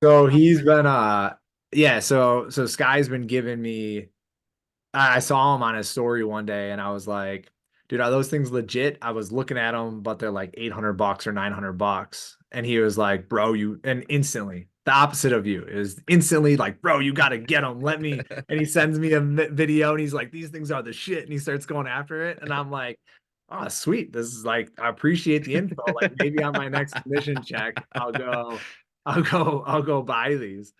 So he's been yeah, so Sky's been giving me I saw him on his story one day and I was like, dude, are those things legit? I was looking at them, but they're like $800 or $900. And he was like, bro, and instantly the opposite of you is instantly like, bro, you got to get them. Let me. And he sends me a video and he's like, these things are the shit. And he starts going after it. And I'm like, oh, sweet. This is like, I appreciate the info. Like maybe on my next commission check, I'll go buy these.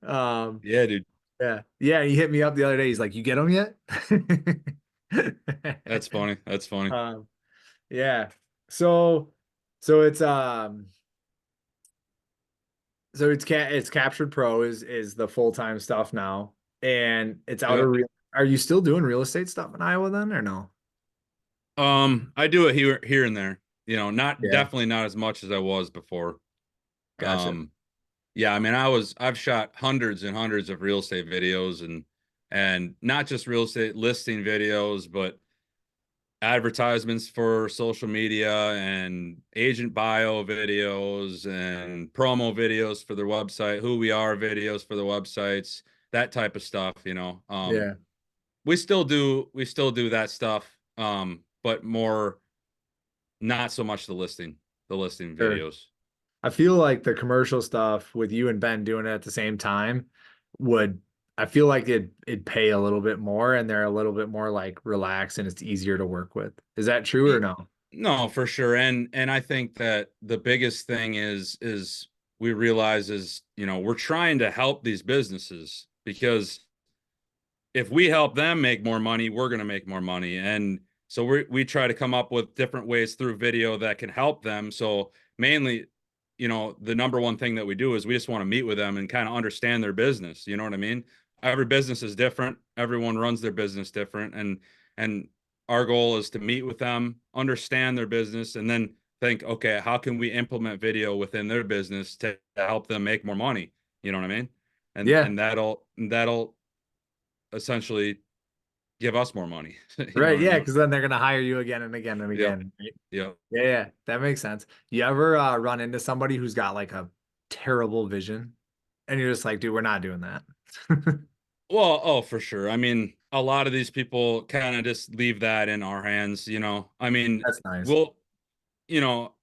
Um, Yeah, dude. yeah. Yeah. He hit me up the other day. He's like, you get them yet? That's funny. That's funny. Um, yeah. So so it's it's Captured Pro is the full-time stuff now. And it's out Yeah. of real are you still doing real estate stuff in Iowa then or no? I do it here and there. Not Yeah. definitely not as much as I was before. Gotcha. Um, yeah, I mean, I've shot hundreds and hundreds of real estate videos and not just real estate listing videos, but advertisements for social media and agent bio videos and promo videos for their website, who we are videos for the websites, that type of stuff. Yeah. We still do that stuff, but more, not so much the listing Sure. videos. I feel like the commercial stuff with you and Ben doing it at the same time would I feel like it'd pay a little bit more and they're a little bit more like relaxed and it's easier to work with. Is that true or no? No, for sure. And I think that the biggest thing is we realize is, we're trying to help these businesses, because if we help them make more money, we're going to make more money. And so we try to come up with different ways through video that can help them. So mainly, the number one thing that we do is we just want to meet with them and kind of understand their business. You know what I mean? Every business is different. Everyone runs their business different. And our goal is to meet with them, understand their business, and then think, okay, how can we implement video within their business to help them make more money? You know what I mean? And Yeah. and that'll essentially give us more money. You know Right. what I Yeah. mean? Because then they're going to hire you again and again and Yep. again. Right? Yep. Yeah. Yeah. That makes sense. You ever run into somebody who's got like a terrible vision and you're just like, dude, we're not doing that. Well, oh, for sure. I mean, a lot of these people kind of just leave that in our hands. I mean, That's nice. we'll, you know,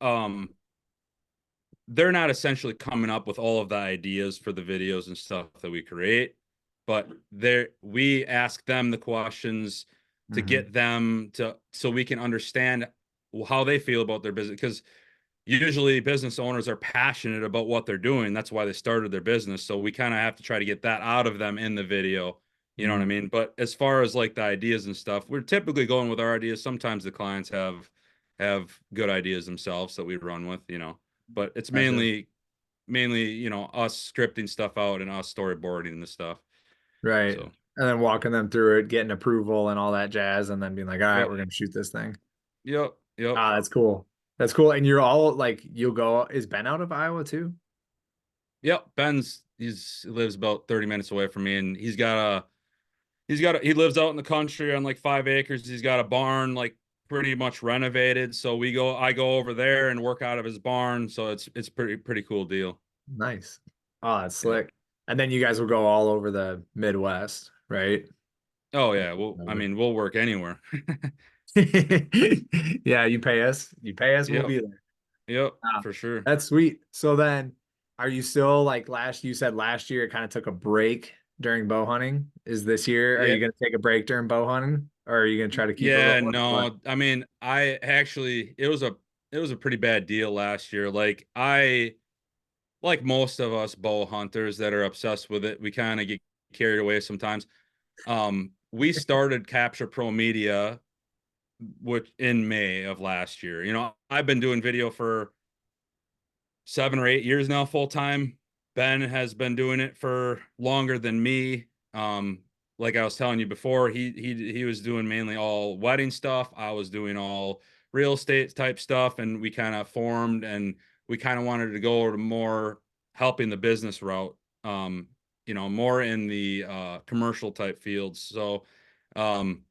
they're not essentially coming up with all of the ideas for the videos and stuff that we create, but we ask them the questions to Hmm. get them to, so we can understand how they feel about their business. Because usually business owners are passionate about what they're doing. That's why they started their business. So we kind of have to try to get that out of them in the video. You know what I Hmm. mean? But as far as like the ideas and stuff, we're typically going with our ideas. Sometimes the clients have good ideas themselves that we run with. But it's Gotcha. mainly, us scripting stuff out and us storyboarding the stuff. Right. So, And then walking them through it, getting approval and all that jazz, and then being like, all right, yep, we're going to shoot this thing. yep, yep. Ah, that's cool. That's cool. And you're all like, you'll go, is Ben out of Iowa too? Yep. He lives about 30 minutes away from me, and he lives out in the country on like 5 acres. He's got a barn like pretty much renovated. So I go over there and work out of his barn. So it's pretty cool deal. Nice. Oh, that's Yep. slick. And then you guys will go all over the Midwest, right? Oh yeah. Well, I mean, we'll work anywhere. Yeah, you pay us, we'll Yep. be there. Yep. Ah, For sure. that's sweet. So then, are you still like you said last year it kind of took a break during bow hunting? Is this year, are Yeah. you going to take a break during bow hunting or are you going to try to keep it Yeah. rolling or what? No. I mean, I actually it was a pretty bad deal last year. Like most of us bow hunters that are obsessed with it, we kind of get carried away sometimes. We started Capture Pro Media, which in May of last year. I've been doing video for 7 or 8 years now, full time. Ben has been doing it for longer than me. Like I was telling you before, he was doing mainly all wedding stuff. I was doing all real estate type stuff, and we kind of formed, and we kind of wanted to go to more helping the business route. More in the commercial type fields. So, um,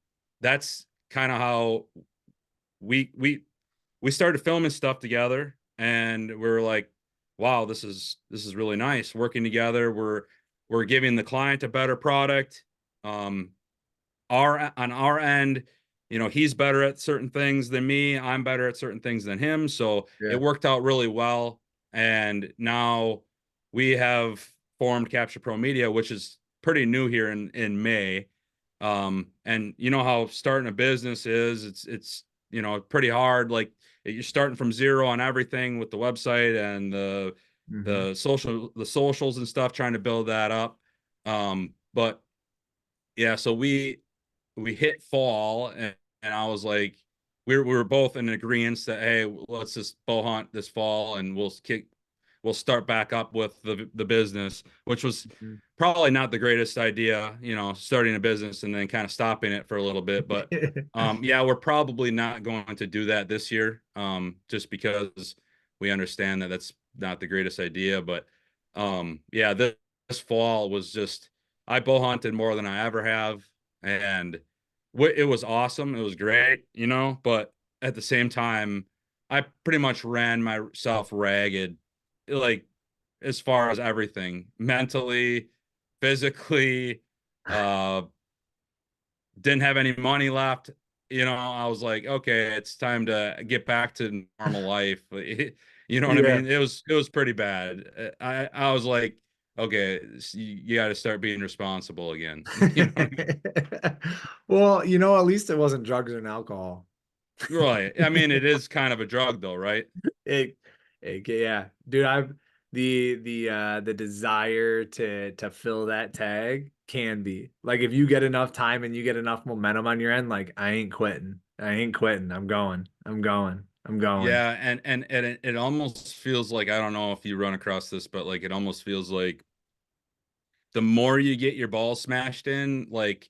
that's kind of how we we we started filming stuff together, and we were like, wow, this is really nice working together. We're giving the client a better product. Um, our on our end, you know, he's better at certain things than me. I'm better at certain things than him. So it Yeah. worked out really well. And now we have formed Capture Pro Media, which is pretty new here in May. And you know how starting a business is, it's you know, pretty hard. Like you're starting from zero on everything with the website and Hmm. the socials and stuff, trying to build that up. But yeah, so we hit fall, and I was like, we were both in agreement that, hey, let's just bow hunt this fall and we'll start back up with the business, which was probably not the greatest idea, you know, starting a business and then kind of stopping it for a little bit. But yeah, we're probably not going to do that this year, just because we understand that that's not the greatest idea. But yeah, this fall was just, I bow hunted more than I ever have, and it was awesome. It was great, you know, but at the same time, I pretty much ran myself ragged, like as far as everything, mentally, physically, uh, didn't have any money left. You know, I was like, okay, it's time to get back to normal life. You know what I Yeah. mean? It was pretty bad. I was like, okay, you got to start being responsible again. You know what I mean? Well, you know, at least it wasn't drugs and alcohol. Right. I mean, it is kind of a drug though, right? It, yeah, dude, I've the desire to fill that tag can be like if you get enough time and you get enough momentum on your end, like I ain't quitting. I ain't quitting. I'm going. I'm going. I'm going. Yeah, and it almost feels like, I don't know if you run across this, but like it almost feels like the more you get your ball smashed in, like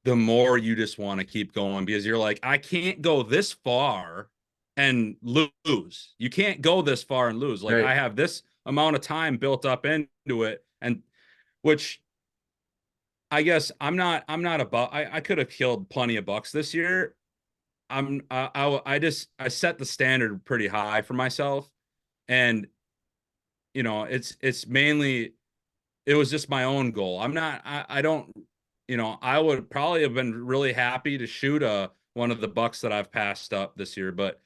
the more you just want to keep going, because you're like, I can't go this far and lose. You can't go this far and lose. Like Right. I have this amount of time built up into it, and which I guess I'm not a buck. I could have killed plenty of bucks this year. I just I set the standard pretty high for myself, and you know, it's mainly, it was just my own goal. I don't, you know, I would probably have been really happy to shoot one of the bucks that I've passed up this year, but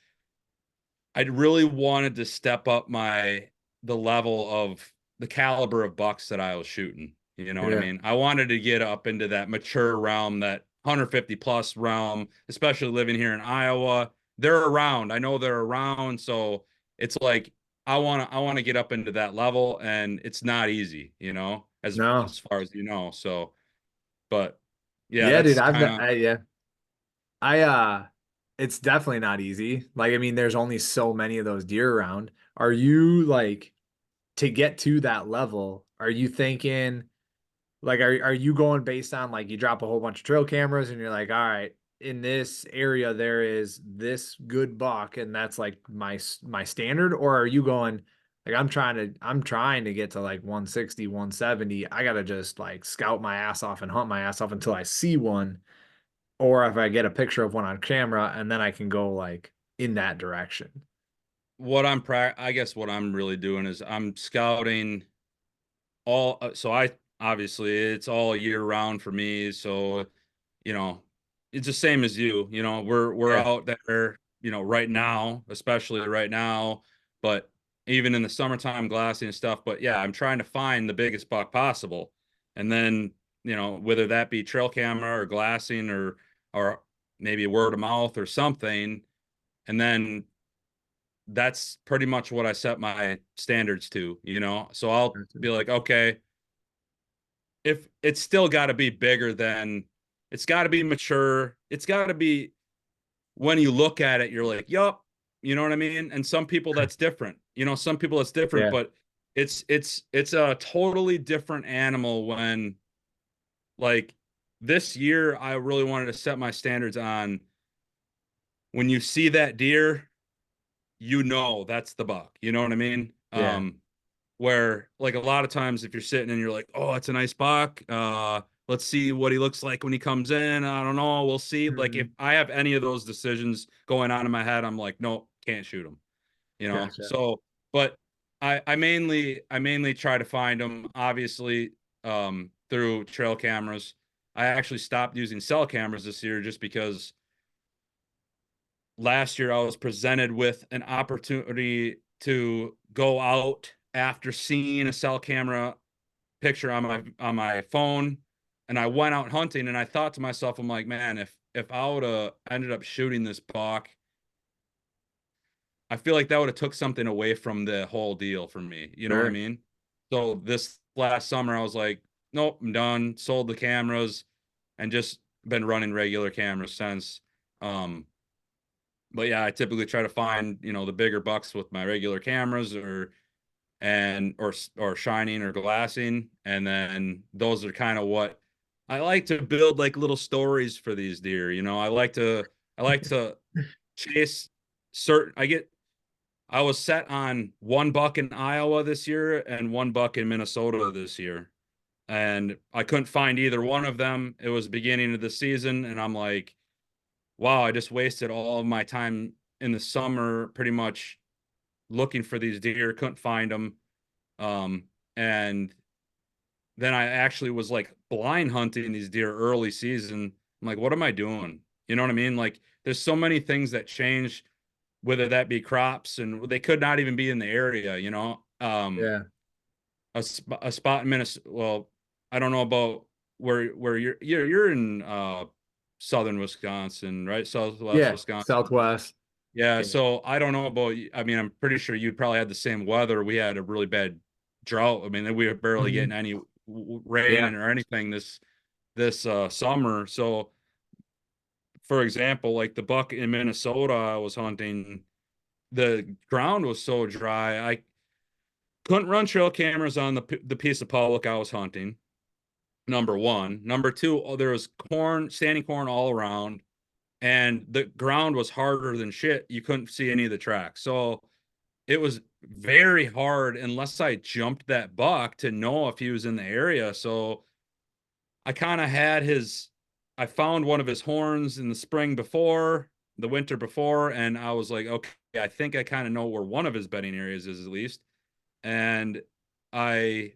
I really wanted to step up the level of the caliber of bucks that I was shooting. You know what I Yeah. mean? I wanted to get up into that mature realm, that 150 plus realm, especially living here in Iowa. They're around. I know they're around, so it's like I want to get up into that level, and it's not easy, you know, No. as far as you know. So, but yeah, Yeah, dude, that's kind of, yeah. I it's definitely not easy. Like I mean, there's only so many of those deer around. Are you like to get to that level, are you thinking like are you going based on like you drop a whole bunch of trail cameras and you're like, all right, in this area there is this good buck and that's like my standard, or are you going like I'm trying to get to like 160, 170. I gotta just like scout my ass off and hunt my ass off until I see one, or if I get a picture of one on camera and then I can go like in that direction. I guess what I'm really doing is I'm scouting all, so I obviously it's all year round for me, so you know, it's the same as you know, we're Yeah. out there, you know, right now, especially right now, but even in the summertime glassing and stuff. But yeah, I'm trying to find the biggest buck possible, and then, you know, whether that be trail camera or glassing or maybe word of mouth or something, and then that's pretty much what I set my standards to, you know. So I'll Gotcha. be like, okay, if it's still got to be bigger than, it's got to be mature, it's got to be, when you look at it you're like, yup, you know what I mean. And some people that's different, you know, some people it's different, Yeah. but it's a totally different animal when, like, this year I really wanted to set my standards on, when you see that deer, you know that's the buck, you know what I mean. Yeah. Where like a lot of times if you're sitting and you're like, oh, it's a nice buck, let's see what he looks like when he comes in, I don't know, we'll see. Like if Mhm. I have any of those decisions going on in my head, I'm like, no, can't shoot him, you know. Gotcha. So but I mainly try to find them obviously through trail cameras. I actually stopped using cell cameras this year just because last year I was presented with an opportunity to go out after seeing a cell camera picture on my phone, and I went out hunting, and I thought to myself, I'm like, man, if I would have ended up shooting this buck, I feel like that would have took something away from the whole deal for me. You know what I Sure. mean? So this last summer, I was like, nope, I'm done. Sold the cameras, and just been running regular cameras since. Um, but yeah, I typically try to find the bigger bucks with my regular cameras or shining or glassing, and then those are kind of what I like to build, like little stories for these deer. I like to chase certain. I was set on one buck in Iowa this year and one buck in Minnesota this year, and I couldn't find either one of them. It was the beginning of the season, and I'm like, wow, I just wasted all of my time in the summer pretty much looking for these deer, couldn't find them. And then I actually was like blind hunting these deer early season. I'm like, what am I doing? You know what I mean? Like, there's so many things that change, whether that be crops, and they could not even be in the area, you know. Yeah. A spot in Minnesota. Well, I don't know about where you're in southern Wisconsin, right? Southwest Yeah. Wisconsin. Southwest. Yeah, Yeah. so I don't know about, I mean, I'm pretty sure you probably had the same weather. We had a really bad drought. I mean, we were barely getting Mhm. any rain Yeah. or anything this summer. So, for example, like the buck in Minnesota I was hunting, the ground was so dry, I couldn't run trail cameras on the piece of public I was hunting. Number one. Number two, there was corn, standing corn all around, and the ground was harder than shit. You couldn't see any of the tracks. So it was very hard unless I jumped that buck to know if he was in the area. So I kind of had I found one of his horns in the spring before, the winter before, and I was like, okay, I think I kind of know where one of his bedding areas is at least. And I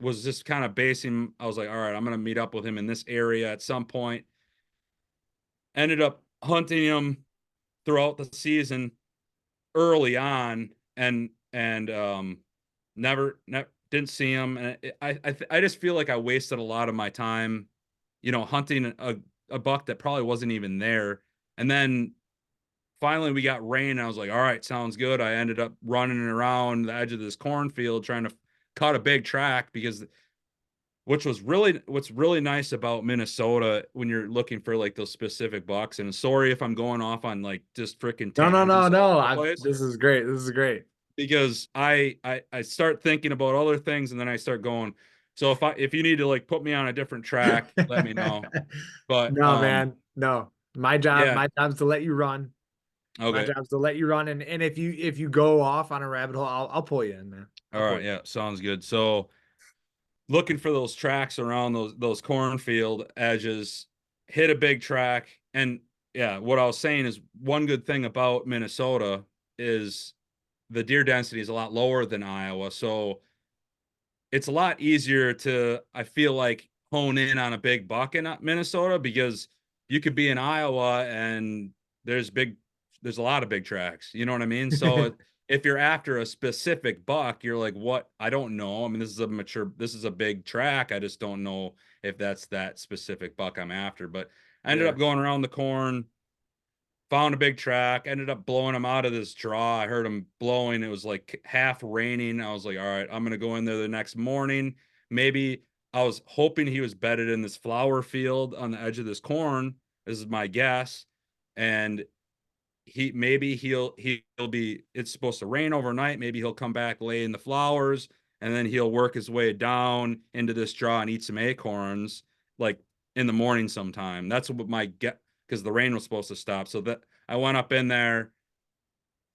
was just kind of basing, I was like, all right, I'm going to meet up with him in this area at some point. Ended up hunting him throughout the season early on, and never didn't see him, and I just feel like I wasted a lot of my time, hunting a buck that probably wasn't even there. And then finally we got rain, and I was like, all right, sounds good. I ended up running around the edge of this cornfield trying to cut a big track, because what's really nice about Minnesota when you're looking for like those specific bucks. And sorry if I'm going off on like just freaking No, no, no, tangents all no. over the place, This is great. This is great. because I start thinking about other things, and then I start going. So if you need to like put me on a different track, let me know. But No, man. No. yeah, My job's to let you run. My okay, job's to let you run. And if you go off on a rabbit hole, I'll pull you in, man. all I'll pull right, you. yeah, sounds good. So looking for those tracks around those cornfield edges, hit a big track, and yeah, what I was saying is one good thing about Minnesota is the deer density is a lot lower than Iowa, so it's a lot easier to, I feel like, hone in on a big buck in Minnesota, because you could be in Iowa and there's big, there's a lot of big tracks. You know what I mean? So if you're after a specific buck, you're like, what? I don't know. I mean, this is a big track. I just don't know if that's that specific buck I'm after. But I ended Yeah. up going around the corn, found a big track, ended up blowing him out of this draw. I heard him blowing. It was like half raining. I was like, all right, I'm gonna go in there the next morning. Maybe I was hoping he was bedded in this flower field on the edge of this corn. This is my guess. And he'll be, it's supposed to rain overnight. Maybe he'll come back, lay in the flowers, and then he'll work his way down into this draw and eat some acorns like in the morning sometime. That's what my get, because the rain was supposed to stop. So that I went up in there,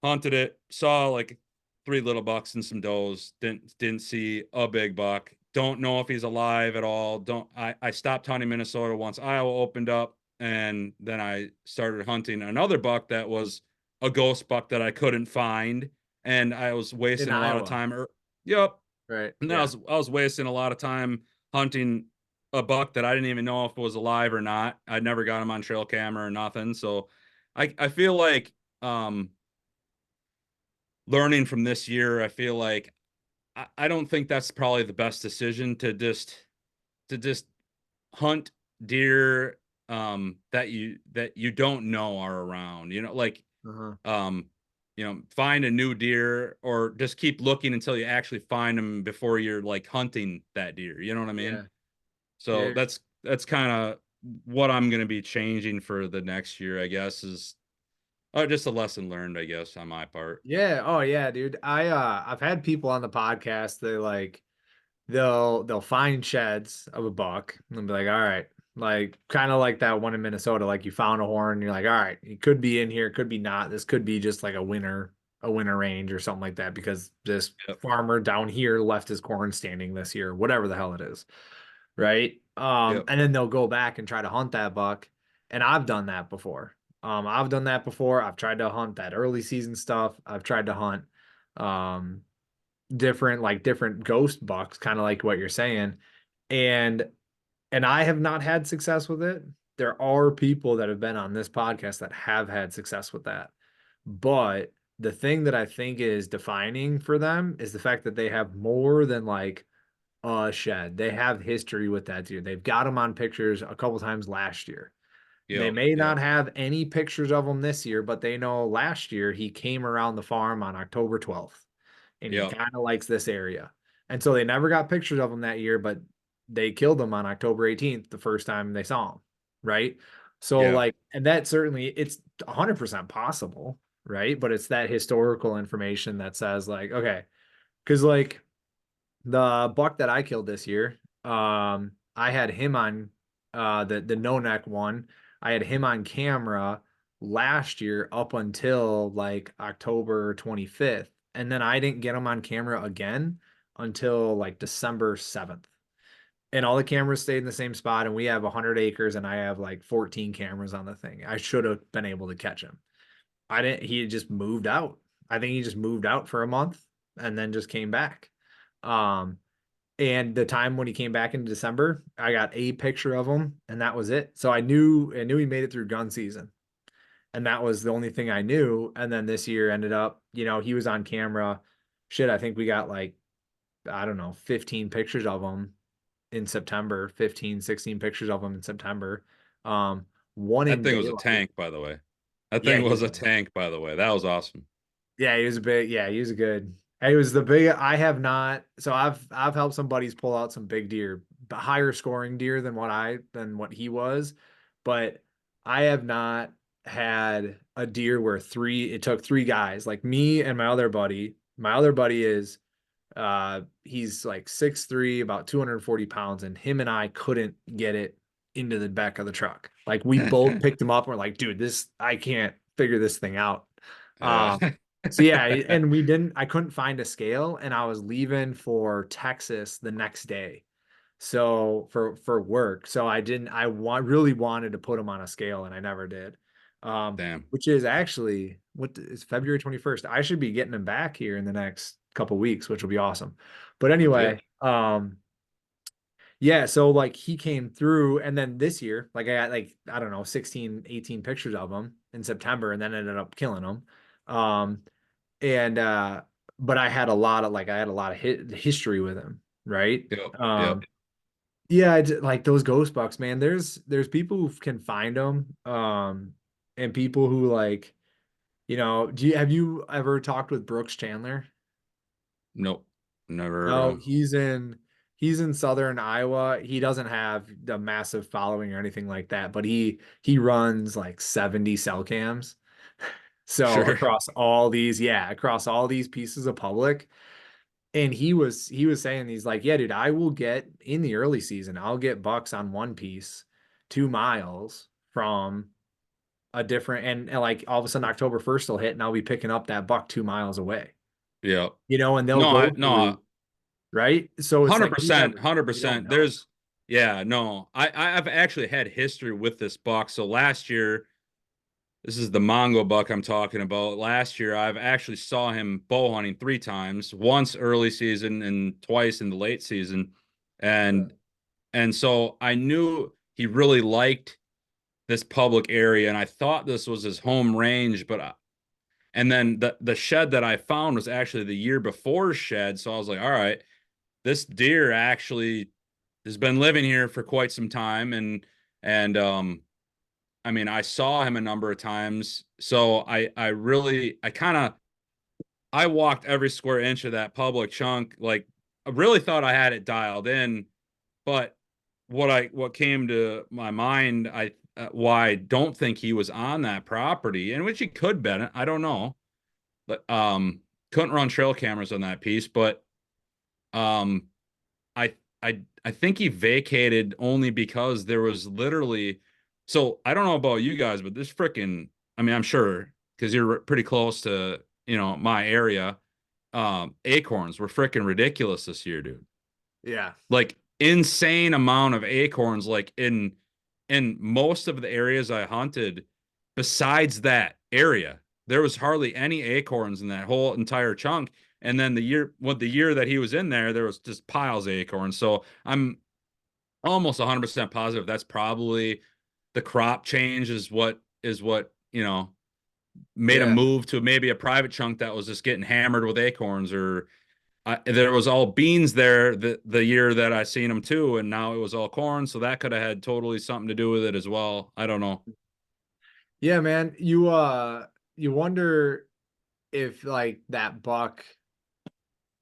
hunted it, saw like three little bucks and some does. Didn't see a big buck. Don't know if he's alive at all. Don't I stopped hunting Minnesota once Iowa opened up, and then I started hunting another buck that was a ghost buck that I couldn't find. and I was In wasting a lot of Iowa. time. Yep. Right. And then Yeah. I was wasting a lot of time hunting a buck that I didn't even know if it was alive or not. I'd never got him on trail camera or nothing. So I feel like um learning from this year, I feel like I don't think that's probably the best decision to just hunt deer that you don't know are around. You know, like Uh-huh. um find a new deer or just keep looking until you actually find them before you're like hunting that deer. You know what I mean? Yeah. So Yeah. that's kind of what I'm going to be changing for the next year, I guess, is just a lesson learned, I guess, on my part. Yeah. Oh yeah, dude. I've had people on the podcast, they like they'll find sheds of a buck and they'll be like, all right, like kind of like that one in Minnesota, like you found a horn, you're like, all right, it could be in here, it could be not. This could be just like a winter range or something like that because this Yep. farmer down here left his corn standing this year, whatever the hell it is. Right. Yep. And then they'll go back and try to hunt that buck. And I've done that before. I've done that before. I've tried to hunt that early season stuff. I've tried to hunt um different ghost bucks, kind of like what you're saying. And I have not had success with it. There are people that have been on this podcast that have had success with that. But the thing that I think is defining for them is the fact that they have more than like a shed. They have history with that deer. They've got him on pictures a couple times last year. They Yep. may Yep. not have any pictures of him this year, but they know last year he came around the farm on October 12th and he Yep. kind of likes this area. And so they never got pictures of him that year, but they killed him on October 18th, the first time they saw him. Right. So, Yeah. like, and that certainly it's 100% possible. Right. But it's that historical information that says, like, okay, because like the buck that I killed this year, I had him on the no neck one. I had him on camera last year up until like October 25th. And then I didn't get him on camera again until like December 7th. And all the cameras stayed in the same spot. And we have 100 acres and I have like 14 cameras on the thing. I should have been able to catch him. I didn't, he just moved out. I think he just moved out for a month and then just came back. Um, and the time when he came back in December, I got a picture of him, and that was it. So I knew he made it through gun season, and that was the only thing I knew. And then this year ended up, he was on camera. Shit, I think we got like I don't know, 15 pictures of him in September, 15, 16 pictures of him in September. Um, one That in thing was a daylight. tank, by the way. That Yeah, thing he was a was. tank, by the way. That was awesome. Yeah, he was a big. Yeah, he was a good. He was the big. I have not. So I've helped some buddies pull out some big deer, higher scoring deer than what he was, but I have not had a deer where it took three guys like me and my other buddy. My other buddy is he's like 6'3", about 240 pounds, and him and I couldn't get it into the back of the truck. Like we both picked him up and we're like, dude, this I can't figure this thing out. Yeah. Um, so yeah, and I couldn't find a scale and I was leaving for Texas the next day. So for work. So really wanted to put him on a scale and I never did. Damn. Which is actually what is February 21st. I should be getting him back here in the next couple weeks, which will be awesome. But Legit. anyway, yeah, so like he came through and then this year, like I got like, I don't know, 16, 18 pictures of him in September and then ended up killing him. Um, and but I had a lot of history with him, right? Yep. Yep. Um, yeah, like those ghost bucks, man. There's people who can find them, and people who like, have you ever talked with Brooks Chandler? Nope. Never heard of No, him. he's in southern Iowa. He doesn't have the massive following or anything like that, but he runs like 70 cell cams. So Sure. across all these pieces of public. And he was saying, he's like, yeah, dude, I will get in the early season, I'll get bucks on one piece 2 miles from a different and like all of a sudden October 1st will hit and I'll be picking up that buck 2 miles away. Yep. And they'll No, go no, through, right? So it's like 100%, you don't 100%. know. Yeah, no, I've actually had history with this buck. So last year, this is the Mongo buck I'm talking about. Last year, I've actually saw him bow hunting 3 times, once early season and twice in the late season. Yeah. And so I knew he really liked this public area, and I thought this was his home range, but and then the shed that I found was actually the year before shed. So I was like, all right, this deer actually has been living here for quite some time, and I mean, I saw him a number of times. So I really I kind of I walked every square inch of that public chunk. Like I really thought I had it dialed in, but what came to my mind, I why I don't think he was on that property, and which he could been. I don't know, but couldn't run trail cameras on that piece, but um I think he vacated only because there was literally, so I don't know about you guys, but this freaking, I mean, I'm sure because you're pretty close to, my area. Acorns were freaking ridiculous this year, dude. Yeah. Like insane amount of acorns, like in most of the areas I hunted, besides that area, there was hardly any acorns in that whole entire chunk. And then the year that he was in there, there was just piles of acorns. So I'm almost 100% positive that's probably the crop change is what made a Yeah. move to maybe a private chunk that was just getting hammered with acorns, or there was all beans there the year that I seen them too, and now it was all corn, so that could have had totally something to do with it as well. I don't know. Yeah, man. You wonder if like that buck,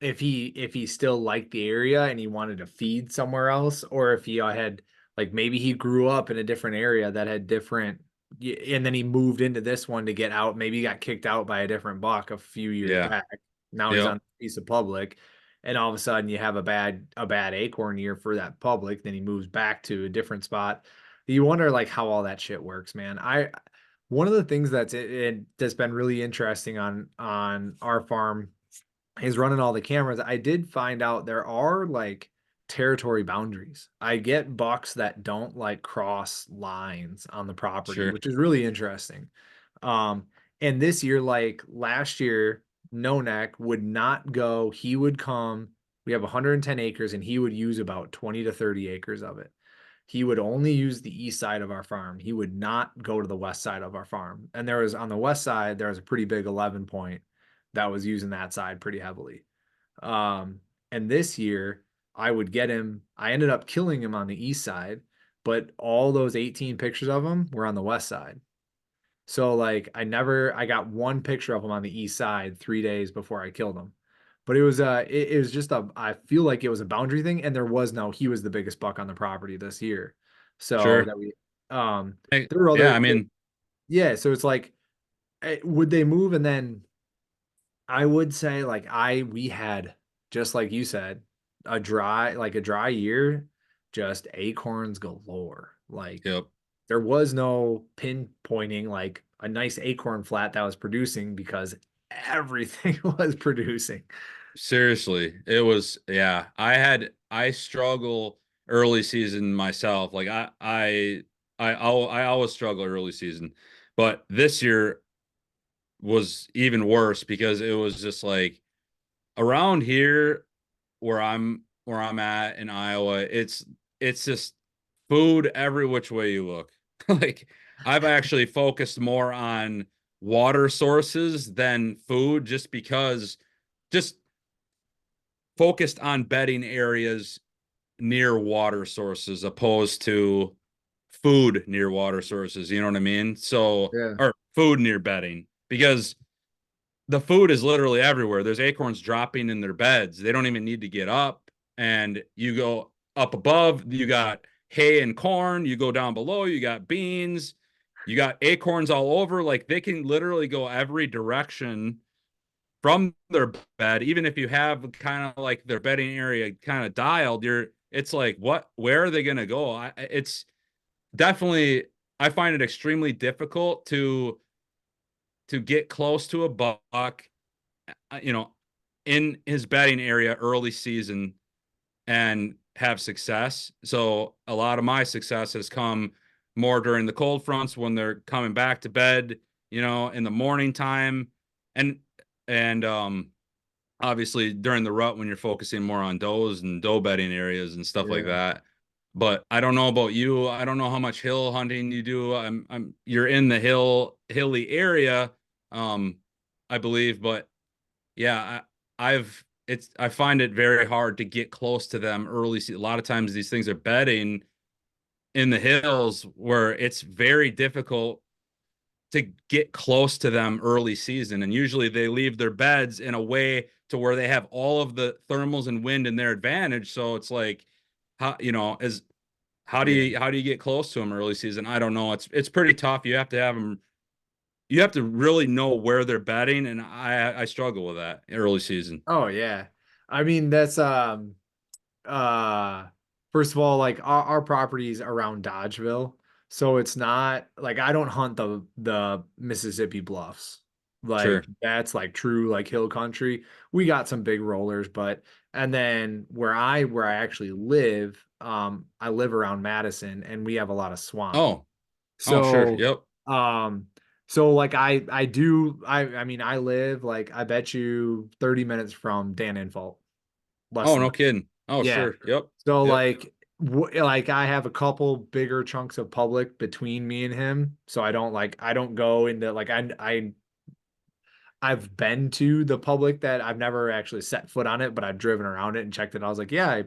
if he still liked the area and he wanted to feed somewhere else, or if he had like maybe he grew up in a different area that had different, and then he moved into this one to get out. Maybe he got kicked out by a different buck a few years Yeah. back. Now he's on Yep. a piece of public, and all of a sudden you have a bad acorn year for that public. Then he moves back to a different spot. You wonder like how all that shit works, man. One of the things that's been really interesting on our farm is running all the cameras. I did find out there are like territory boundaries. I get bucks that don't like cross lines on the property, Sure. which is really interesting. Um, and this year, like last year, No Neck would not go. He would come. We have 110 acres, and he would use about 20 to 30 acres of it. He would only use the east side of our farm. He would not go to the west side of our farm. And there was on the west side, there was a pretty big 11 point that was using that side pretty heavily. Um, and this year, I would get him. I ended up killing him on the east side, but all those 18 pictures of him were on the west side. So like I got one picture of him on the east side 3 days before I killed him. But it was just I feel like it was a boundary thing, and there was no he was the biggest buck on the property this year. So Sure. that we Hey, there were yeah, I other mean, yeah, so it's like would they move, and then I would say like we had, just like you said, a dry year, just acorns galore. Like yep. there was no pinpointing like a nice acorn flat that was producing because everything was producing. Seriously, it was, yeah. I struggle early season myself. Like I always struggle early season, but this year was even worse because it was just like around here where I'm at in Iowa, it's just food every which way you look. Like I've actually focused more on water sources than food, just because just focused on bedding areas near water sources opposed to food near water sources, you know what I mean? So, Yeah. or food near bedding, because the food is literally everywhere. There's acorns dropping in their beds. They don't even need to get up. And you go up above, you got hay and corn. You go down below, you got beans. You got acorns all over. Like they can literally go every direction from their bed. Even if you have kind of like their bedding area kind of dialed, it's like, where are they going to go? It's definitely, I find it extremely difficult to get close to a buck, you know, in his batting area early season and have success. So a lot of my success has come more during the cold fronts when they're coming back to bed. in the morning time, and and obviously during the rut when you're focusing more on does and doe bedding areas and stuff like Yeah. that. But I don't know about you. I don't know how much hill hunting you do. You're in the hilly area, um, I believe, but yeah, I find it very hard to get close to them early. A lot of times these things are bedding in the hills where it's very difficult to get close to them early season. And usually they leave their beds in a way to where they have all of the thermals and wind in their advantage. So it's like, how, as Yeah. how do you get close to them early season? I don't know. It's pretty tough. You have to have them. You have to really know where they're betting, and I struggle with that early season. Oh yeah. I mean, that's uh first of all, like our property's around Dodgeville, so it's not like I don't hunt the Mississippi Bluffs. Like Sure. that's like true like hill country. We got some big rollers, but and then where I actually live, I live around Madison and we have a lot of swamp. Oh, oh, sure. So Yep. um so like I do I mean I live like I bet you 30 minutes from Dan Infalt. Less Oh, than no that. kidding. Oh, Yeah. sure. Yep. So Yep. like like I have a couple bigger chunks of public between me and him. So I don't go into like I've been to the public that I've never actually set foot on it, but I've driven around it and checked it. I was like, yeah,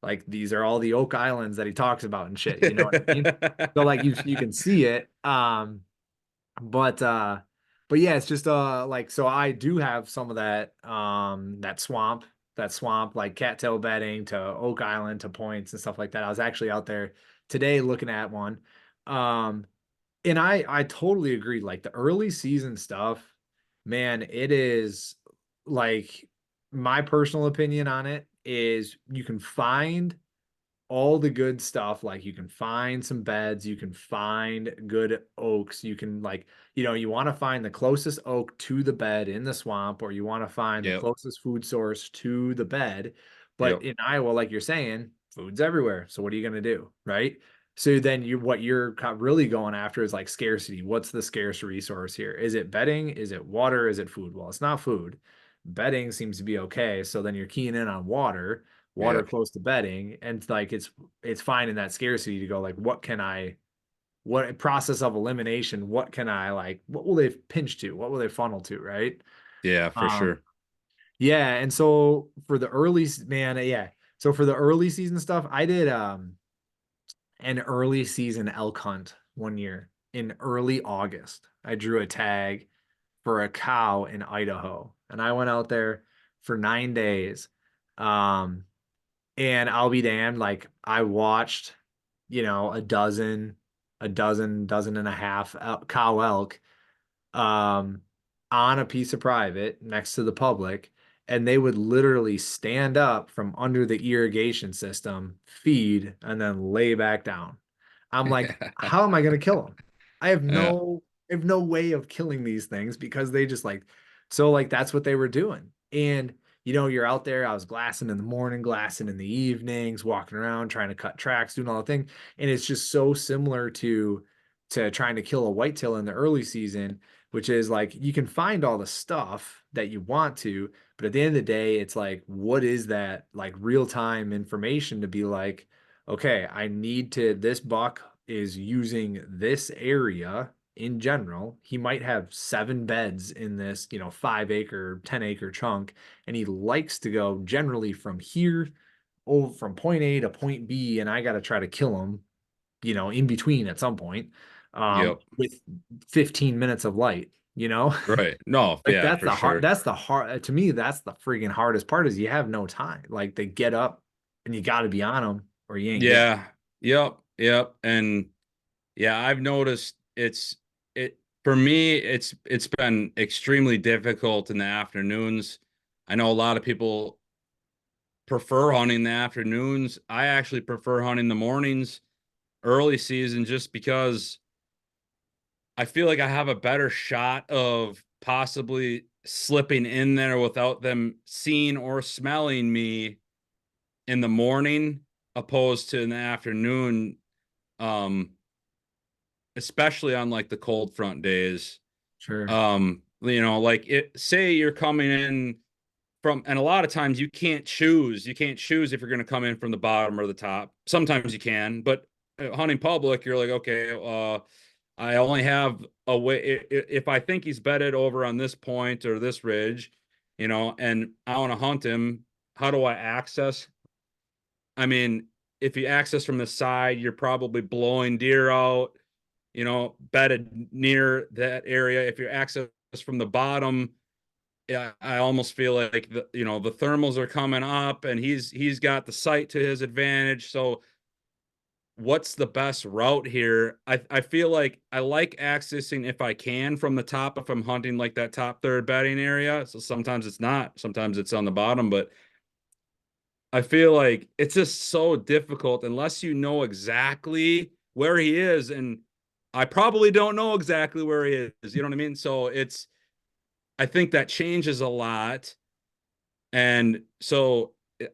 like these are all the Oak Islands that he talks about and shit. You know what I mean? So like you can see it. But yeah, it's just like so I do have some of that that swamp like cattail bedding to Oak Island to points and stuff like that. I was actually out there today looking at one. Um and I totally agree. Like the early season stuff, man, it is like my personal opinion on it is you can find all the good stuff. Like you can find some beds, you can find good oaks, you can like, you want to find the closest oak to the bed in the swamp, or you want to find the Yep. closest food source to the bed. But Yep. in Iowa, like you're saying, food's everywhere. So what are you going to do? Right. So then what you're really going after is like scarcity. What's the scarce resource here? Is it bedding? Is it water? Is it food? Well, it's not food. Bedding seems to be okay. So then you're keying in on water Yep. close to bedding, and like it's fine in that scarcity to go like what process of elimination, what can I like what will they pinch to, what will they funnel to, right? Yeah, for um sure. yeah, and so for the early man, yeah, so for the early season stuff I did an early season elk hunt one year in early August. I drew a tag for a cow in Idaho and I went out there for 9 days. um And I'll be damned, like I watched, dozen and a half cow elk um on a piece of private next to the public, and they would literally stand up from under the irrigation system, feed, and then lay back down. I'm like, how am I gonna kill them? I have Yeah. no way of killing these things because they just like so like that's what they were doing. And you're out there. I was glassing in the morning, glassing in the evenings, walking around, trying to cut tracks, doing all the thing. And it's just so similar to trying to kill a whitetail in the early season, which is like you can find all the stuff that you want to, but at the end of the day, it's like, what is that like real time information to be like, okay, I need to, this buck is using this area in general. He might have 7 beds in this, 5 acre, 10 acre chunk, and he likes to go generally from here over from point A to point B, and I got to try to kill him, in between at some point, Yep. with 15 minutes of light. Right. No, Like yeah, for sure. that's the hard, to me, that's the freaking hardest part is you have no time. Like they get up and you got to be on them or you ain't getting. Yeah. Yep. Yep. And yeah, I've noticed it for me, it's been extremely difficult in the afternoons. I know a lot of people prefer hunting the afternoons. I actually prefer hunting the mornings, early season, just because I feel like I have a better shot of possibly slipping in there without them seeing or smelling me in the morning opposed to in the afternoon. Um, Especially on like the cold front days. Sure. Like say you're coming in from, and a lot of times you can't choose if you're going to come in from the bottom or the top. Sometimes you can, but hunting public, you're like, okay, I only have a way. If I think he's bedded over on this point or this ridge, and I want to hunt him, how do I access? I mean, if you access from the side, you're probably blowing deer out, bedded near that area. If you access from the bottom, yeah, I almost feel like the thermals are coming up and he's got the sight to his advantage. So what's the best route here? I feel like I like accessing if I can from the top if I'm hunting like that top third bedding area. So sometimes it's not, sometimes it's on the bottom, but I feel like it's just so difficult unless you know exactly where he is. And I probably don't know exactly where he is. You know what I mean? So I think that changes a lot. And so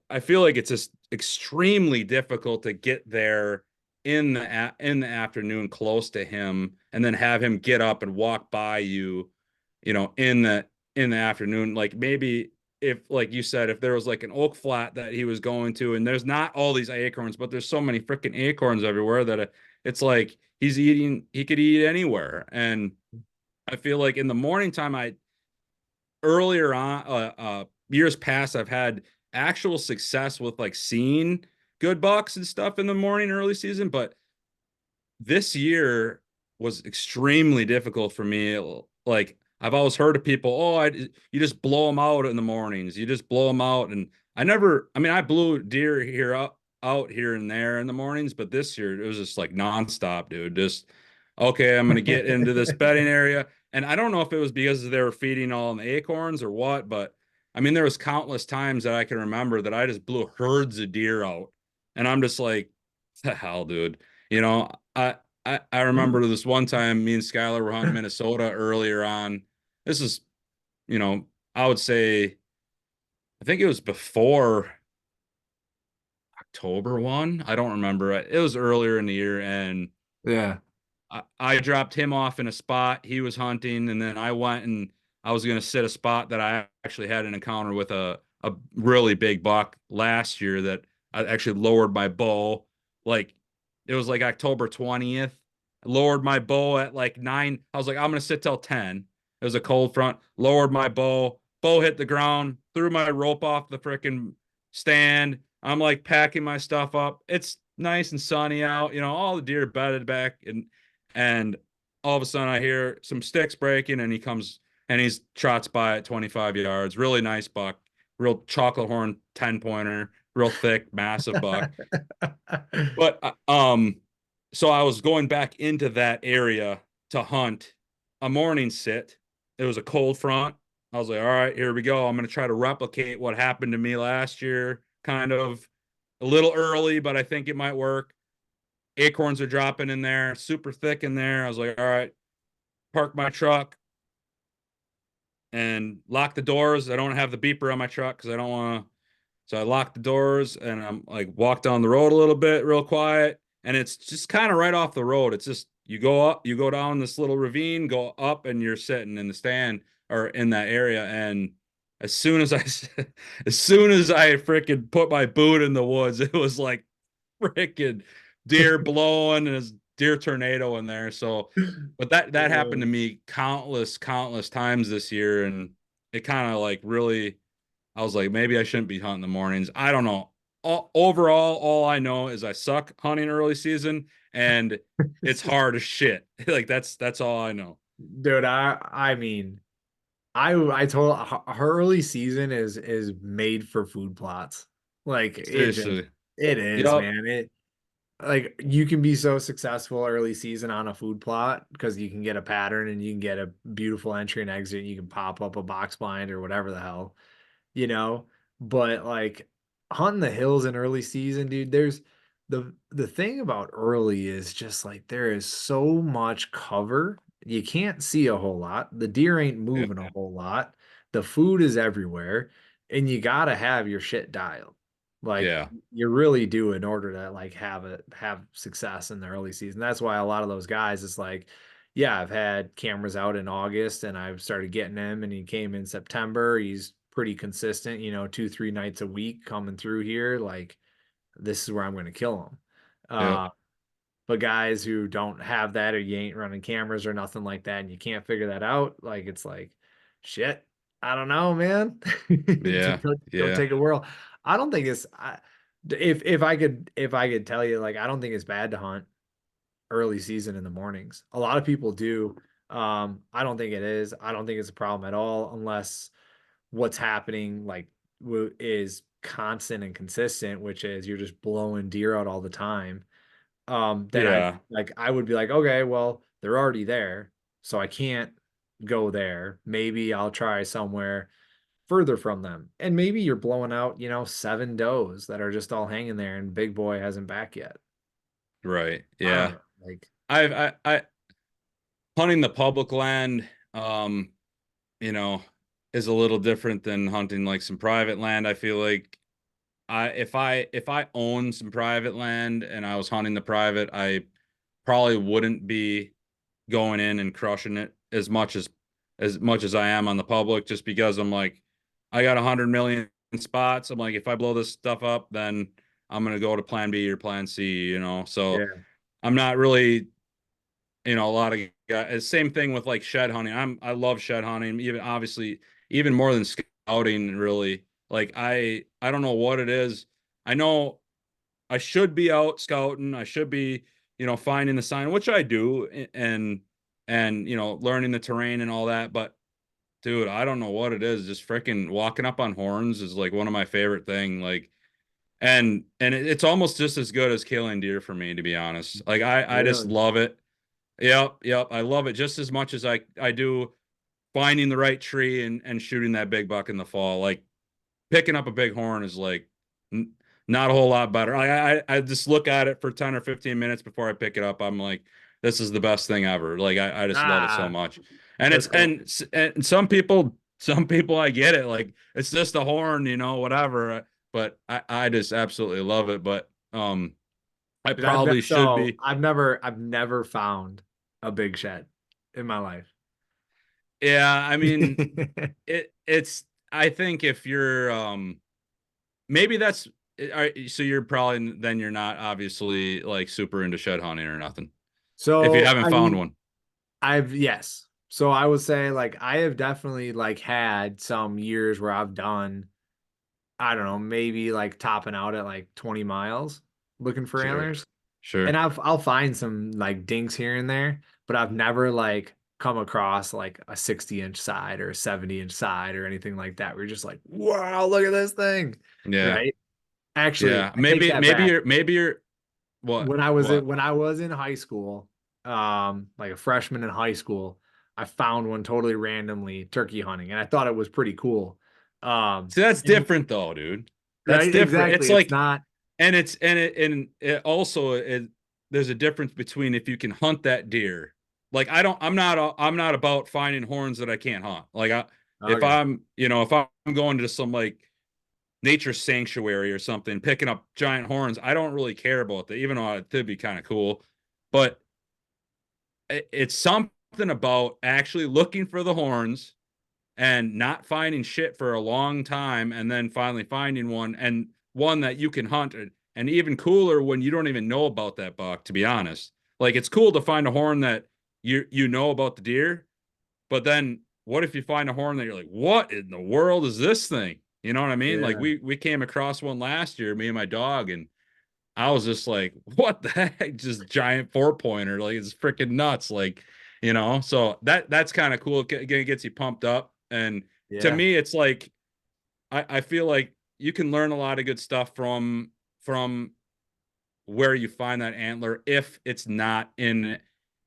I feel like it's just extremely difficult to get there in the afternoon close to him and then have him get up and walk by you, in the afternoon. Like maybe if like you said, if there was like an oak flat that he was going to and there's not all these acorns, but there's so many freaking acorns everywhere that it's like he could eat anywhere. And I feel like in the morning time, earlier on years past I've had actual success with like seeing good bucks and stuff in the morning early season, but this year was extremely difficult for me. Like I've always heard of people, you just blow them out in the mornings. You just blow them out. And I blew deer here out here and there in the mornings, but this year it was just like nonstop, dude. Just, okay, I'm going to get into this bedding area. And I don't know if it was because they were feeding all in the acorns or what, but I mean, there was countless times that I can remember that I just blew herds of deer out. And I'm just like, the hell, dude. You know, I remember this one time me and Skylar were hunting Minnesota earlier on. This is, I would say, I think it was before October 1. I don't remember. It was earlier in the year, and Yeah. I dropped him off in a spot. He was hunting, and then I went and I was going to sit a spot that I actually had an encounter with a really big buck last year that I actually lowered my bow. Like it was like October 20th. I lowered my bow at like 9. I was like, I'm going to sit till 10. It was a cold front. Lowered my bow. Bow hit the ground. Threw my rope off the freaking stand. I'm like packing my stuff up. It's nice and sunny out. All the deer bedded back and all of a sudden I hear some sticks breaking and he comes and he's trots by at 25 yards. Really nice buck, real chocolate horn 10 pointer, real thick, massive buck. But so I was going back into that area to hunt a morning sit. It was a cold front. I was like, all right, here we go. I'm going to try to replicate what happened to me last year, kind of a little early, but I think it might work. Acorns are dropping in there, super thick in there. I was like, all right, park my truck and lock the doors. I don't have the beeper on my truck because I don't want to. So I locked the doors and I'm like walk down the road a little bit, real quiet. And it's just kind of right off the road. It's just you go up, you go down this little ravine, go up, and you're sitting in the stand or in that area. And as soon as I, as soon as I freaking put my boot in the woods, it was like freaking deer blowing and a deer tornado in there. So, but that happened to me countless times this year, and it kind of like really, I was like, maybe I shouldn't be hunting the mornings. I don't know. Overall, all I know is I suck hunting early season, and it's hard as shit. Like that's all I know. Dude, I mean, I told her early season is made for food plots. Like Seriously. it is, Yep. man. It like you can be so successful early season on a food plot because you can get a pattern and you can get a beautiful entry and exit. And you can pop up a box blind or whatever the hell, you know. But like hunting the hills in early season, dude, there's the thing about early is just like there is so much cover. You can't see a whole lot. The deer ain't Yeah. moving a whole lot. The food is everywhere, and you gotta have your shit dialed. Like Yeah. you really do in order to like have success in the early season. That's why a lot of those guys, it's like, Yeah, I've had cameras out in August and I've started getting him and he came in September. He's pretty consistent, 2, 3 nights a week coming through here. Like this is where I'm going to kill him. Yep. Uh, but guys who don't have that or you ain't running cameras or nothing like that and you can't figure that out, like it's like, shit, I don't know, man. Yeah. Just go Yeah. take a whirl. I don't think it's if I could tell you, like I don't think it's bad to hunt early season in the mornings. A lot of people do. I don't think it is. I don't think it's a problem at all unless what's happening like is constant and consistent, which is you're just blowing deer out all the time. Then Yeah. I would be like, okay, well, they're already there, so I can't go there. Maybe I'll try somewhere further from them. And maybe you're blowing out, 7 does that are just all hanging there and big boy hasn't back yet. Right. I don't Yeah. know. Like, I hunting the public land, um, you know, is a little different than hunting like some private land. I feel like if I own some private land and I was hunting the private, I probably wouldn't be going in and crushing it as much as I am on the public, just because I'm like, I got 100 million spots. I'm like, if I blow this stuff up, then I'm gonna go to plan B or plan C, So yeah. I'm not really, a lot of guys. Same thing with like shed hunting. I love shed hunting, even obviously even more than scouting, really. Like I don't know what it is. I know I should be out scouting. I should be, finding the sign, which I do, and learning the terrain and all that. But dude, I don't know what it is. Just freaking walking up on horns is like one of my favorite thing. Like, and it's almost just as good as killing deer for me, to be honest. Like I just Really? love it. Yep, yep. I love it just as much as I do finding the right tree and shooting that big buck in the fall. Like picking up a big horn is like n not a whole lot better. I just look at it for 10 or 15 minutes before I pick it up. I'm like, this is the best thing ever. Like I just love it so Ah, much. And that's it's cool. and some people I get it. Like it's just a horn, whatever. But I just absolutely love it. But I Dude, I've probably should be. I've never found a big shed in my life. Yeah, I mean, it's I think if you're maybe that's so you're probably then you're not obviously like super into shed hunting or nothing if you So, haven't I found mean, one. yes. So I would say like I have definitely like had some years where I've done, I don't know, maybe like topping out at like 20 miles looking for Sure. antlers. And Sure. I'll find some like dinks here and there, but I've never like come across like a 60-inch side or a 70-inch side or anything like that. We're just like, wow, look at this thing. Yeah. Right. Actually, Yeah. I take Maybe that maybe back. you're what what? When I was in high school, like a freshman in high school, I found one totally randomly turkey hunting, and I thought it was pretty cool. See, that's And different though, dude. That's right, different. It's exactly. It's like not and it also there's a difference between if you can hunt that deer. Like I'm not about finding horns that I can't hunt. Like if okay. I'm going to some like nature sanctuary or something, picking up giant horns, I don't really care about that, even though it could be kind of cool. But it's something about actually looking for the horns and not finding shit for a long time and then finally finding one and one that you can hunt, and even cooler when you don't even know about that buck, to be honest. Like it's cool to find a horn that you know about the deer, but then what if you find a horn that you're like, what in the world is this thing? You know what I mean? Like Yeah. we came across one last year, me and my dog, and I was just like, what the heck? Just giant 4-pointer. Like it's freaking nuts. Like, so that's kind of cool. It gets you pumped up. And to Yeah. me, it's like I feel like you can learn a lot of good stuff from where you find that antler if it's not in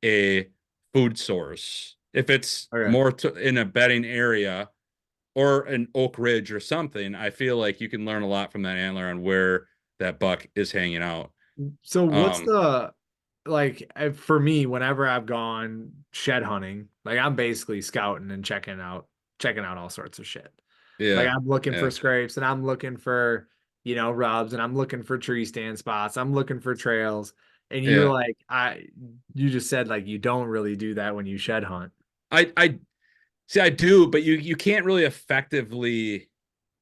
a food source. If it's Okay. more in a bedding area or an oak ridge or something, I feel like you can learn a lot from that antler on where that buck is hanging out. So what's Um, the like for me, whenever I've gone shed hunting, like I'm basically scouting and checking out all sorts of shit. Like yeah, I'm looking for yeah, scrapes and I'm looking for, rubs and I'm looking for tree stand spots. I'm looking for trails. And you were Yeah. like, you just said like you don't really do that when you shed hunt. I see, I do, but you can't really effectively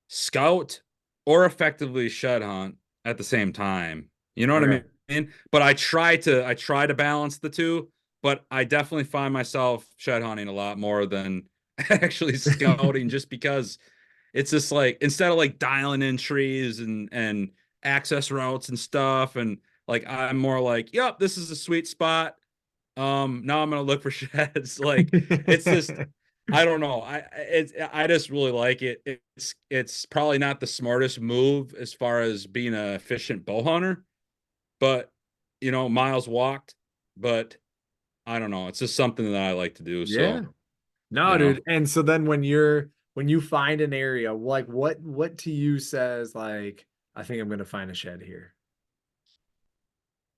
scout or effectively shed hunt at the same time. You know what I Okay. mean? But I try to balance the two, but I definitely find myself shed hunting a lot more than actually scouting just because it's just like instead of like dialing in trees and access routes and stuff and like I'm more like, yep, this is a sweet spot. Now I'm gonna look for sheds. Like it's just I don't know. I just really like it. It's probably not the smartest move as far as being an efficient bow hunter, but miles walked. But I don't know. It's just something that I like to do. Yeah. So No, you know, dude. And so then when you find an area, like what to you says like I think I'm gonna find a shed here.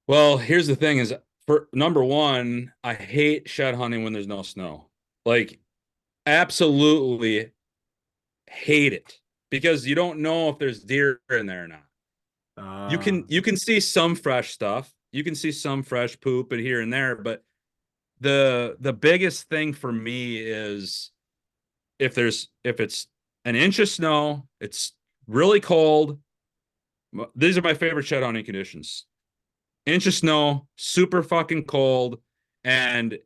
well, here's the thing: is for number one, I hate shed hunting when there's no snow. Like absolutely hate it because you don't know if there's deer in there or not. You Uh can you can see some fresh stuff. You can see some fresh poop and here and there, but the biggest thing for me is if it's an inch of snow, it's really cold. These are my favorite shed hunting conditions. Inch of snow, super fucking cold, and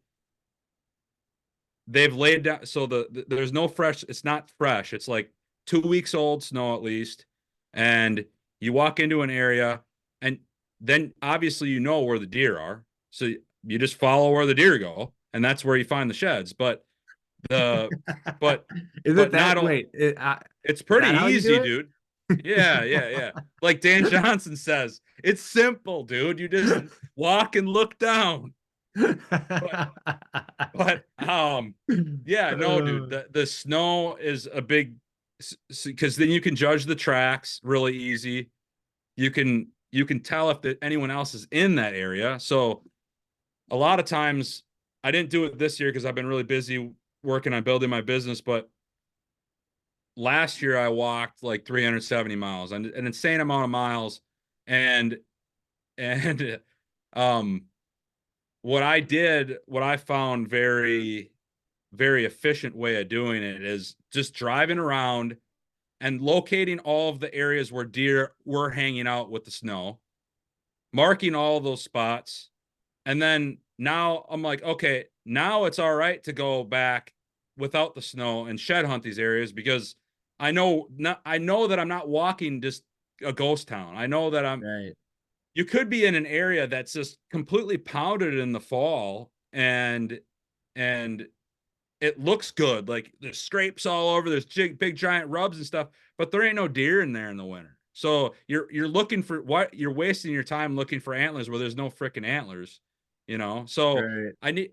they've laid down so there's no fresh, it's not fresh. It's like 2 weeks old snow at least. And you walk into an area and then obviously you know where the deer are. So you just follow where the deer go, and that's where you find the sheds. The but is it but that not wait, it's is pretty that how you do easy, it? dude. Yeah, yeah, yeah. Like Dan Johnson says, it's simple, dude. You just walk and look down. But but yeah, no, dude. The snow is a big because then you can judge the tracks really easy. You can tell if anyone else is in that area. So a lot of times I didn't do it this year because I've been really busy working on building my business, but last year I walked like 370 miles, an insane amount of miles, and and um what I found very efficient way of doing it is just driving around and locating all of the areas where deer were hanging out with the snow, marking all of those spots. And then now I'm like, okay, now it's all right to go back without the snow and shed hunt these areas because I know that I'm not walking just a ghost town. I know that Right. you could be in an area that's just completely pounded in the fall and it looks good. Like there's scrapes all over, there's big giant rubs and stuff, but there ain't no deer in there in the winter. So you're looking for what you're wasting your time looking for antlers where there's no freaking antlers. So Right. I need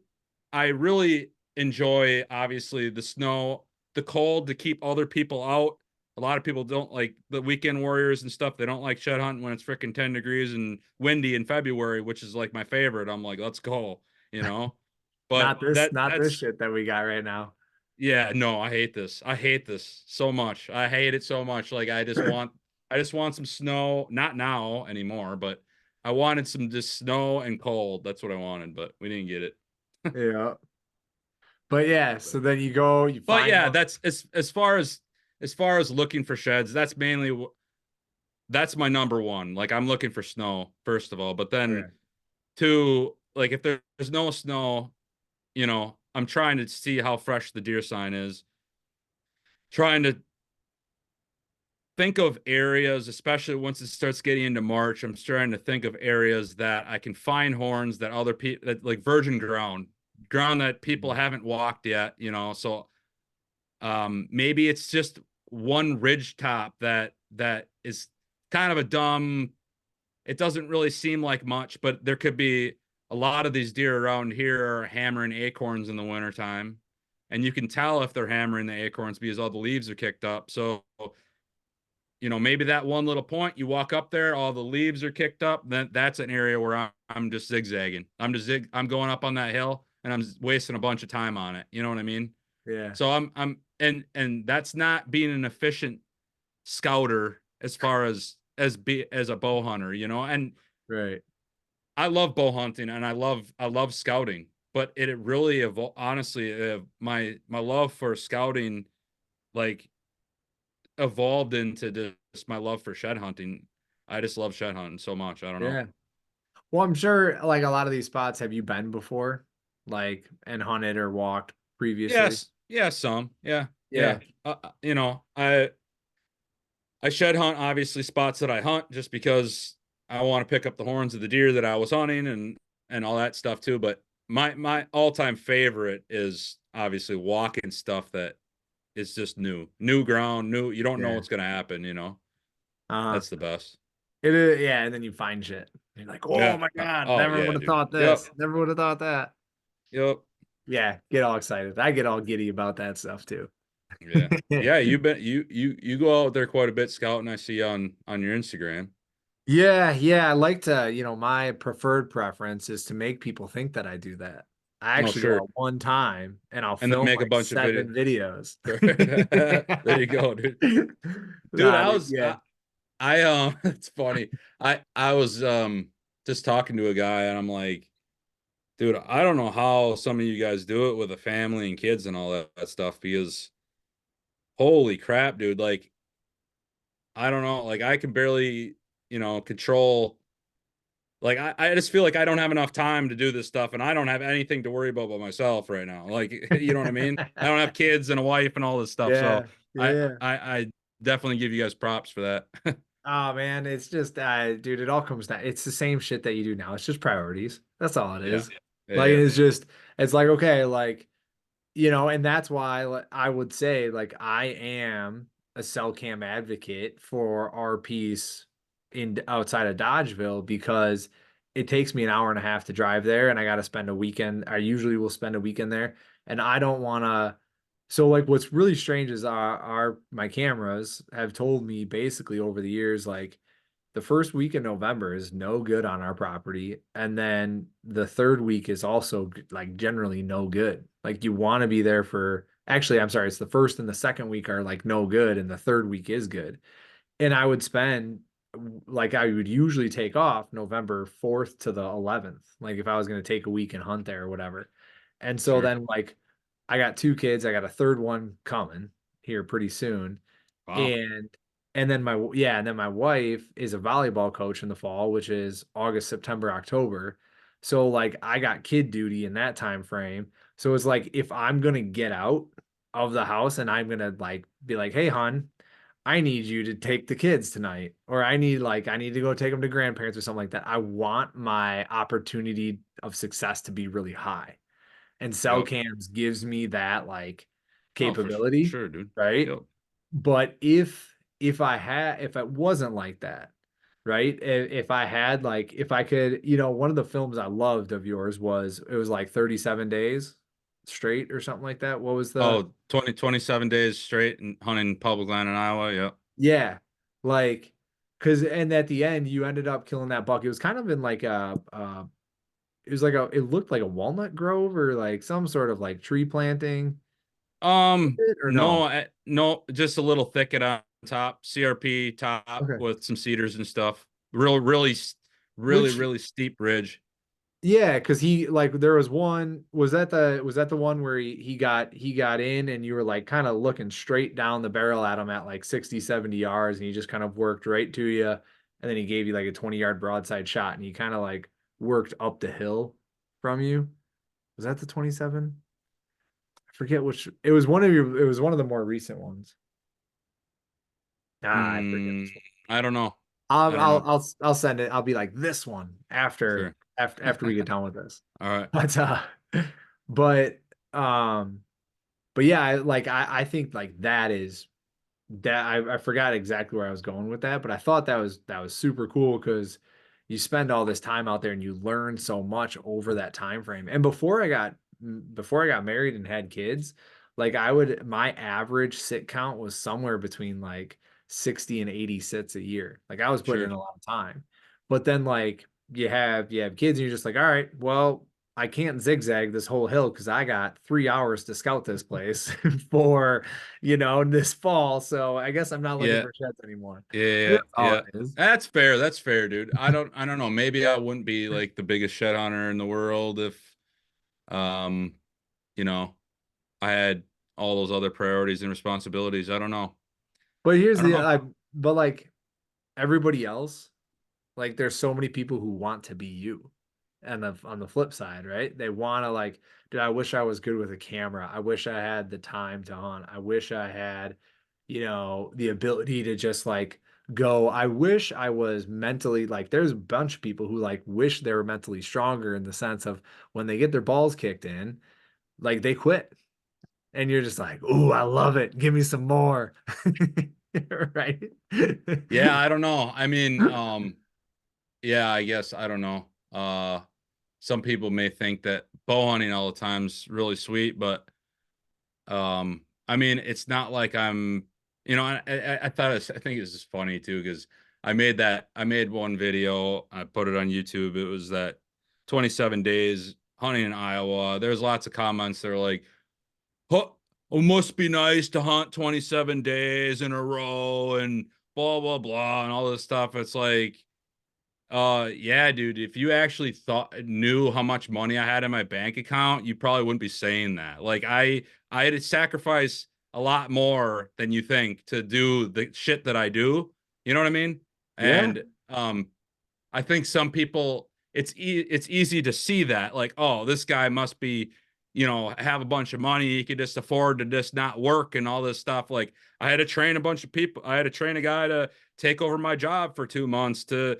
I really enjoy obviously the snow, the cold to keep other people out. A lot of people don't like the weekend warriors and stuff. They don't like shed hunting when it's freaking 10 degrees and windy in February, which is like my favorite. I'm like, let's go, you know. But Not this that's shit that we got right now. yeah, no, I hate this. I hate this so much. I hate it so much. Like I just want some snow, not now anymore, but I wanted some just snow and cold. That's what I wanted, but we didn't get it. Yeah. But yeah, so then you go, you But find yeah, one. that's as far as looking for sheds, that's my number one. Like I'm looking for snow first of all, but then Okay. two, like if there's no snow, I'm trying to see how fresh the deer sign is, trying to think of areas, especially once it starts getting into March. I'm starting to think of areas that I can find horns that other people that like virgin ground that people haven't walked yet. So maybe it's just one ridge top that is kind of a dumb. It doesn't really seem like much, but there could be a lot of these deer around here are hammering acorns in the wintertime. And you can tell if they're hammering the acorns because all the leaves are kicked up. So maybe that one little point, you walk up there, all the leaves are kicked up. Then that's an area where I'm just zigzagging. I'm going up on that hill and I'm wasting a bunch of time on it. You know what I mean? Yeah. So and that's not being an efficient scouter as far as a bow hunter. And Right. I love bow hunting and I love scouting, but it really honestly, my love for scouting like evolved into just my love for shed hunting. I just love shed hunting so much. I don't know. Yeah. Well, I'm sure like a lot of these spots have you been before? Like and hunted or walked previously? Yes, yeah, some, yeah, Yeah. yeah. You know, I shed hunt obviously spots that I hunt just because I want to pick up the horns of the deer that I was hunting and all that stuff too. But my all time favorite is obviously walking stuff that is just new ground, new. You don't know Yeah. what's gonna happen. You know, Uh-huh. that's the best. It is, yeah, and then you find shit. You're like, oh Yeah. my God, Oh never yeah, would have dude. thought Yep. this. Never would have thought that. Yep. Yeah, get all excited. I get all giddy about that stuff too. Yeah. Yeah. You go out there quite a bit scouting. I see on your Instagram. Yeah, yeah. I like to, my preferred preference is to make people think that I do that. I Oh actually go sure. out one time and I'll And then film make a like bunch of videos. 7 videos. There you go, dude. Dude, Nah, dude, yeah. it's funny. I was just talking to a guy and I'm like, dude, I don't know how some of you guys do it with a family and kids and all that stuff because holy crap, dude. Like, I don't know, like I can barely, control. Like I just feel like I don't have enough time to do this stuff and I don't have anything to worry about by myself right now. Like, you know what I mean? I don't have kids and a wife and all this stuff. So Yeah, yeah. I definitely give you guys props for that. Oh man, it's just dude, it all comes down. It's the same shit that you do now. It's just priorities. That's all it Yeah. is. Yeah. Like Yeah. it's like okay, like and that's why I would say like I am a cell cam advocate for our piece in outside of Dodgeville because it takes me an hour and a half to drive there and I got to spend a weekend. I usually will spend a weekend there and I don't want to. So like what's really strange is our my cameras have told me basically over the years like the first week in November is no good on our property. And then the third week is also like generally no good. Like you want to be there for, actually, I'm sorry, it's the first and the second week are like no good, and the third week is good. And I would spend, like, I would usually take off November 4th to the 11th, like if I was going to take a week and hunt there or whatever. And so Sure. then, like, I got 2 kids, I got a third one coming here pretty soon Wow. and and then my wife is a volleyball coach in the fall, which is August, September, October. So like I got kid duty in that time frame. So it's like if I'm gonna get out of the house and I'm gonna like be like, hey hon, I need you to take the kids tonight, or I need to go take them to grandparents or something like that. I want my opportunity of success to be really high. And cell Yep. cams gives me that like Oh, for capability, sure, dude. right? Yep. But if it wasn't like that, right? If I had like if I could, one of the films I loved of yours was it was like 37 days straight or something like that. What was the Oh, 27 days straight and hunting public land in Iowa. Yep. yeah, like because and at the end you ended up killing that buck. It was kind of in like it was like it looked like a walnut grove or like some sort of like tree planting or no? No, no, just a little thicket on top, CRP top Okay. with some cedars and stuff. Which Really steep ridge. Yeah, because he like there was one was that the one where he got in and you were like kind of looking straight down the barrel at him at like 60, 70 yards and he just kind of worked right to you and then he gave you like a 20-yard broadside shot and he kind of like worked up the hill from you. Was that the 27? I forget which it was one of the more recent ones. I forget Mm, which one. I don't know. I I'll don't I'll know. I'll I'll send it. I'll be like this one Sure. after we get done with this. All right. But but um but yeah, I think like that is that I forgot exactly where I was going with that, but I thought that was super cool because you spend all this time out there and you learn so much over that time frame. And before I got married and had kids, like my average sit count was somewhere between like 60 and 80 sits a year. Like I was putting Sure. in a lot of time. But then like you have kids and you're just like, all right, well, I can't zigzag this whole hill because I got 3 hours to scout this place for, this fall. So I guess I'm not looking Yeah, for sheds anymore. But yeah, that's all yeah. it is. That's fair. That's fair, dude. I don't know. Maybe I wouldn't be like the biggest shed hunter in the world if, um, you know, I had all those other priorities and responsibilities. I don't know. But here's I don't the know. but like everybody else, like there's so many people who want to be you. And on the flip side, right? They want to like, dude, I wish I was good with a camera. I wish I had the time to hunt. I wish I had, the ability to just like go. I wish I was mentally like there's a bunch of people who like wish they were mentally stronger in the sense of when they get their balls kicked in, like they quit. And you're just like, "Ooh, I love it. Give me some more." Right? Yeah, I don't know. I mean, yeah, I guess I don't know. Some people may think that bow hunting all the time's really sweet, but I mean, it's not like I'm, I thought I think it's just funny too because I made one video, I put it on YouTube. It was that 27 days hunting in Iowa. There's lots of comments that are like, "Huh, it must be nice to hunt 27 days in a row and blah blah blah and all this stuff." It's like, yeah, dude, if you actually knew how much money I had in my bank account, you probably wouldn't be saying that. Like I had to sacrifice a lot more than you think to do the shit that I do. You know what I mean? Yeah. And I think some people it's easy to see that like, oh, this guy must be, have a bunch of money. He could just afford to just not work and all this stuff. Like I had to train a bunch of people. I had to train a guy to take over my job for 2 months to,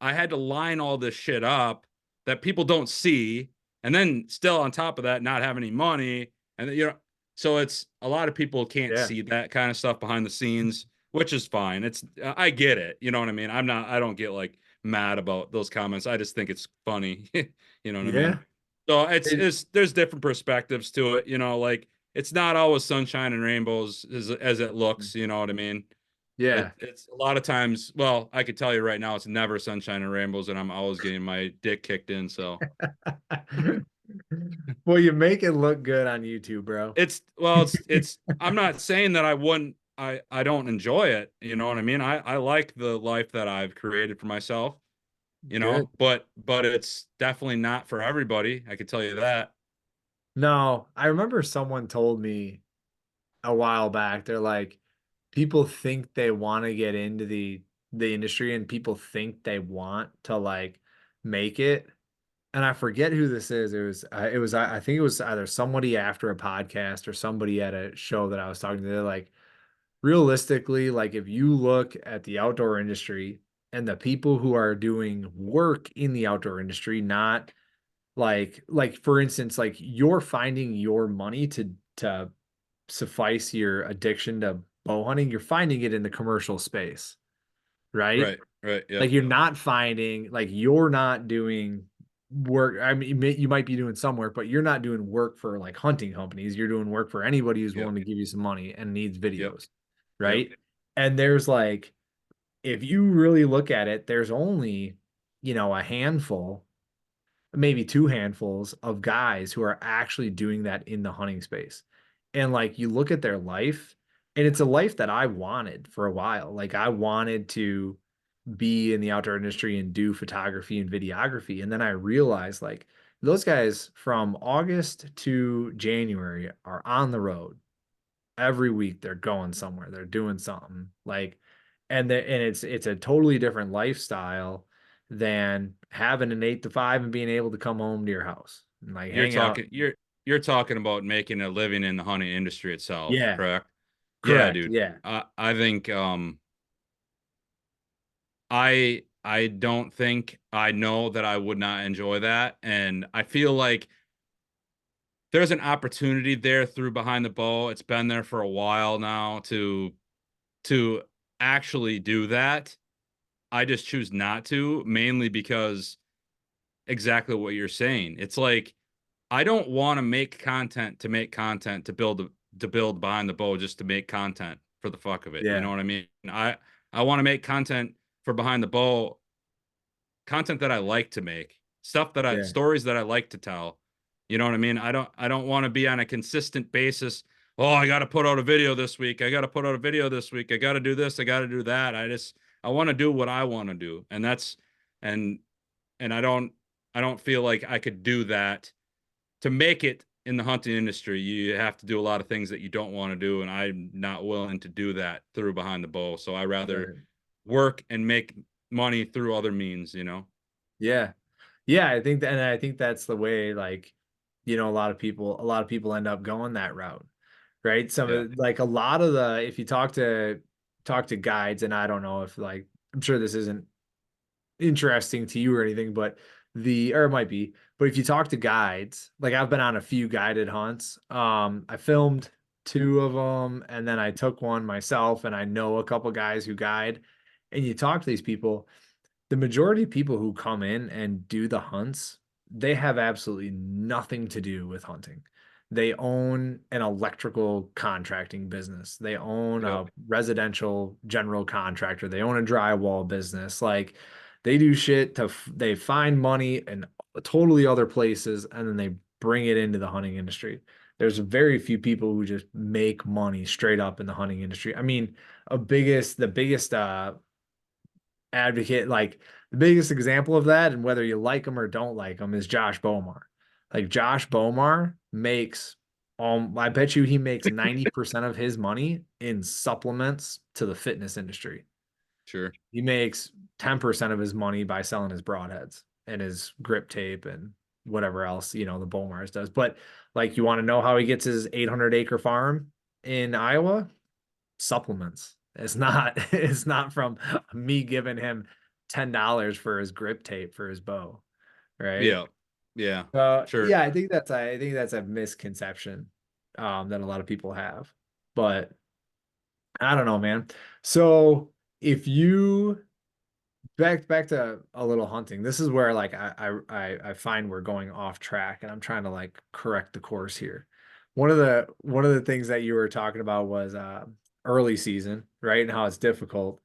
I had to line all this shit up that people don't see. And then still on top of that, not have any money. And so it's a lot of people can't Yeah. see that kind of stuff behind the scenes, which is fine. I get it. You know what I mean? I don't get like mad about those comments. I just think it's funny. You know what I mean? Yeah. So It, there's different perspectives to it, like it's not always sunshine and rainbows as it looks, you know what I mean? yeah. It's a lot of times, well, I could tell you right now it's never sunshine and rainbows and I'm always getting my dick kicked in, so Well, you make it look good on YouTube, bro. it's I'm not saying that I don't enjoy it, you know what I mean? I like the life that I've created for myself, Good. but it's definitely not for everybody. I can tell you that. No, I remember someone told me a while back, they're like, people think they want to get into the industry and people think they want to like make it. And I forget who this is. I think it was either somebody after a podcast or somebody at a show that I was talking to. They're like, realistically, like if you look at the outdoor industry and the people who are doing work in the outdoor industry, not like for instance, like you're finding your money to suffice your addiction to bow hunting, you're finding it in the commercial space, right? Right, right, Like yep, you're not finding, like you're not doing work. I mean, you might be doing some work, but you're not doing work for like hunting companies. You're doing work for anybody who's yep, willing to give you some money and needs yep, videos, yep. right? And there's like, if you really look at it, there's only, a handful, maybe two handfuls of guys who are actually doing that in the hunting space. And like you look at their life, and it's a life that I wanted for a while. Like I wanted to be in the outdoor industry and do photography and videography. And then I realized like those guys from August to January are on the road every week. They're going somewhere, they're doing something like, and it's a totally different lifestyle than having an 8 to 5 and being able to come home to your house and like You're hang out. talking you're talking about making a living in the hunting industry itself, Yeah, correct? Yeah, correct. dude. Yeah, I think I don't think I know that I would not enjoy that. And I feel like there's an opportunity there through behind the bow. It's been there for a while now to actually do that. I just choose not to, mainly because exactly what you're saying. It's like I don't want to make content to build behind the bow just to make content for the fuck of it. You know yeah, what I mean? I want to make content for behind the bow, content that I like to make. stuff that Yeah. stories that I like to tell. You know what I mean? I don't want to be on a consistent basis. Oh, I got to put out a video this week. I got to put out a video this week. I got to do this. I got to do that. I want to do what I want to do. And and I don't feel like I could do that to make it in the hunting industry. You have to do a lot of things that you don't want to do, and I'm not willing to do that through behind the bow. So I rather Right. work and make money through other means, you know? Yeah. Yeah, I think that, and I think that's the way, like, a lot of people end up going that route, right? Some Yeah. of, like, a lot of the, if you talk to guides, and I don't know if, like, I'm sure this isn't interesting to you or anything, but or it might be, but if you talk to guides, like, I've been on a few guided hunts. I filmed two of them, and then I took one myself, and I know a couple guys who guide, and you talk to these people, the majority of people who come in and do the hunts, they have absolutely nothing to do with hunting. They own an electrical contracting business. They own Yep. a residential general contractor. They own a drywall business. Like, they do shit they find money in totally other places, and then they bring it into the hunting industry. There's very few people who just make money straight up in the hunting industry. I mean, the biggest advocate, like, the biggest example of that, and whether you like him or don't like him, is Josh Bomar. Like, Josh Bomar makes, I bet you he makes 90% of his money in supplements to the fitness industry. Sure. He makes 10% of his money by selling his broadheads and his grip tape and whatever else, the Bomars does. But, like, you want to know how he gets his 800-acre farm in Iowa? Supplements. It's not from me giving him $10 for his grip tape for his bow, right? Yeah. Yeah. Sure. Yeah, I think that's a misconception that a lot of people have. But I don't know, man. So, if you back to a little hunting, this is where, like, I find we're going off track, and I'm trying to, like, correct the course here. One of the things that you were talking about was early season, right? And how it's difficult.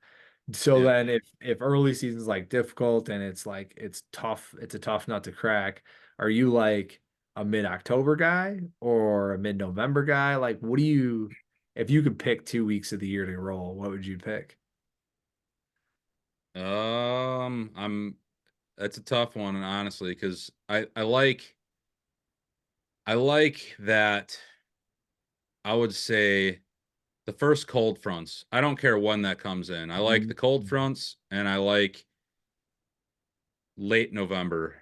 So Yeah. then, if early season's, like, difficult, and it's, like, it's tough, it's a tough nut to crack, are you, like, a mid-October guy or a mid-November guy? Like, if you could pick 2 weeks of the year to roll, what would you pick? I'm that's a tough one, honestly, because I like that. I would say the first cold fronts. I don't care when that comes in. I like the Mhm. cold fronts, and I like late November.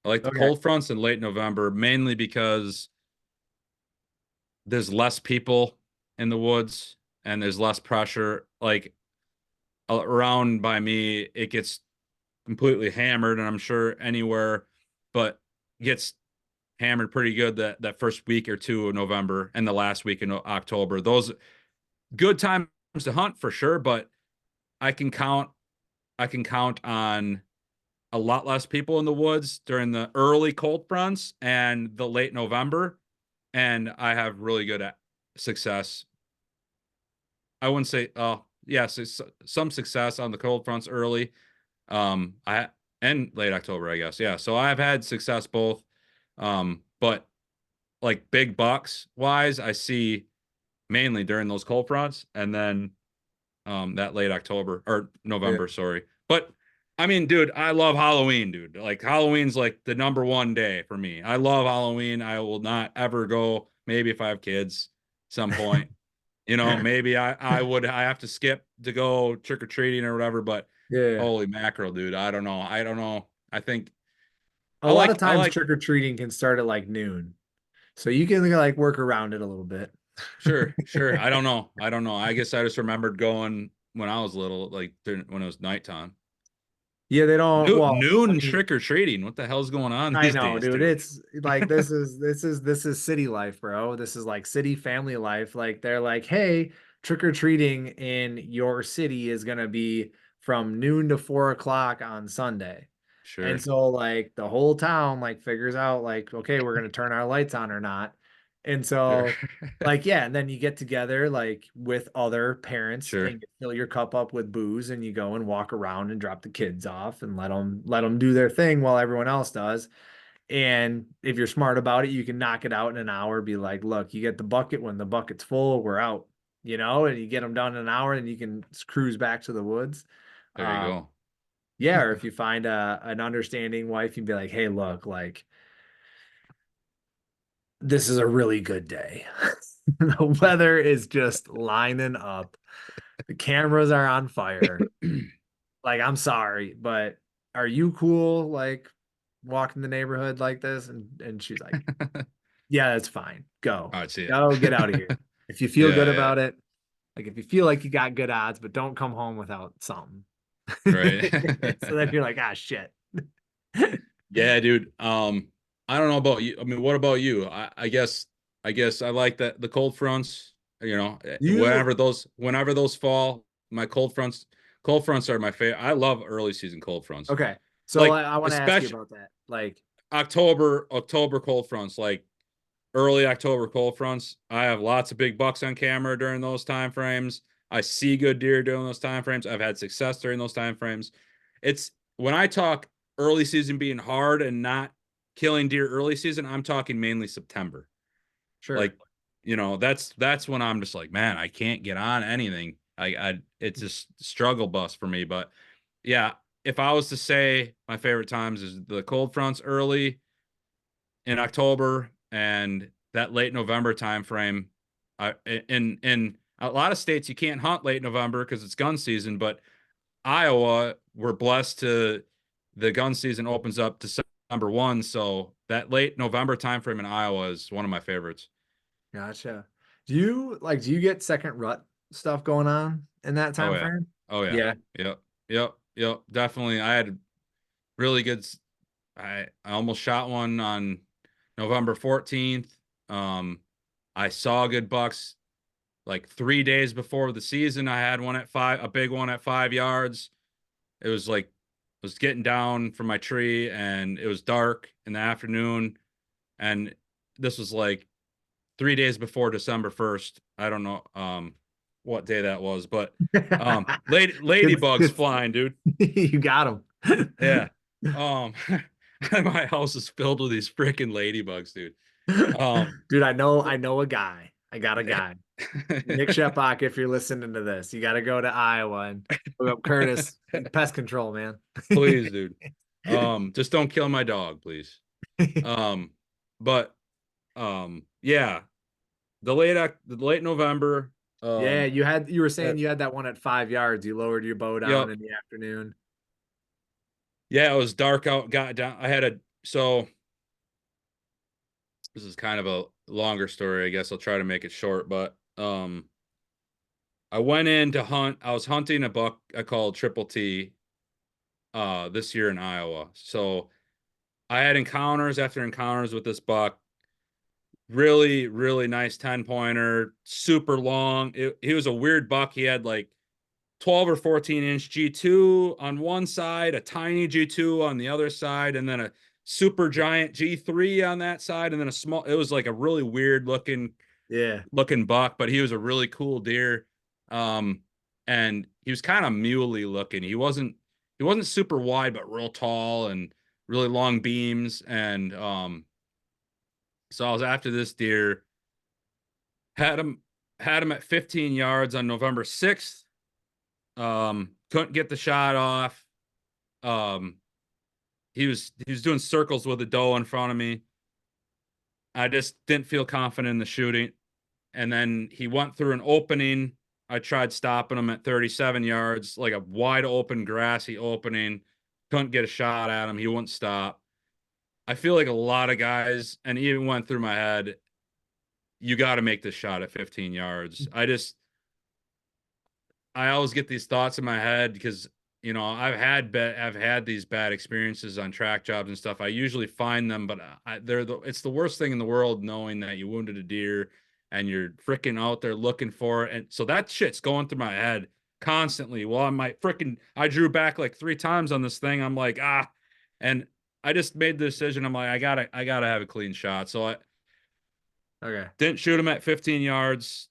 I like the Okay. cold fronts in late November mainly because there's less people in the woods and there's less pressure. Like around by me, it gets completely hammered, and I'm sure anywhere, but gets hammered pretty good that first week or two of November and the last week in October. Those good times to hunt for sure, but I can count I can count on a lot less people in the woods during the early cold fronts and the late November, and I have really good success. I wouldn't say, oh, yes, it's some success on the cold fronts early, I and late October, I guess. Yeah, so I've had success both, but like big bucks wise, I see mainly during those cold fronts, and then that late October or Yeah. November, sorry. But I mean, dude, I love Halloween, dude. Like Halloween's like the number one day for me. I love Halloween. I will not ever go, maybe if I have kids some point. Maybe I have to skip to go trick or treating or whatever, but Yeah. holy mackerel, dude. I don't know. I don't know. I think A lot of I times like trick or treating can start at, like, noon. So you can, like, work around it a little bit. sure, sure. I don't know. I don't know. I guess I just remembered going when I was little, like when it was nighttime. Yeah, they don't. Well, I Noon mean, trick or treating. What the hell's going on I these know, days, dude. dude? It's like, this is city life, bro. This is, like, city family life. Like, they're like, hey, trick or treating in your city is gonna be from noon to 4 o'clock on Sunday. And Sure. so, like, the whole town, like, figures out, like, okay, we're gonna turn our lights on or not. And Sure. so, like, yeah, and then you get together like with other parents Sure. and you fill your cup up with booze and you go and walk around and drop the kids off and let them do their thing while everyone else does. And if you're smart about it, you can knock it out in an hour. Be like, look, you get the bucket when the bucket's full, we're out, and you get them done in an hour and you can cruise back to the woods. There you Um, go. yeah, or if you find an understanding wife, you'd be like, hey, look, like this is a really good day. The weather is just lining up. The cameras are on fire. Like, I'm sorry, but are you cool like walking the neighborhood like this? And she's like, yeah, that's fine. Go. I'd see Go get out of it. here. If you feel good Yeah, yeah. about it, like if you feel like you got good odds, but don't come home without something. Right. So then you're like, ah, shit. Yeah, dude. I don't know about you. I mean, what about you? I guess I like that the cold fronts, You whenever those fall, my cold fronts are my favorite. I love early season cold fronts. okay. So Like I want to ask you especially about that. Like, October cold fronts, like early October cold fronts. I have lots of big bucks on camera during those time frames. I see good deer during those time frames. I've had success during those time frames. It's when I talk early season being hard and not killing deer early season, I'm talking mainly September. sure. Like, that's when I'm just like, man, I can't get on anything. I it's just struggle bus for me. But yeah, if I was to say my favorite times is the cold fronts early in October and that late November time frame. In a lot of states you can't hunt late November because it's gun season, but Iowa, we're blessed to the gun season opens up December 1, so that late November time frame in Iowa is one of my favorites. Gotcha. Do you get second rut stuff going on in that Oh time yeah. frame? Oh yeah. Yeah. Yep. Yep. Yep. Definitely. I had really good. I almost shot one on November 14th. Um, I saw good bucks like 3 days before the season. I had one at a big one at 5 yards. It was like, I was getting down from my tree and it was dark in the afternoon. And this was like 3 days before December 1st. I don't know what day that was, but Good, ladybugs good. flying, dude. You got Yeah. them. Um my house is filled with these freaking ladybugs, dude. Um Dude, I know a guy. I got a guy. Nick Shepach, if you're listening to this, you got to go to Iowa and look up Curtis pest control, man. please, dude. Just don't kill my dog, please. Um but yeah, the late November. Yeah, you were saying That you had that one at 5 yards. You lowered your bow down Yep. in the afternoon. Yeah, it was dark out, got down. So this is kind of a longer story. I guess I'll try to make it short, but I went in to hunt. I was hunting a buck I called Triple T this year in Iowa. So I had encounters after encounters with this buck. Really, really nice 10 pointer, super long. He was a weird buck. He had like 12 or 14-inch G2 on one side, a tiny G2 on the other side, and then a super giant G3 on that side, and then a small. It was like a really weird Yeah. looking buck, but he was a really cool deer. Um, and he was kind of muley looking. He wasn't super wide, but real tall and really long beams. And so I was after this deer, had him had him at 15 yards on November 6th. Couldn't get the shot off. Um, he was doing circles with a doe in front of me. I just didn't feel confident in the shooting. And then he went through an opening. I tried stopping him at 37 yards, like a wide open grassy opening. Couldn't get a shot at him. He wouldn't stop. I feel like a lot of guys, and even went through my head, you got to make this shot at 15 yards. I always get these thoughts in my head because I've had these bad experiences on track jobs and stuff. I usually find them, but it's the worst thing in the world knowing that you wounded a deer and you're freaking out there looking for it, and so that shit's going through my head constantly. Well, I drew back like 3 times on this thing. I'm like and I just made the decision. I'm like I gotta have a clean shot. So Okay. Didn't shoot him at 15 yards.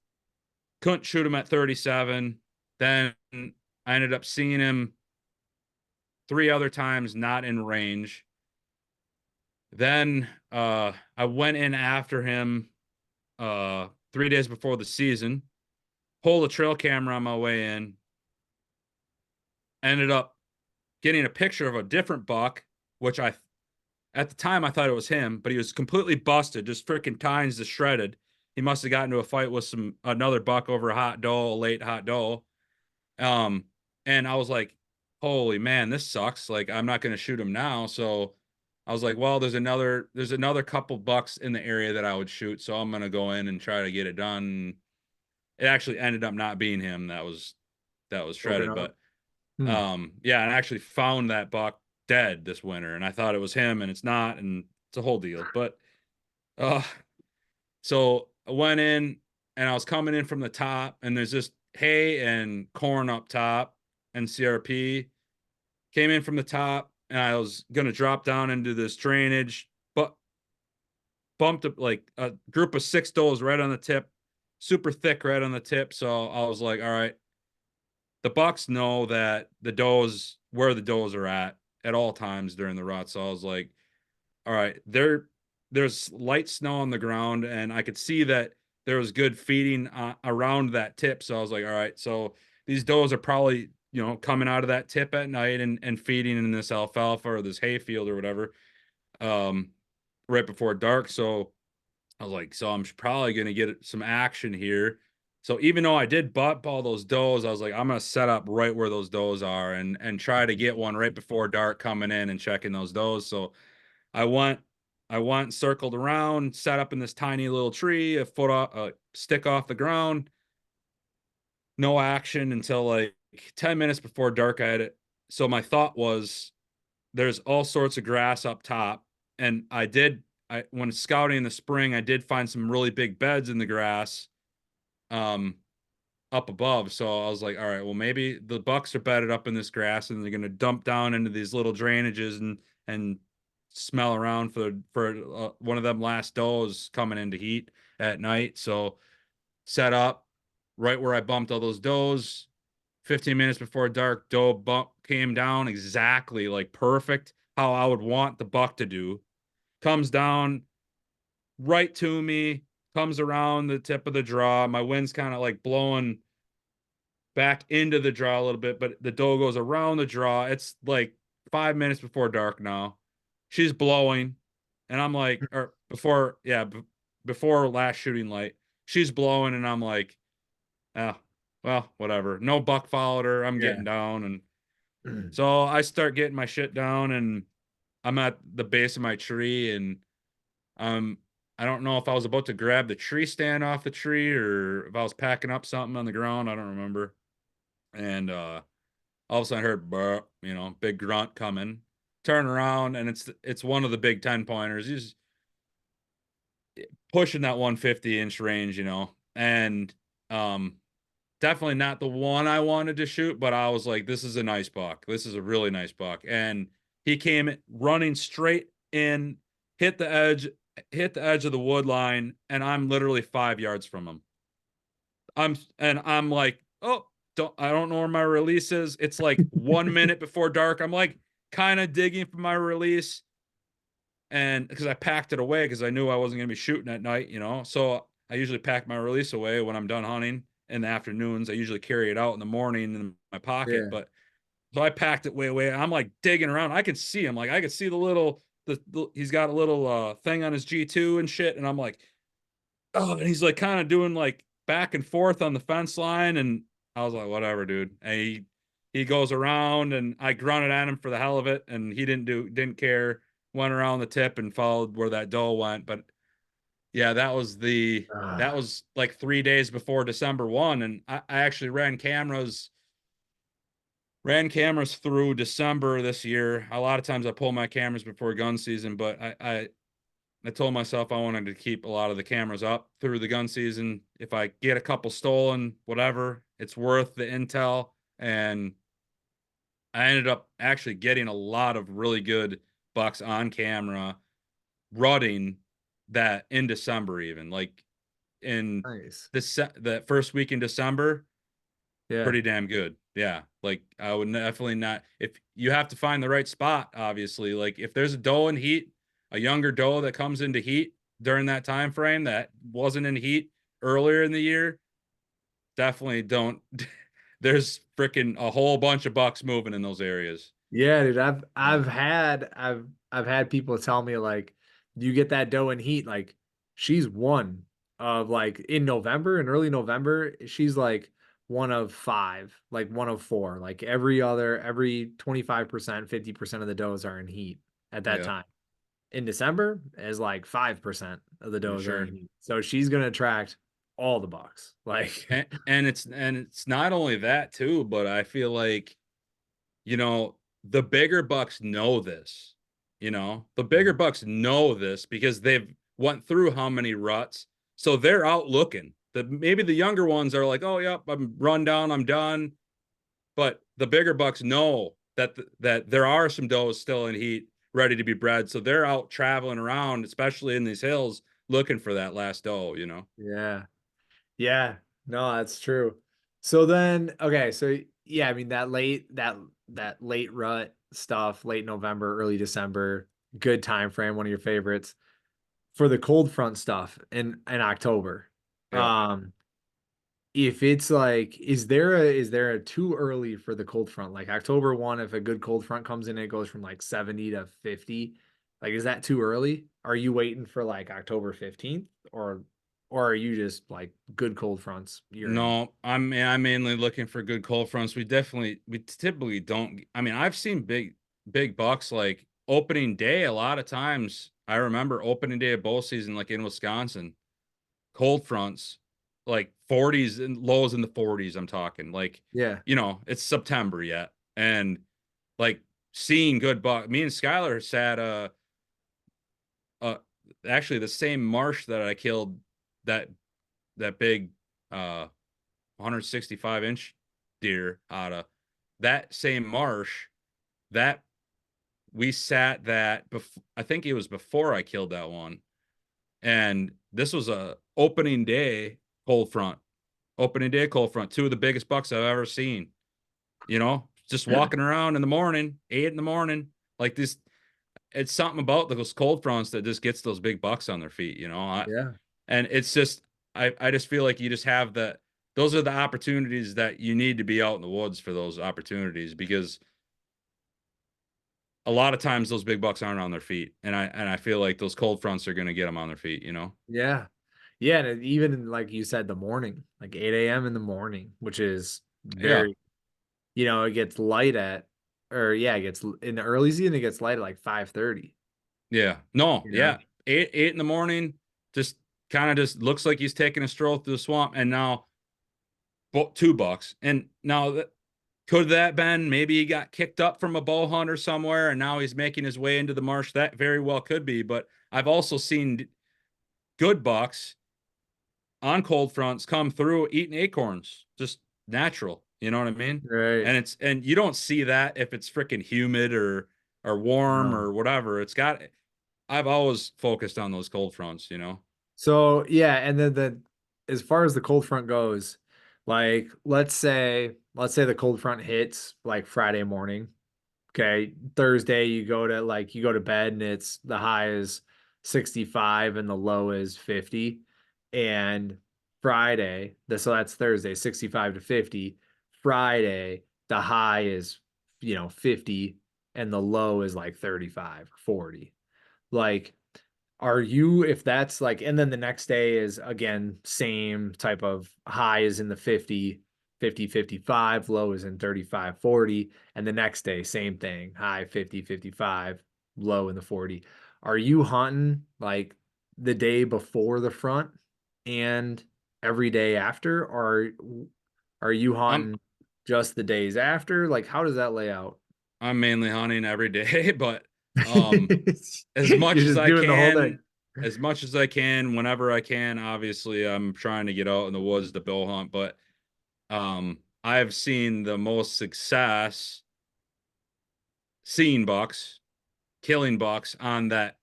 Couldn't shoot him at 37. Then I ended up seeing him 3 other times, not in range. Then I went in after him 3 days before the season, pulled a trail camera on my way in, ended up getting a picture of a different buck, which I at the time I thought it was him, but he was completely busted, just freaking tines to shredded. He must have gotten into a fight with some another buck over a hot doe, a late hot doe. Um, and I was like, holy man, this sucks. Like, I'm not gonna shoot him now. So I was like, well, there's another couple bucks in the area that I would shoot, so I'm gonna go in and try to get it done. It actually ended up not being him that was Broken shredded, up. but Hmm. yeah, and I actually found that buck dead this winter, and I thought it was him, and it's not, and it's a whole deal. But uh so I went in and I was coming in from the top, and there's just hay and corn up top and CRP. Came in from the top, and I was gonna drop down into this drainage, but bumped up like a group of six does right on the tip, super thick right on the tip. So I was like, all right, the bucks know that the does where the does are at all times during the rut. So I was like, all right, there's light snow on the ground, and I could see that there was good feeding around that tip. So I was like, all right, so these does are probably coming out of that tip at night and feeding in this alfalfa or this hayfield or whatever, um, right before dark. So I was like, so I'm probably gonna get some action here. So even though I did butt all those does, I was like, I'm gonna set up right where those does are and try to get one right before dark coming in and checking those does. So I went, I went, circled around, set up in this tiny little tree, a foot off, a stick off the ground. No action until like 10 minutes before dark. I had it. So my thought was, there's all sorts of grass up top, and I when scouting in the spring, I did find some really big beds in the grass, um, up above. So I was like, all right, well maybe the bucks are bedded up in this grass, and they're gonna dump down into these little drainages and smell around for one of them last does coming into heat at night. So set up right where I bumped all those does. 15 minutes before dark, doe bump came down exactly like perfect how I would want the buck to do. Comes down right to me, comes around the tip of the draw. My wind's kind of like blowing back into the draw a little bit, but the doe goes around the draw. It's like 5 minutes before dark now. She's blowing, and I'm like, or before, yeah, before last shooting light, she's blowing, and I'm like, oh, well, whatever. No buck followed her. I'm Yeah. getting down, and so I start getting my shit down, and I'm at the base of my tree, and um, I don't know if I was about to grab the tree stand off the tree or if I was packing up something on the ground. I don't remember. And all of a sudden I heard, "Burr," big grunt coming. Turn around, and it's one of the big 10 pointers. He's pushing that 150-inch range, and um, definitely not the one I wanted to shoot, but I was like, this is a nice buck. This is a really nice buck. And he came running straight in, hit the edge, hit the edge of the wood line, and I'm literally 5 yards from him. I'm like, oh, I don't know where my release is. It's like 1 minute before dark. I'm like kind of digging for my release, and because I packed it away because I knew I wasn't gonna be shooting at night. So I usually pack my release away when I'm done hunting in the afternoons. I usually carry it out in the morning in my pocket, Yeah. but so I packed it way away. I'm like digging around. I can see him. Like I can see he's got a little thing on his G2 and shit, and I'm like, oh, and he's like kind of doing like back and forth on the fence line, and I was like, whatever, dude. And he goes around, and I grunted at him for the hell of it, and he didn't care. Went around the tip and followed where that doe went, but yeah, that Ah, was like 3 days before December 1, and I actually ran cameras through December this year. A lot of times I pull my cameras before gun season, but I told myself I wanted to keep a lot of the cameras up through the gun season. If I get a couple stolen, whatever, it's worth the intel. And I ended up actually getting a lot of really good bucks on camera rutting that in December, even like in Nice. the first week in December, Yeah. pretty damn good. Yeah. Like I would definitely not, if you have to find the right spot, obviously. Like if there's a doe in heat, a younger doe that comes into heat during that time frame that wasn't in heat earlier in the year, definitely don't. There's freaking a whole bunch of bucks moving in those areas. Yeah, dude. Yeah. I've had people tell me like you get that doe in heat, like she's one of like in November, in early November, she's like one of five, like one of four. Like every 25%, 50% of the does are in heat at that Yeah. time. In December is like 5% of the For does are in sure. heat. So she's gonna attract all the bucks. Like And it's not only that too, but I feel like, you know, the bigger bucks know this. The bigger bucks know this because they've went through how many ruts. So they're out looking. Maybe the younger ones are like, "Oh, yep, I'm run down, I'm done." But the bigger bucks know that there are some does still in heat ready to be bred. So they're out traveling around, especially in these hills, looking for that last doe. yeah. Yeah, no, that's true. So then, okay, so yeah, I mean that late rut stuff, late November, early December, good time frame, one of your favorites. For the cold front stuff in October. Yeah. Um, if it's like, is there a too early for the cold front? Like October 1, if a good cold front comes in, it goes from like 70 to 50. Like, is that too early? Are you waiting for like October 15th or are you just like good cold fronts you're in? No, I'm mainly looking for good cold fronts. We typically don't. I mean, I've seen big bucks like opening day. A lot of times, I remember opening day of bow season, like in Wisconsin, cold fronts, like 40s and lows in the 40s. I'm talking like, Yeah. it's September yet, and like seeing good buck. Me and Skylar sat uh actually the same marsh that I killed that that big 165-inch deer out of that same marsh that we sat that I think it was before I killed that one. And this was a cold front, opening day cold front, two of the biggest bucks I've ever seen, just walking around in the morning, 8 in the morning, like this. It's something about those cold fronts that just gets those big bucks on their feet. Yeah. And it's just, I just feel like you just have those are the opportunities that you need to be out in the woods for those opportunities, because a lot of times those big bucks aren't on their feet, and I feel like those cold fronts are going to get them on their feet. Yeah. Yeah, and even like you said, the morning, like 8 a.m. in the morning, which is Yeah. very, it gets light at, or yeah, it gets in the early season, it gets light at like 5:30, Yeah. No, you know? yeah. 8 in the morning, just kind of just looks like he's taking a stroll through the swamp. And now 2 bucks. And now could that been maybe he got kicked up from a bow hunter somewhere and now he's making his way into the marsh? That very well could be. But I've also seen good bucks on cold fronts come through eating acorns, just natural. You know what I mean? Right. And you don't see that if it's freaking humid or warm No. or whatever. I've always focused on those cold fronts. So yeah, and then as far as the cold front goes, like let's say the cold front hits like Friday morning. Okay, Thursday you go to bed and it's the high is 65 and the low is 50. And Friday, so that's Thursday, 65 to 50. Friday, the high is 50 and the low is like 35 or 40. Like are you, if that's like, and then the next day is again, same type of high is in the 50, 55, low is in 35, 40. And the next day, same thing, high 50, 55, low in the 40. Are you hunting like the day before the front and every day after? Or are you I'm hunting just the days after? Like, how does that lay out? I'm mainly hunting every day, but um You're as much as just I doing the whole can, thing. whenever I can. Obviously, I'm trying to get out in the woods to bill hunt, but I've seen the most success seeing bucks, killing bucks on the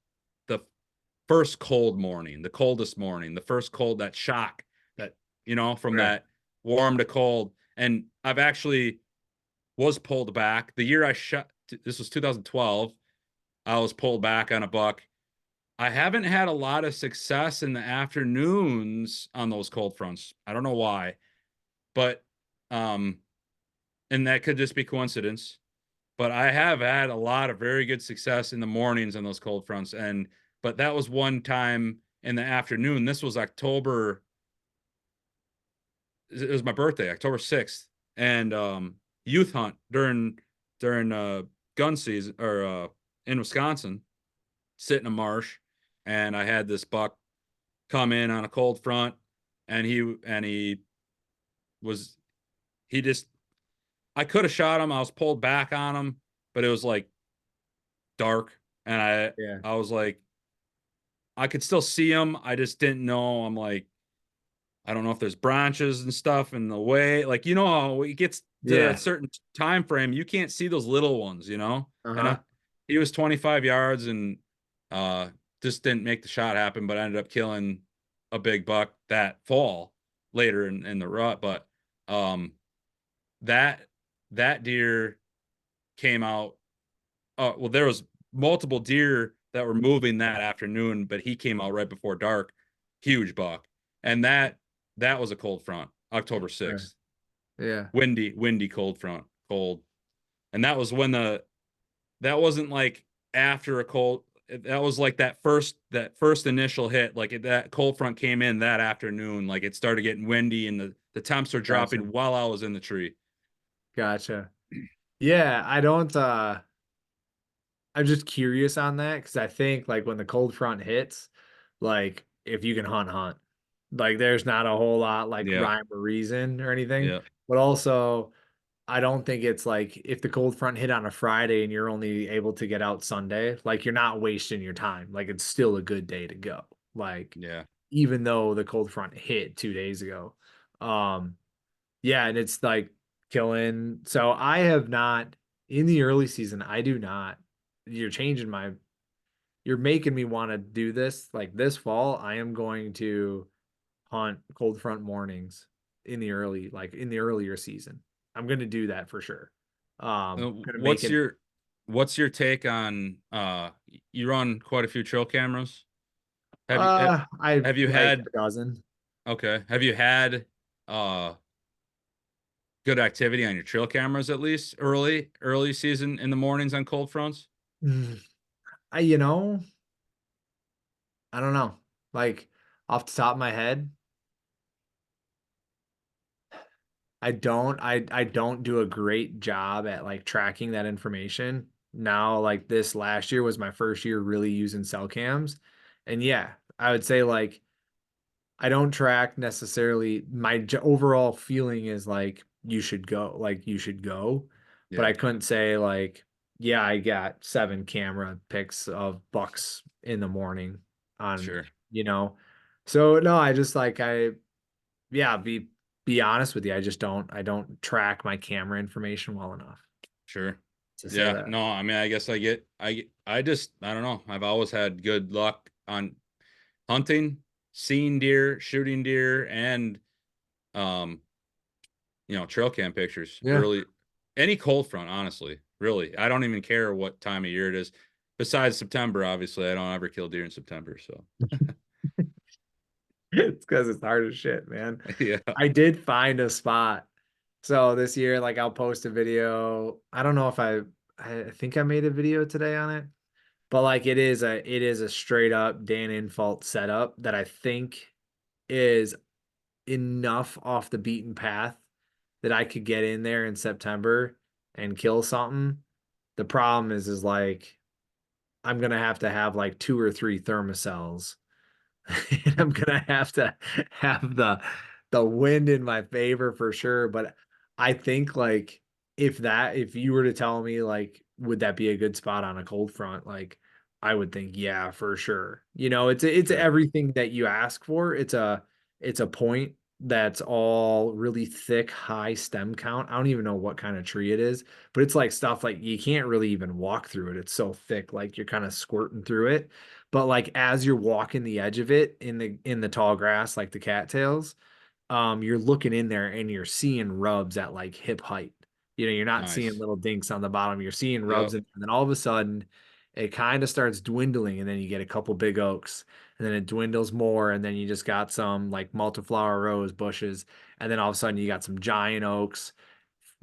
first cold morning, the coldest morning, the first cold, that shock that, from Sure. that warm to cold. And I've actually was pulled back the year I shot. This was 2012. I was pulled back on a buck. I haven't had a lot of success in the afternoons on those cold fronts. I don't know why, but um, and that could just be coincidence. But I have had a lot of very good success in the mornings on those cold fronts, but that was one time in the afternoon. This was October. It was my birthday, October 6th, and youth hunt during gun season, or in Wisconsin, sit in a marsh, and I had this buck come in on a cold front, and he was he just I could have shot him. I was pulled back on him, but it was like dark, and I Yeah. I was like, I could still see him. I just didn't know. I'm like, I don't know if there's branches and stuff in the way. Like, how it gets to a Yeah. certain time frame, you can't see those little ones, And Uh-huh. he was 25 yards, and uh just didn't make the shot happen, but I ended up killing a big buck that fall later in the rut. But um that that deer came out. Well, there was multiple deer that were moving that afternoon, but he came out right before dark, huge buck, and that was a cold front, October Sure. 6th, Yeah. windy cold front, cold, and that was when that wasn't like after a cold. That was like that first initial hit. Like that cold front came in that afternoon. Like it started getting windy, and the temps are Gotcha. dropping while I was in the tree. Gotcha. Yeah, I don't I'm just curious on that because I think like when the cold front hits, like if you can hunt, hunt. Like there's not a whole lot like Yeah, rhyme or reason or anything. yeah, But also I don't think it's like if the cold front hit on a Friday and you're only able to get out Sunday, like you're not wasting your time. Like it's still a good day to go. Like yeah. even though the cold front hit 2 days ago. Um yeah, and it's like killing. So I have not in the early season, I do not. You're changing my you're making me want to do this. Like this fall, I am going to hunt cold front mornings in the earlier season. I'm gonna do that for sure. Gonna make What's it your take on you run quite a few trail cameras? Have you have, I have you like had a dozen. okay, have you had uh good activity on your trail cameras, at least early season in the mornings on cold fronts? Mm, I I don't know. Like off the top of my head, I don't do a great job at like tracking that information. Now, like this last year was my first year really using cell cams. And yeah, I would say like I don't track necessarily. My overall feeling is like you should go, but Yeah, I couldn't say like, yeah, I got 7 camera pics of bucks in the morning on, sure, you know. So no, I just like yeah, be honest with you. I don't track my camera information well enough sure. to say Yeah, that. no, I mean, I guess I just, I don't know. I've always had good luck on hunting, seeing deer, shooting deer, and um trail cam pictures Yeah. early, any cold front, honestly, really. I don't even care what time of year it is. Besides September, obviously, I don't ever kill deer in September. So It's because it's hard as shit, man. yeah, I did find a spot. So this year, like I'll post a video. I don't know if I think I made a video today on it, but like it is a straight up Dan Infalt setup that I think is enough off the beaten path that I could get in there in September and kill something. The problem is like I'm gonna have to have like 2 or 3 thermocells and I'm gonna have to have the wind in my favor for sure. But I think like if you were to tell me like would that be a good spot on a cold front, like I would think yeah for sure. It's sure, everything that you ask for. It's a point that's all really thick, high stem count. I don't even know what kind of tree it is, but it's like stuff like you can't really even walk through it. It's so thick, like you're kind of squirting through it. But like as you're walking the edge of it in the tall grass, like the cattails, you're looking in there and you're seeing rubs at like hip height. You're not seeing Nice. little dinks on the bottom. You're seeing rubs, Yep. and then all of a sudden, it kind of starts dwindling, and then you get a couple big oaks, and then it dwindles more, and then you just got some like multiflower rose bushes, and then all of a sudden you got some giant oaks,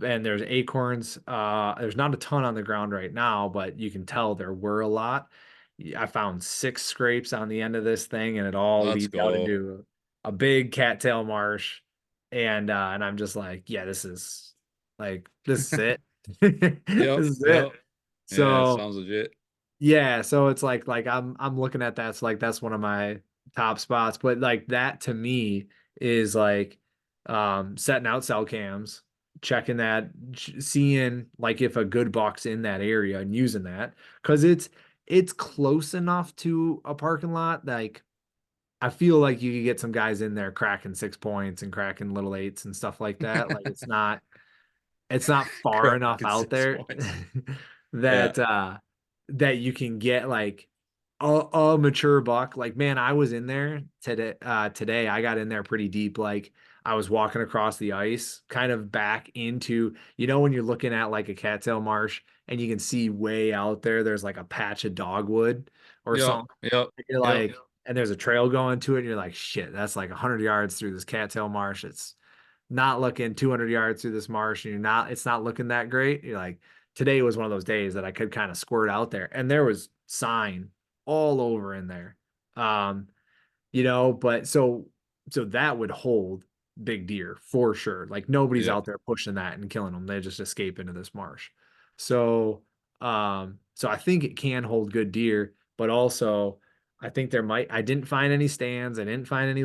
and there's acorns. There's not a ton on the ground right now, but you can tell there were a lot. I found 6 scrapes on the end of this thing, and it all Let's leads out go. into a big cattail marsh. And I'm just like, yeah, this is it. Yep. This is it. Yep. Yeah, it So sounds legit. yeah, so it's like I'm looking at that. So like that's one of my top spots. But like that to me is like setting out cell cams, checking that, seeing like if a good buck's in that area and using that. Cause it's close enough to a parking lot. Like I feel like you could get some guys in there cracking 6 points and cracking little eights and stuff like that. Like it's not far enough Cracking out 6 there points. Yeah. that you can get like a mature buck. Like man, I was in there today. I got in there pretty deep. Like I was walking across the ice, kind of back into, when you're looking at like a cattail marsh and you can see way out there, there's like a patch of dogwood or Yep. something. Yep. And you're Yep. like, and there's a trail going to it, and you're like, shit, that's like 100 yards through this cattail marsh. It's not looking 200 yards through this marsh, and it's not looking that great. You're like, today was one of those days that I could kind of squirt out there, and there was sign all over in there. Um, but so that would hold big deer for sure. Like nobody's Yep. out there pushing that and killing them. They just escape into this marsh. So I think it can hold good deer, but also I think I didn't find any stands. I didn't find any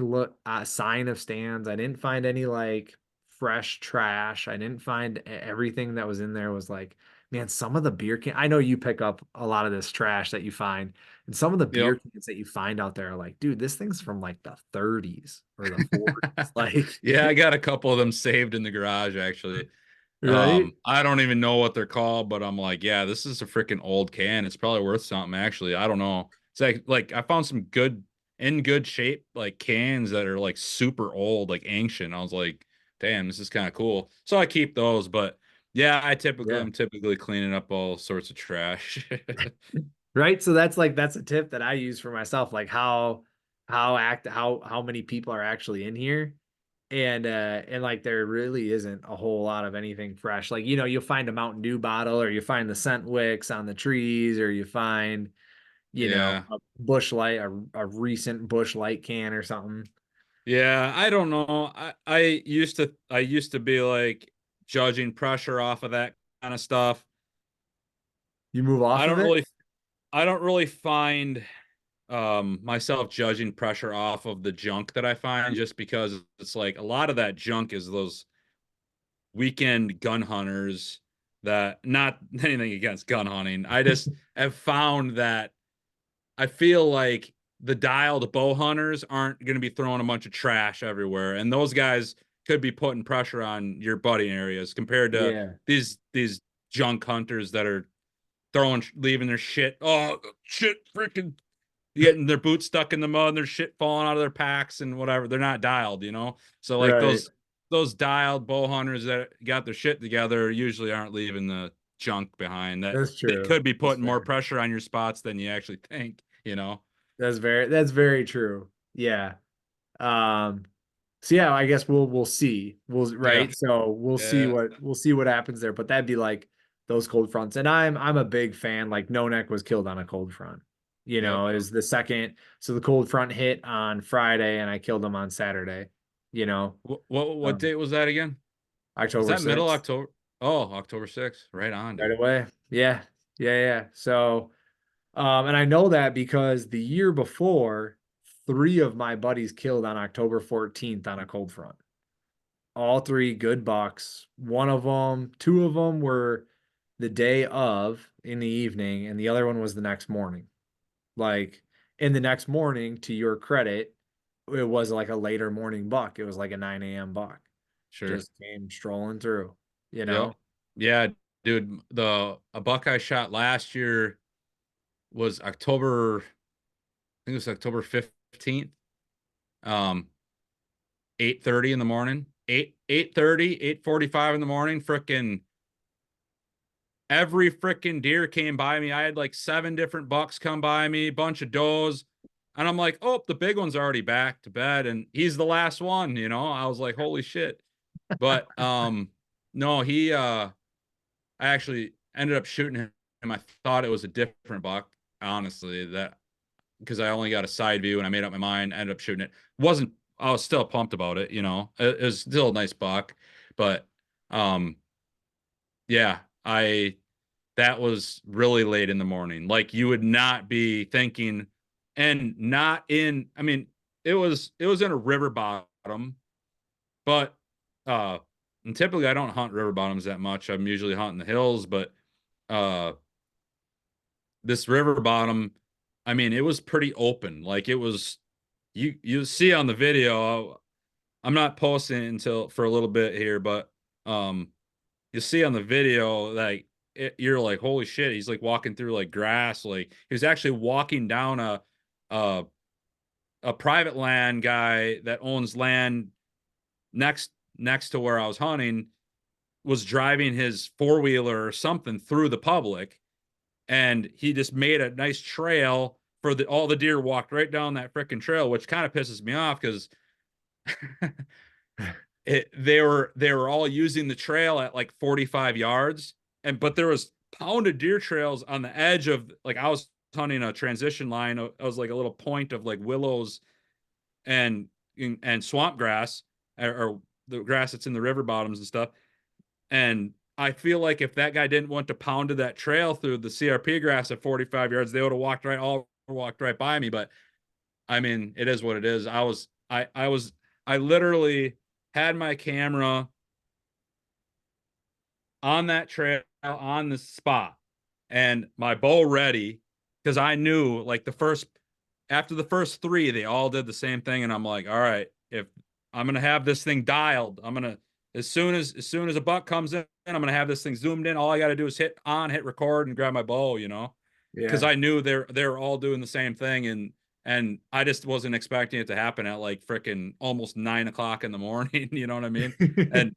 sign of stands. I didn't find any like fresh trash. I didn't find everything that was in there was like, man, some of the beer can, I know you pick up a lot of this trash that you find, and some of the beer Yep. cans that you find out there are like, dude, this thing's from like the 30s or the 40s. Like, Yeah, I got a couple of them saved in the garage actually. right? I don't even know what they're called, but I'm like, yeah, this is a freaking old can. It's probably worth something actually. I don't know. It's like I found some good shape like cans that are like super old, like ancient. I was like, damn, this is kind of cool. So I keep those, but yeah, Yeah. I'm typically cleaning up all sorts of trash. Right. So that's a tip that I use for myself, like how many people are actually in here. And like there really isn't a whole lot of anything fresh. Like, you'll find a Mountain Dew bottle, or you find the scent wicks on the trees, or you find, Yeah. a bush light, a recent bush light can or something. Yeah, I don't know. I used to be like judging pressure off of that kind of stuff. You move off I of don't it. really I don't really find myself judging pressure off of the junk that I find just because it's like a lot of that junk is those weekend gun hunters that not anything against gun hunting. I just have found that I feel like the dialed bow hunters aren't going to be throwing a bunch of trash everywhere, and those guys could be putting pressure on your budding areas compared to Yeah. these junk hunters that are leaving their shit. Oh shit, freaking getting their boots stuck in the mud and their shit falling out of their packs and whatever. They're not dialed. So like Right. those dialed bow hunters that got their shit together usually aren't leaving the junk behind that That's they true. could be That's putting more fair. pressure on your spots than you actually think. That's very true. Yeah. Um, so yeah, I guess we'll see. Yeah. Right. So Yeah. we'll see what happens there. But that'd be like those cold fronts. And I'm a big fan. Like No Neck was killed on a cold front. Yep. Is the second. So the cold front hit on Friday, and I killed him on Saturday. You know, What um, date was that again? Was October that middle 6th, October? Oh, October 6th. Right on, right dude. away. Yeah, yeah, yeah. So and I know that because the year before, 3 of my buddies killed on October 14th on a cold front. All three good bucks. Two of them were the day of in the evening, and the other one was the next morning. Like in the next morning, to your credit, it was like a later morning buck. It was like a 9 a.m. buck. Sure. Just came strolling through, you Yep. know? Yeah, dude. The a buck I shot last year was October, I think it was October 15th. 8:30 in the morning. 8:30, 8:45 in the morning. Frickin' every frickin' deer came by me. I had like 7 different bucks come by me, bunch of does. And I'm like, oh, the big one's already back to bed, and he's the last one, you know. I was like, holy shit. But no, I actually ended up shooting him. I thought it was a different buck, honestly, that because I only got a side view and I made up my mind, ended up shooting it. Wasn't I was still pumped about it, you know. It was still a nice buck, but um yeah, I that was really late in the morning. Like you would not be thinking and not in I mean, it was in a river bottom, but uh and typically I don't hunt river bottoms that much. I'm usually hunting the hills, but uh this river bottom, I mean, it was pretty open. Like it was you see on the video, I'm not posting it until for a little bit here, but um you see on the video like you're like holy shit, he's like walking through like grass, like he was actually walking down a a private land guy that owns land next next to where I was hunting was driving his four-wheeler or something through the public, and he just made a nice trail for the all the deer walked right down that freaking trail, which kind of pisses me off because they were all using the trail at like 45 yards, and but there was pounded deer trails on the edge of like I was hunting a transition line. I was like a little point of like willows and swamp grass, or the grass that's in the river bottoms and stuff. And I feel like if that guy didn't want to pound that trail through the CRP grass at 45 yards, they would have walked right by me. But I mean, it is what it is. I literally had my camera on that trail on the spot and my bow ready because I knew like the first after the first three, they all did the same thing. And I'm like, all right, if I'm gonna have this thing dialed, I'm gonna as soon as a buck comes in, I'm gonna have this thing zoomed in. All I gotta do is hit record and grab my bow, you know. Because Yeah. I knew they're all doing the same thing, and I just wasn't expecting it to happen at like freaking almost 9 o'clock in the morning, you know what I mean? And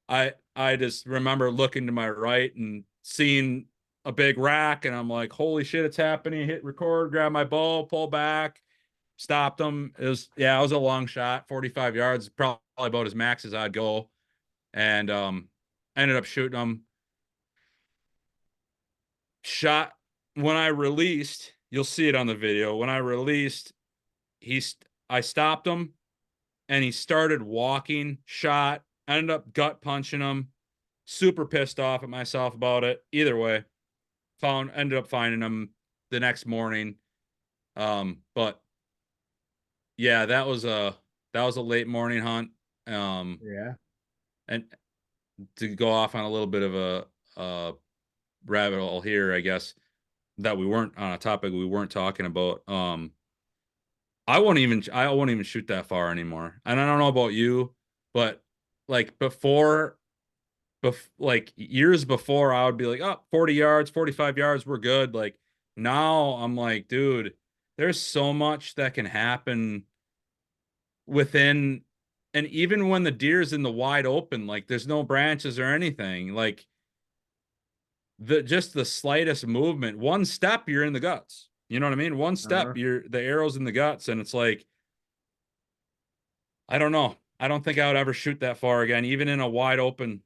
I just remember looking to my right and seeing a big rack, and I'm like, holy shit, it's happening. Hit record, grab my bow, pull back, stopped him. It was a long shot, 45 yards, probably about as max as I'd go. And ended up shooting him. Shot when I released, you'll see it on the video. When I released, he's I stopped him and he started walking, shot, ended up gut punching him. Super pissed off at myself about it. Either way, ended up finding him the next morning. But yeah, that was a late morning hunt. Um, Yeah. and to go off on a little bit of a rabbit hole here, I guess that we weren't on a topic we weren't talking about. I won't even shoot that far anymore. And I don't know about you, but like like years before I would be like, oh, 40 yards, 45 yards, we're good. Like now I'm like, dude, there's so much that can happen within, and even when the deer's in the wide open, like there's no branches or anything, like the slightest movement, one step, you're in the guts. You know what I mean? One step, Uh-huh. the arrow's in the guts, and it's like, I don't know. I don't think I would ever shoot that far again, even in a wide open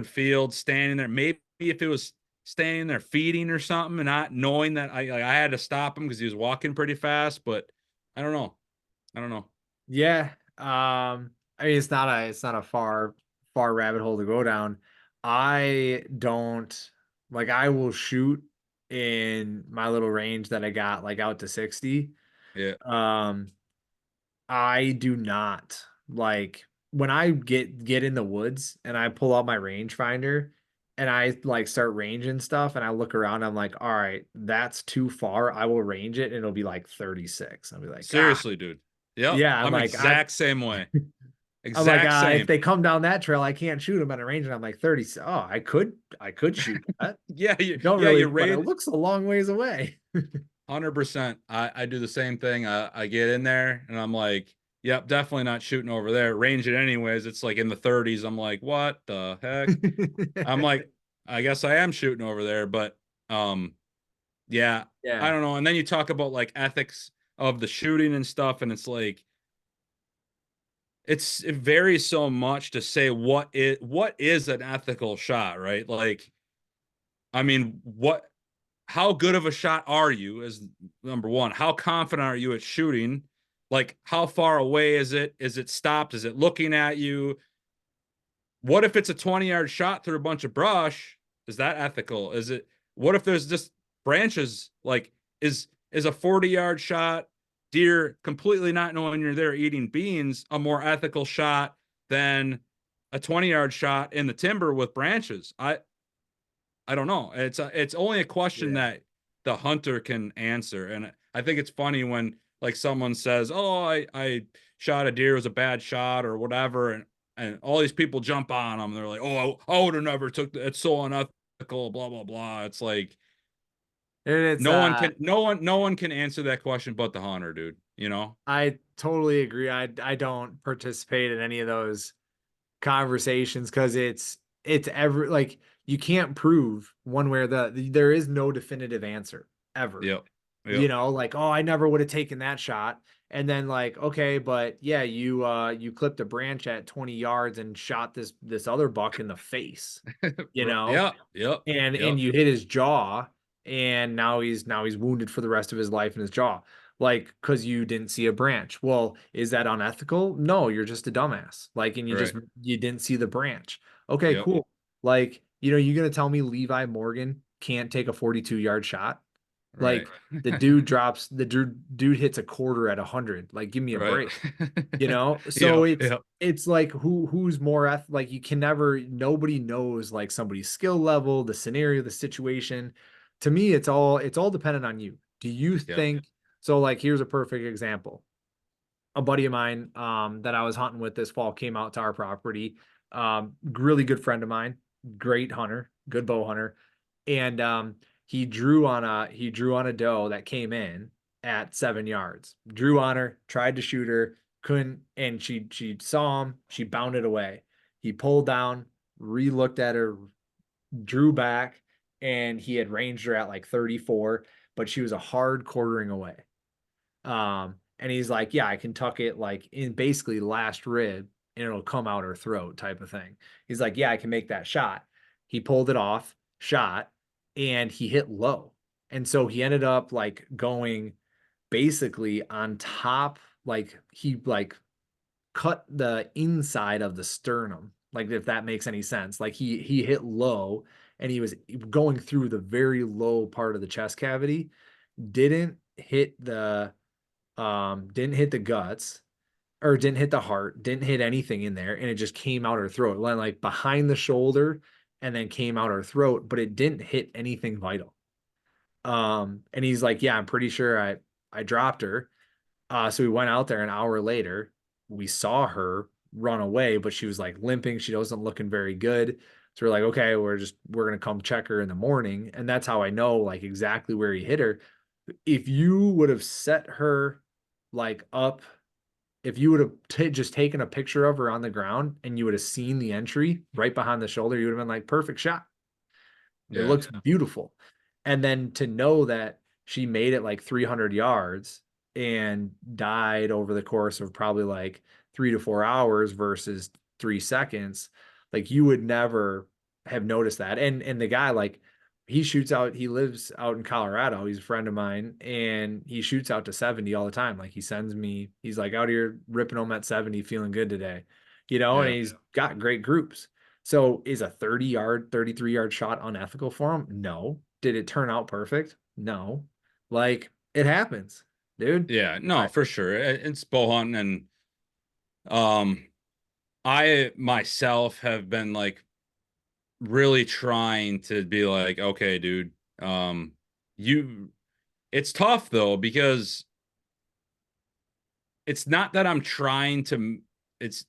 field, standing there. Maybe if it was standing there feeding or something, and not knowing that I had to stop him because he was walking pretty fast. But I don't know. I don't know. Yeah. I mean, it's not a far rabbit hole to go down. I don't like I will shoot in my little range that I got like out to 60. Yeah, Um, I do not like when I get in the woods and I pull out my rangefinder and I like start ranging stuff and I look around, I'm like, all right, that's too far. I will range it and it'll be like 36. I'll be like, ah, seriously, dude. Yep. Yeah, I'm exact same way. I'm like, Exact if same. they come down that trail, I can't shoot them at a range. And I'm like 30. Oh, I could shoot that. Yeah, Don't you really, but it raid looks a long ways away. 100%. I do the same thing. I get in there and I'm like, yep, definitely not shooting over there. Range it anyways. It's like in the 30s. I'm like, what the heck? I'm like, I guess I am shooting over there, but um, yeah, I Yeah. don't know. And then you talk about like ethics of the shooting and stuff, and it's like it varies so much to say what is an ethical shot, right? Like, I mean, what how good of a shot are you is number one. How confident are you at shooting? Like, how far away is it? Is it stopped? Is it looking at you? What if it's a 20-yard shot through a bunch of brush? Is that ethical? Is it what if there's just branches? Like, is a 40-yard shot, deer completely not knowing you're there eating beans, a more ethical shot than a 20-yard shot in the timber with branches? I don't know. It's only a question Yeah. that the hunter can answer. And I think it's funny when like someone says, "Oh, I shot a deer, it was a bad shot or whatever," and all these people jump on them. They're like, "Oh, I would have never took that. It's so unethical." Blah blah blah. It's like And it's no one can answer that question but the hunter, dude. You know? I totally agree. I don't participate in any of those conversations because it's ever like you can't prove one way or there is no definitive answer ever. Yep. You Yep. know, like, oh, I never would have taken that shot. And then like, okay, but yeah, you clipped a branch at 20 yards and shot this other buck in the face, you know, Yep. Yep. and Yep. you hit his jaw, and now he's wounded for the rest of his life in his jaw. Like, because you didn't see a branch. Well, is that unethical? No, you're just a dumbass. Like, and Right. you didn't see the branch. Okay, Yep. cool. Like, you're gonna tell me Levi Morgan can't take a 42-yard shot? Right. Like, the dude hits a quarter at 100. Like, give me a Right. break. You know, so Yep. it's Yep. it's like who's more like you can never, nobody knows like somebody's skill level, the scenario, the situation. To me, it's all dependent on you. Do you Yep. think so? Like, here's a perfect example. A buddy of mine that I was hunting with this fall came out to our property. Really good friend of mine, great hunter, good bow hunter, and he drew on a doe that came in at 7 yards. Drew on her, tried to shoot her, couldn't, and she saw him, she bounded away. He pulled down, re-looked at her, drew back, and he had ranged her at like 34, but she was a hard quartering away. And he's like, yeah, I can tuck it like in basically last rib and it'll come out her throat type of thing. He's like, yeah, I can make that shot. He pulled it off, shot, and he hit low. And so he ended up like going basically on top, like he like cut the inside of the sternum, like if that makes any sense. Like he hit low and he was going through the very low part of the chest cavity, didn't hit the guts, or didn't hit the heart, didn't hit anything in there, and it just came out her throat. It went like behind the shoulder and then came out her throat, but it didn't hit anything vital. And he's like, yeah, I'm pretty sure I dropped her. So we went out there an hour later. We saw her run away, but she was like limping. She wasn't looking very good. So we're like, okay, we're gonna come check her in the morning. And that's how I know like exactly where he hit her. If you would have set her like up, if you would have just taken a picture of her on the ground and you would have seen the entry right behind the shoulder, you would have been like, perfect shot. It Yeah. looks beautiful. And then to know that she made it like 300 yards and died over the course of probably like 3 to 4 hours versus 3 seconds, like you would never have noticed that. And the guy, like, he lives out in Colorado. He's a friend of mine and he shoots out to 70 all the time. Like, he's like out here ripping them at 70, feeling good today, and Yeah. he's got great groups. So is a 30-yard, 33-yard shot unethical for him? No. Did it turn out perfect? No. Like, it happens, dude. Yeah. I, No, for sure. It's bow hunting, and um, I myself have been like really trying to be like, okay, dude, you. It's tough though because it's not that I'm trying to, it's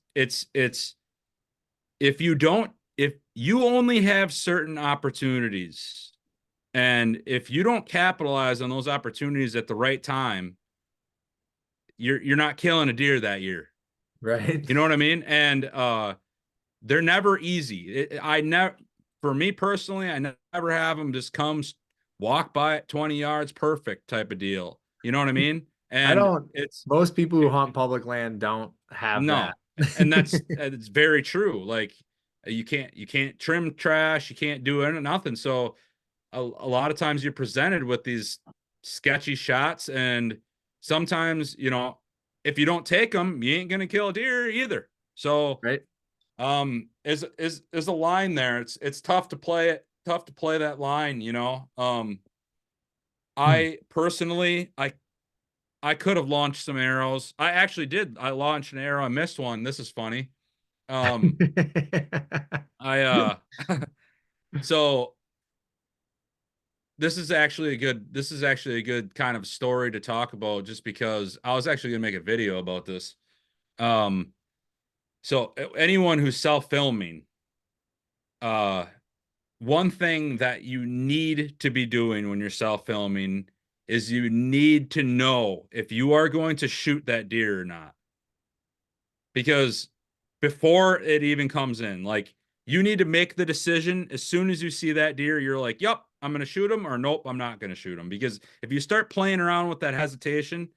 if you don't, if you only have certain opportunities, and if you don't capitalize on those opportunities at the right time, you're not killing a deer that year. Right. You know what I mean? And they're never easy. I never, for me personally, I never have them just come walk by at 20 yards, perfect type of deal. You know what I mean? I And don't, it's most people who it, hunt public land don't have that. no, and that's it's very true. Like you can't trim trash, you can't do nothing. So a lot of times you're presented with these sketchy shots, and sometimes if you don't take them, you ain't gonna kill a deer either. So Right. is a line there. It's tough to play it, tough to play that line. Hmm. I personally, I could have launched some arrows. I actually did. I launched an arrow. I missed one. This is funny. Um, I so this is actually a good kind of story to talk about, just because I was actually gonna make a video about this. Um, so anyone who's self-filming, uh, one thing that you need to be doing when you're self-filming is you need to know if you are going to shoot that deer or not. Because before it even comes in, like, you need to make the decision as soon as you see that deer. You're like, yep, I'm going to shoot him, or nope, I'm not going to shoot him. Because if you start playing around with that hesitation,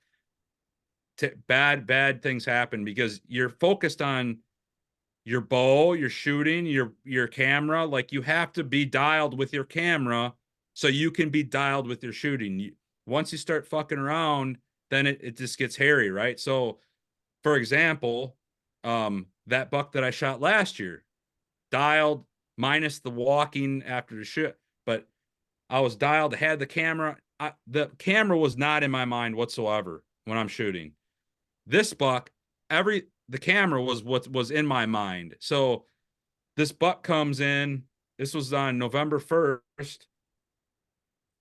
bad things happen, because you're focused on your bow, your shooting, your camera. Like, you have to be dialed with your camera so you can be dialed with your shooting. Once you start fucking around, then it just gets hairy, right? So, for example, that buck that I shot last year, dialed minus the walking after the shoot, but I was dialed, had the camera. The camera was not in my mind whatsoever when I'm shooting. This buck, the camera was what was in my mind. So this buck comes in. This was on November 1st,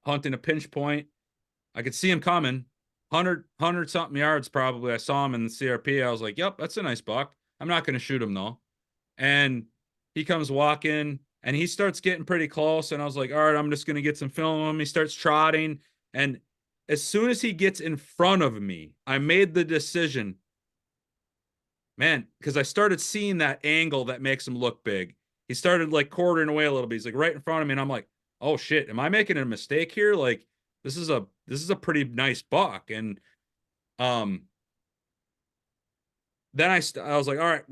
hunting a pinch point. I could see him coming, 100 something yards probably. I saw him in the CRP. I was like, yep, that's a nice buck. I'm not going to shoot him though. And he comes walking and he starts getting pretty close. And I was like, all right, I'm just going to get some film of him. He starts trotting. And as soon as he gets in front of me, I made the decision, man, because I started seeing that angle that makes him look big. He started like quartering away a little bit. He's like right in front of me, and I'm like, oh shit, am I making a mistake here? Like, this is a pretty nice buck. And um then I was like, all right,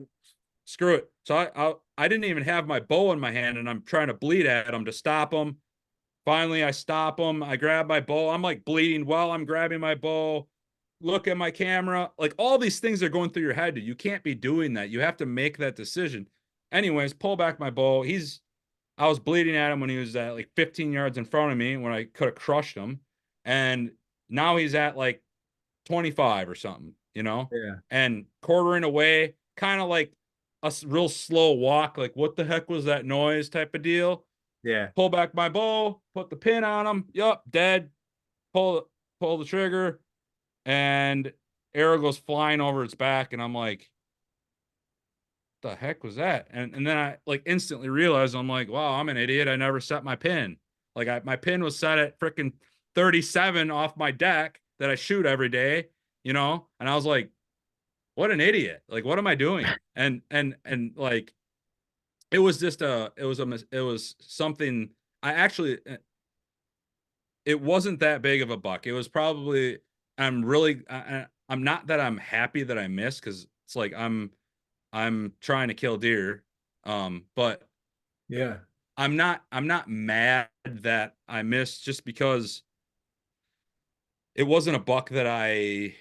screw it. So I didn't even have my bow in my hand, and I'm trying to bleed at him to stop him. Finally, I stop him. I grab my bow. I'm like bleeding while I'm grabbing my bow. Look at my camera. Like, all these things are going through your head. You can't be doing that. You have to make that decision. Anyways, pull back my bow. I was bleeding at him when he was at like 15 yards in front of me when I could have crushed him. And now he's at like 25 or something, Yeah. and quartering away, kind of like a real slow walk. Like, what the heck was that noise type of deal? Yeah. Pull back my bow, put the pin on him. Yup, dead. Pull the trigger, and arrow goes flying over its back, and I'm like, the heck was that? And then I like instantly realized, I'm like, wow, I'm an idiot. I never set my pin. Like, my pin was set at freaking 37 off my deck that I shoot every day. And I was like, what an idiot. Like, what am I doing? And like, it was something. I actually, it wasn't that big of a buck. It was probably, I'm not that I'm happy that I missed, because it's like I'm trying to kill deer. But Yeah. I'm not mad that I missed, just because it wasn't a buck that I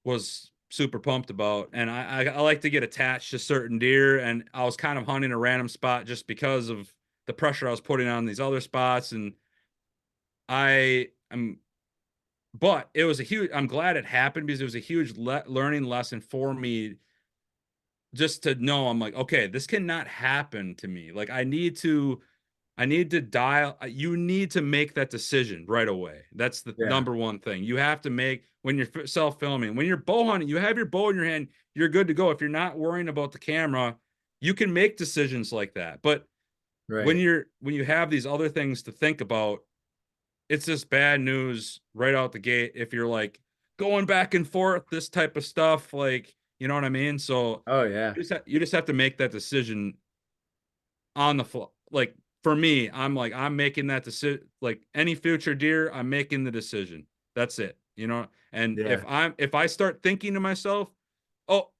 was super pumped about. And I like to get attached to certain deer, and I was kind of hunting a random spot just because of the pressure I was putting on these other spots. And I am but it was a huge, I'm glad it happened, because it was a huge learning lesson for me, just to know, I'm like, okay, this cannot happen to me. Like, I need to I need to dial. You need to make that decision right away. That's the Yeah. number one thing you have to make when you're self filming. When you're bow hunting, you have your bow in your hand. You're good to go. If you're not worrying about the camera, you can make decisions like that. But Right. when you have these other things to think about, it's just bad news right out the gate. If you're like going back and forth, this type of stuff, like you know what I mean. So Oh yeah. you just have to make that decision on the fly. Like for me, I'm like I'm making that decision. Like any future deer, I'm making the decision. That's it. You know. And Yeah. if I start thinking to myself, oh,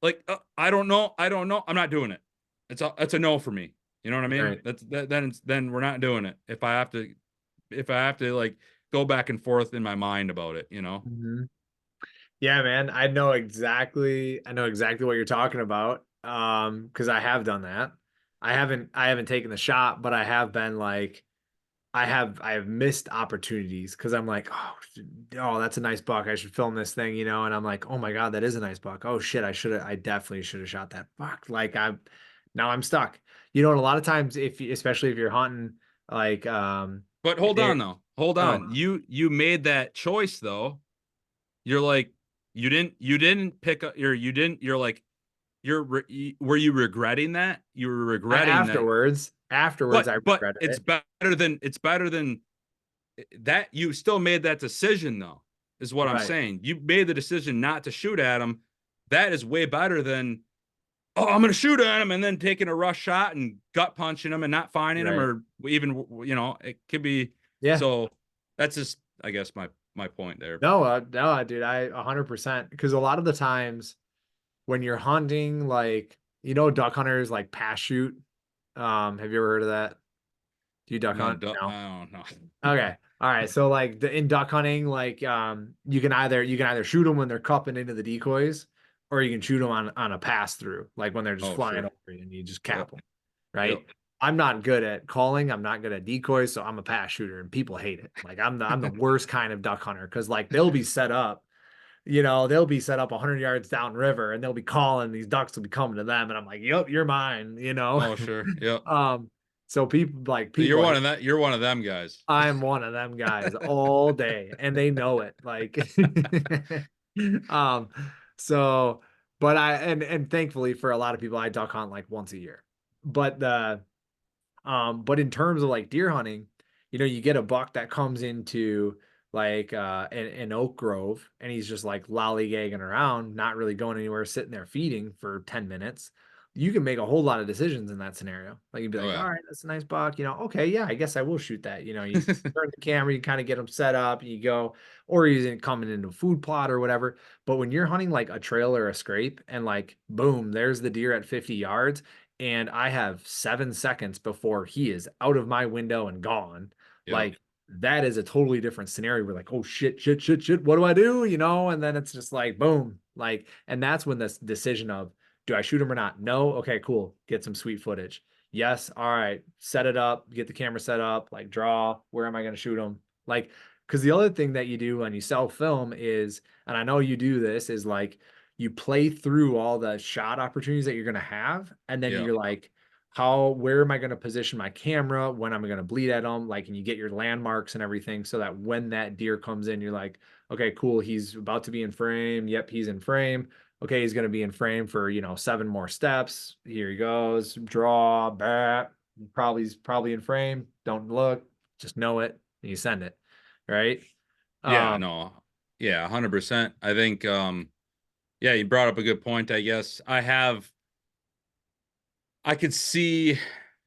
like I don't know, I'm not doing it. It's a no for me. You know what I mean? Right. Then we're not doing it. If I have to like go back and forth in my mind about it, you know. Mhm. Yeah, man. I know exactly what you're talking about. Because I have done that. I haven't taken the shot, but I have been like, I have missed opportunities because I'm like, oh, that's a nice buck. I should film this thing, and I'm like, oh my God, that is a nice buck. Oh shit, I definitely should have shot that buck. Like now I'm stuck. And a lot of times especially if you're hunting, like, But hold it, on though. Hold oh, on. You made that choice though. You're like you didn't pick up your you didn't you're like were you regretting that? You were regretting that. afterwards I But regretted it. it's better than that. You still made that decision though, is what I'm Right, saying. You made the decision not to shoot at him. That is way better than, oh, I'm going to shoot at him and then taking a rush shot and gut punching him and not finding him, right. or even, it could be. Yeah. So that's just, I guess, my point there. But No, dude, I 100% because a lot of the times when you're hunting, like, duck hunters like pass shoot. Have you ever heard of that? Do you duck no, hunt? No. I don't know. Okay. All right. So like in duck hunting, like you can either shoot them when they're cupping into the decoys, or you can shoot them on a pass through, like when they're just Oh, flying sure. over you and you just Yep. cap them. Right. Yep. I'm not good at calling. I'm not good at decoys, so I'm a pass shooter, and people hate it. Like I'm the worst kind of duck hunter because like they'll be set up 100 yards downriver, and they'll be calling. These ducks will be coming to them, and I'm like, "Yep, you're mine." Oh, sure. Yep. Um, so people like You're people one hate. of that. You're one of them guys. I'm one of them guys all day, and they know it. Like, um, so, but and thankfully for a lot of people, I duck hunt like once a year. But but in terms of like deer hunting, you get a buck that comes into like an oak grove, and he's just like lollygagging around, not really going anywhere, sitting there feeding for 10 minutes. You can make a whole lot of decisions in that scenario. Like you'd be Oh like, yeah. all right, that's a nice buck, okay, yeah, I guess I will shoot that. You turn the camera, you kind of get him set up, and you go, or he's coming into a food plot or whatever. But when you're hunting like a trail or a scrape, and like boom, there's the deer at 50 yards, and I have 7 seconds before he is out of my window and gone. Yep. Like that is a totally different scenario. We're like, oh shit, shit, shit, shit. What do I do? And then it's just like, boom. Like, and that's when this decision of, do I shoot him or not? No. Okay, cool. Get some sweet footage. Yes. All right. Set it up, get the camera set up, like draw, where am I going to shoot him? Like, because the other thing that you do when you self film is, and I know you do this, is like, you play through all the shot opportunities that you're going to have, and then Yep. you're like, where am I going to position my camera, when am I going to bleed at them, like, and you get your landmarks and everything, so that when that deer comes in, you're like, okay, cool, he's about to be in frame. Yep, he's in frame. Okay, he's going to be in frame for 7 more steps. Here he goes, draw, bat. He's probably in frame. Don't look, just know it, and you send it, right? Yeah. um No. Yeah. 100%. I think. Yeah. You brought up a good point. I guess I could see,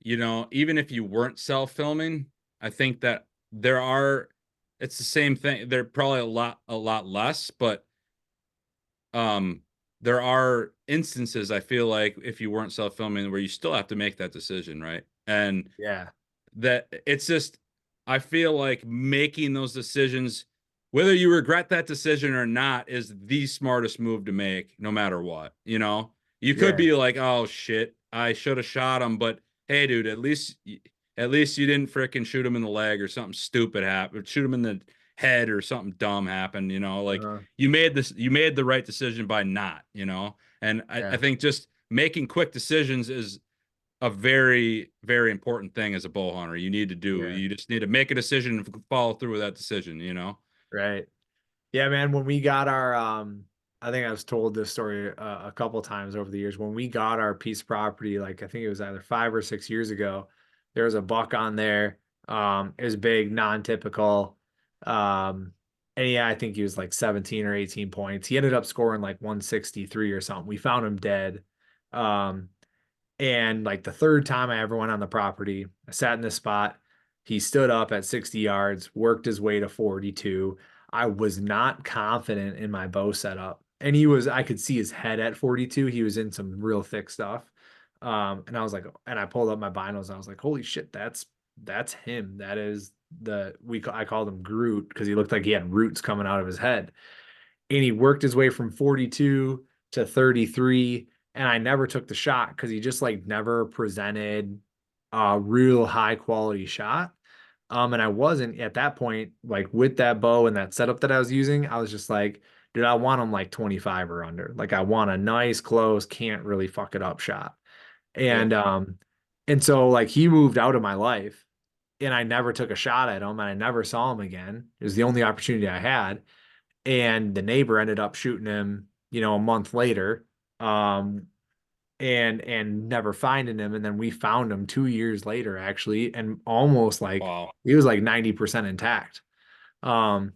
even if you weren't self filming, I think that it's the same thing. They're probably a lot less, but um, there are instances I feel like if you weren't self filming where you still have to make that decision, right? And yeah, that it's just, I feel like making those decisions, whether you regret that decision or not, is the smartest move to make, no matter what. You could yeah, be like, oh shit, I should have shot him, but hey, dude, at least you didn't fricking shoot him in the leg or something stupid happened, shoot him in the head or something dumb happened. Like uh-huh, you made the right decision by not. And I yeah, think just making quick decisions a very, very important thing as a bow hunter. You need to do. Yeah. You just need to make a decision and follow through with that decision, you know? Right. Yeah, man, when we got our I think I was told this story a couple times over the years. When we got our piece of property, like I think it was either 5 or 6 years ago, there was a buck on there. It was big, non-typical. Um, and yeah, I think he was like 17 or 18 points. He ended up scoring like 163 or something. We found him dead. Um, and like the third time I ever went on the property, I sat in this spot. He stood up at 60 yards, worked his way to 42. I was not confident in my bow setup. And I could see his head at 42. He was in some real thick stuff. And I was like, and I pulled up my binos. I was like, holy shit, that's him. That is I called him Groot because he looked like he had roots coming out of his head. And he worked his way from 42 to 33, and I never took the shot because he just like never presented a real high quality shot. And I wasn't at that point, like with that bow and that setup that I was using, I was just like, dude, I want him like 25 or under. Like I want a nice close, can't really fuck it up shot. Yep. And so like he moved out of my life and I never took a shot at him and I never saw him again. It was the only opportunity I had. And the neighbor ended up shooting him, a month later, um, and never finding him. And then we found him 2 years later, actually, and almost like Wow. he was like 90% intact. Um,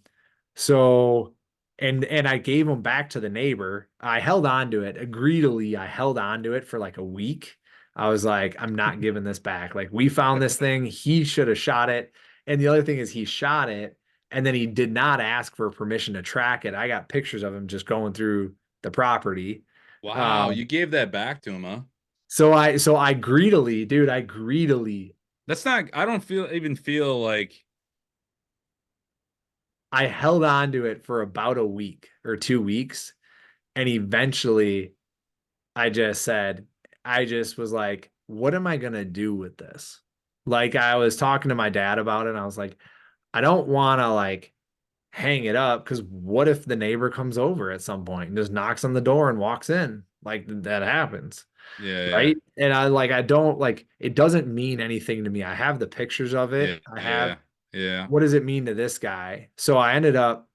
so and I gave him back to the neighbor. I held on to it greedily. I held on to it for like a week. I was like, I'm not giving this back. Like we found this thing. He should have shot it. And the other thing is he shot it and then he did not ask for permission to track it. I got pictures of him just going through the property. Wow. Um, You gave that back to him, huh? so I greedily, dude, That's not, I don't even feel like, I held on to it for about a week or 2 weeks. And eventually I just said, I just was like, what am I gonna do with this? Like I was talking to my dad about it, and I was like, I don't want to like hang it up because what if the neighbor comes over at some point and just knocks on the door and walks in? Like that happens, yeah, right? And I don't like it doesn't mean anything to me. I have the pictures of yeah, it. I have yeah, yeah, what does it mean to this guy? So I ended up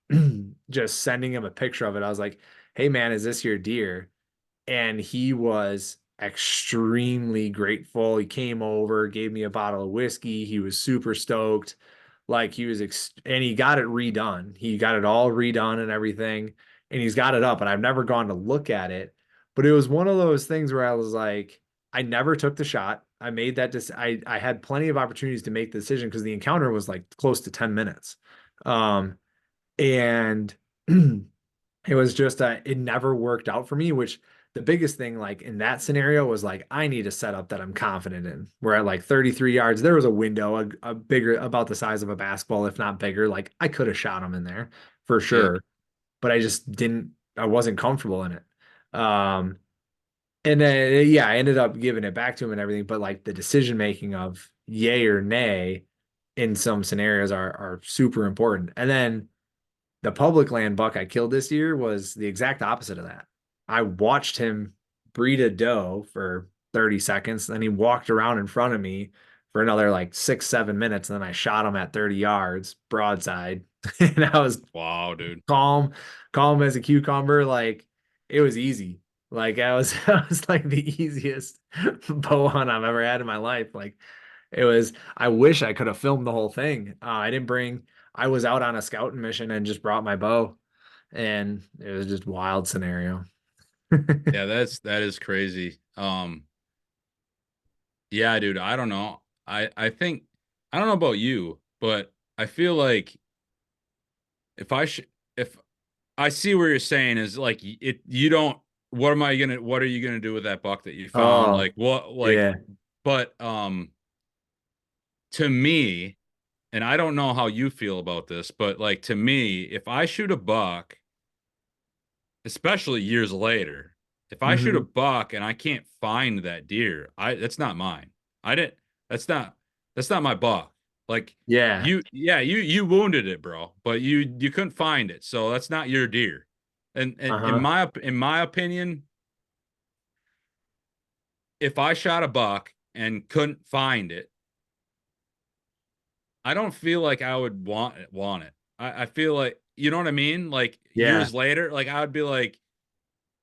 just sending him a picture of it. I was like, hey man, is this your deer? And he was extremely grateful. He came over, gave me a bottle of whiskey. He was super stoked. Like and he got it redone. He got it all redone and everything. And he's got it up. And I've never gone to look at it. But it was one of those things where I was like, I never took the shot. I made that. I had plenty of opportunities to make the decision because the encounter was like close to 10 minutes. And it was just it never worked out for me, which the biggest thing like in that scenario was like I need a setup that I'm confident in. Where at like 33 yards, there was a window, a bigger about the size of a basketball, if not bigger. Like I could have shot him in there for yep, sure, but I wasn't comfortable in it. And then yeah, I ended up giving it back to him and everything, but like the decision making of yay or nay in some scenarios are super important. And then the public land buck I killed this year was the exact opposite of that. I watched him breed a doe for 30 seconds, then he walked around in front of me for another like 6, 7 minutes, and then I shot him at 30 yards broadside. And I was wow, dude. calm, calm as a cucumber. Like it was easy. Like I was, that was like the easiest bow hunt I've ever had in my life. Like I wish I could have filmed the whole thing. I was out on a scouting mission and just brought my bow and it was just wild scenario. Yeah, that is crazy. Yeah, dude, I don't know. I think I don't know about you, but I feel like if I see where you're saying is like it you don't what are you gonna do with that buck that you found? Oh, Like what like yeah. but to me, and I don't know how you feel about this, but like to me, if I shoot a buck, especially years later, if I shoot a Hmm. buck and I can't find that deer, I that's not mine. I didn't that's not that's not my buck. Like Yeah. you wounded it, bro, but you couldn't find it. So that's not your deer. And Uh-huh. in my opinion, if I shot a buck and couldn't find it, I don't feel like I would want it. I feel like, you know what I mean? Like Yeah. years later, like I would be like,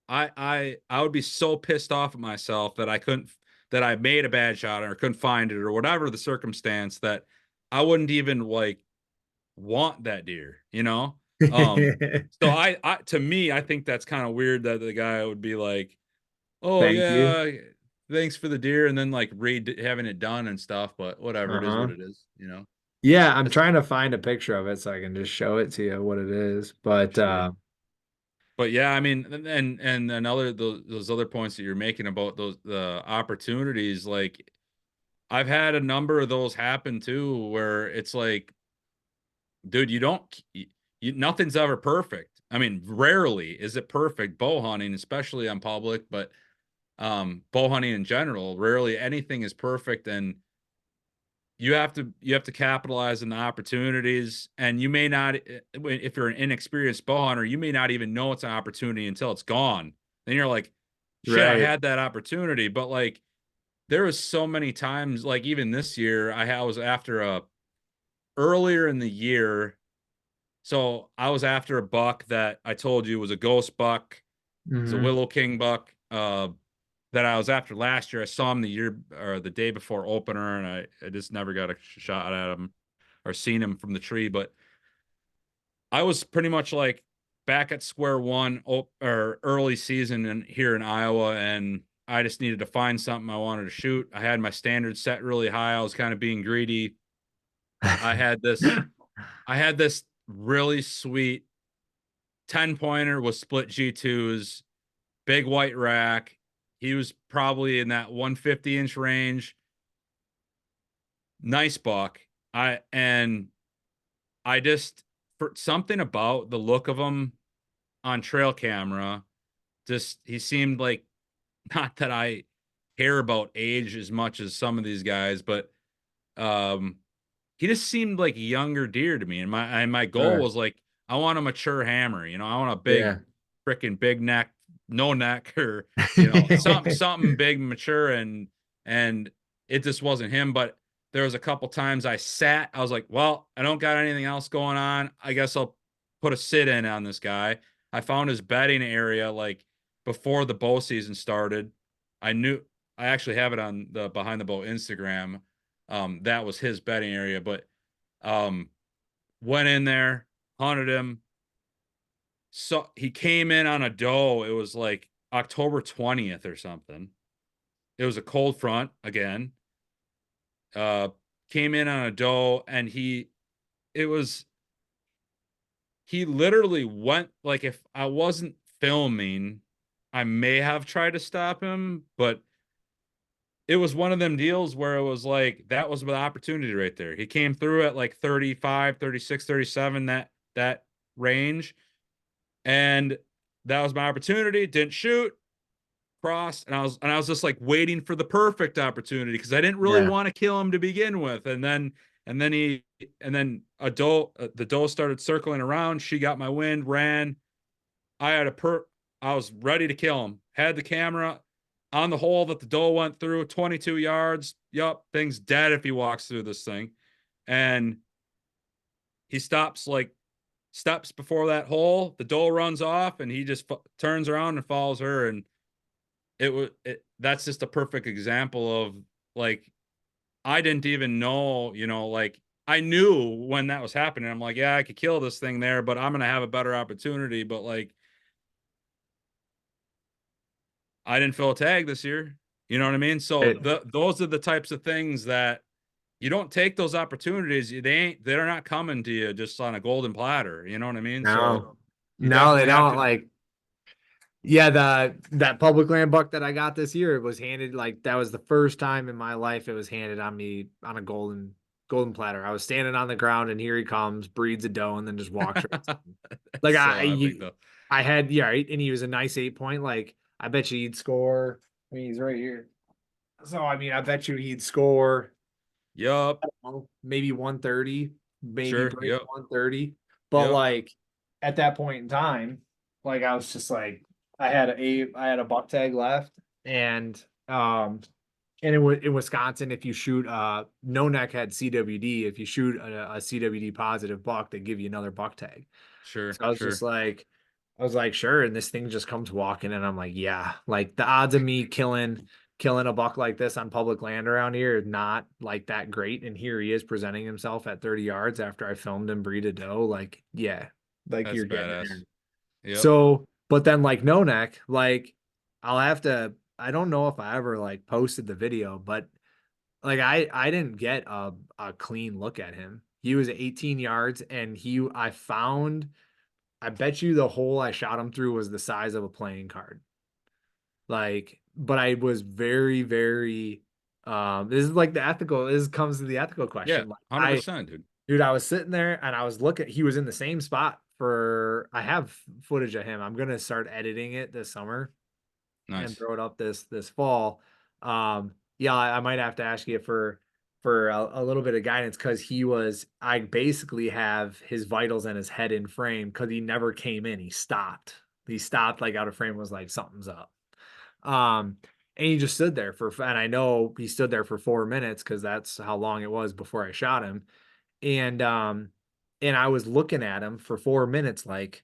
I would be so pissed off at myself that I couldn't, that I made a bad shot or couldn't find it or whatever the circumstance, that I wouldn't even like want that deer, you know? So I to me, I think that's kind of weird that the guy would be like, "Oh Thank you. yeah, thanks for the deer," and then like read having it done and stuff, but whatever, it is what Uh-huh. it is, you know? Yeah, I'm It's trying to find a picture of it so I can just show it to you what it is. But sure. But yeah, I mean, and another those other points that you're making about those the opportunities, like I've had a number of those happen too, where it's like, dude, nothing's ever perfect. I mean, rarely is it perfect bow hunting, especially on public, but bow hunting in general, rarely anything is perfect, and you have to capitalize on the opportunities, and you may not, if you're an inexperienced bow hunter, you may not even know it's an opportunity until it's gone. Then you're like, shit, I right. had that opportunity. But like there was so many times, like even this year, I was after a earlier in the year. So I was after a buck that I told you was a ghost buck. It's a Hmm. Willow King buck. That I was after last year. I saw him the year or the day before opener, and I just never got a shot at him or seen him from the tree. But I was pretty much like back at square one, or early season here in Iowa, and I just needed to find something I wanted to shoot. I had my standards set really high. I was kind of being greedy. I had this I had this really sweet 10 pointer with split G2s, big white rack. He was probably in that 150-inch range. Nice buck. I just, for something about the look of him on trail camera, just he seemed like, not that I care about age as much as some of these guys, but um he just seemed like a younger deer to me. And my goal Sure. was like, I want a mature hammer, I want a big, Yeah. freaking big neck, no neck, or something big, mature, and it just wasn't him. But there was a couple times I was like, well, I don't got anything else going on. I guess I'll put a sit in on this guy. I found his bedding area like before the bow season started. I knew I actually have it on the Behind the Bow Instagram. That was his bedding area, but um, went in there, hunted him. So he came in on a doe. It was like October 20th or something. It was a cold front again. Uh, Came in on a doe, and it was, he literally went, like, if I wasn't filming, I may have tried to stop him, but it was one of them deals where it was like that was the opportunity right there. He came through at like 35, 36, 37, that range, and that was my opportunity. Didn't shoot, crossed, and I was just like waiting for the perfect opportunity because I didn't really Yeah. want to kill him to begin with. And then he and then the doe started circling around. She got my wind, ran. I had a per I was ready to kill him. Had the camera on the hole that the doe went through, 22 yards. Yup, thing's dead if he walks through this thing. And he stops like steps before that hole. The doe runs off, and he just turns around and follows her. And that's just a perfect example of, like, I didn't even know, like I knew when that was happening. I'm like, yeah, I could kill this thing there, but I'm gonna have a better opportunity. But like, I didn't fill a tag this year. You know what I mean? So It, those are the types of things that you don't take those opportunities. They're not coming to you just on a golden platter. You know what I mean? So no. you No, they definitely have don't to. like. Yeah, that public land buck that I got this year, it was handed like that was the first time in my life it was handed on me on a golden platter. I was standing on the ground and here he comes, breeds a doe, and then just walks right to me. Like So epic though. I had, yeah, right, and he was a nice 8 point. Like I bet you he'd score. I mean, he's right here. So I mean, I bet you he'd score, Yup. well, maybe 130, maybe Sure. break Yep. 130. But Yep. like at that point in time, like I was just like I had a buck tag left, and And in Wisconsin, if you shoot no neck had CWD, if you shoot a CWD positive buck, they give you another buck tag. Sure, So I was just sure. like, I was like, sure. And this thing just comes walking, and I'm like, yeah, like the odds of me killing a buck like this on public land around here is not like that great. And here he is presenting himself at 30 yards after I filmed him breed a doe. Like, yeah, like That's you're getting there. badass. Yep. So, but then like no neck, like I'll have to, I don't know if I ever like posted the video, but like I didn't get a clean look at him. He was at 18 yards and I found, I bet you the hole I shot him through was the size of a playing card. Like, but I was very, very this is like the ethical, this comes to the ethical Yeah, question. Like I 100%, dude. dude, I was sitting there and I was looking, he was in the same spot for I have footage of him. I'm gonna start editing it this summer and Nice. throw it up this fall. Yeah, I might have to ask you for a little bit of guidance because I basically have his vitals and his head in frame because he never came in. He stopped like out of frame, was like something's up. Um, and he just stood there and I know he stood there for 4 minutes because that's how long it was before I shot him. And and I was looking at him for 4 minutes, like,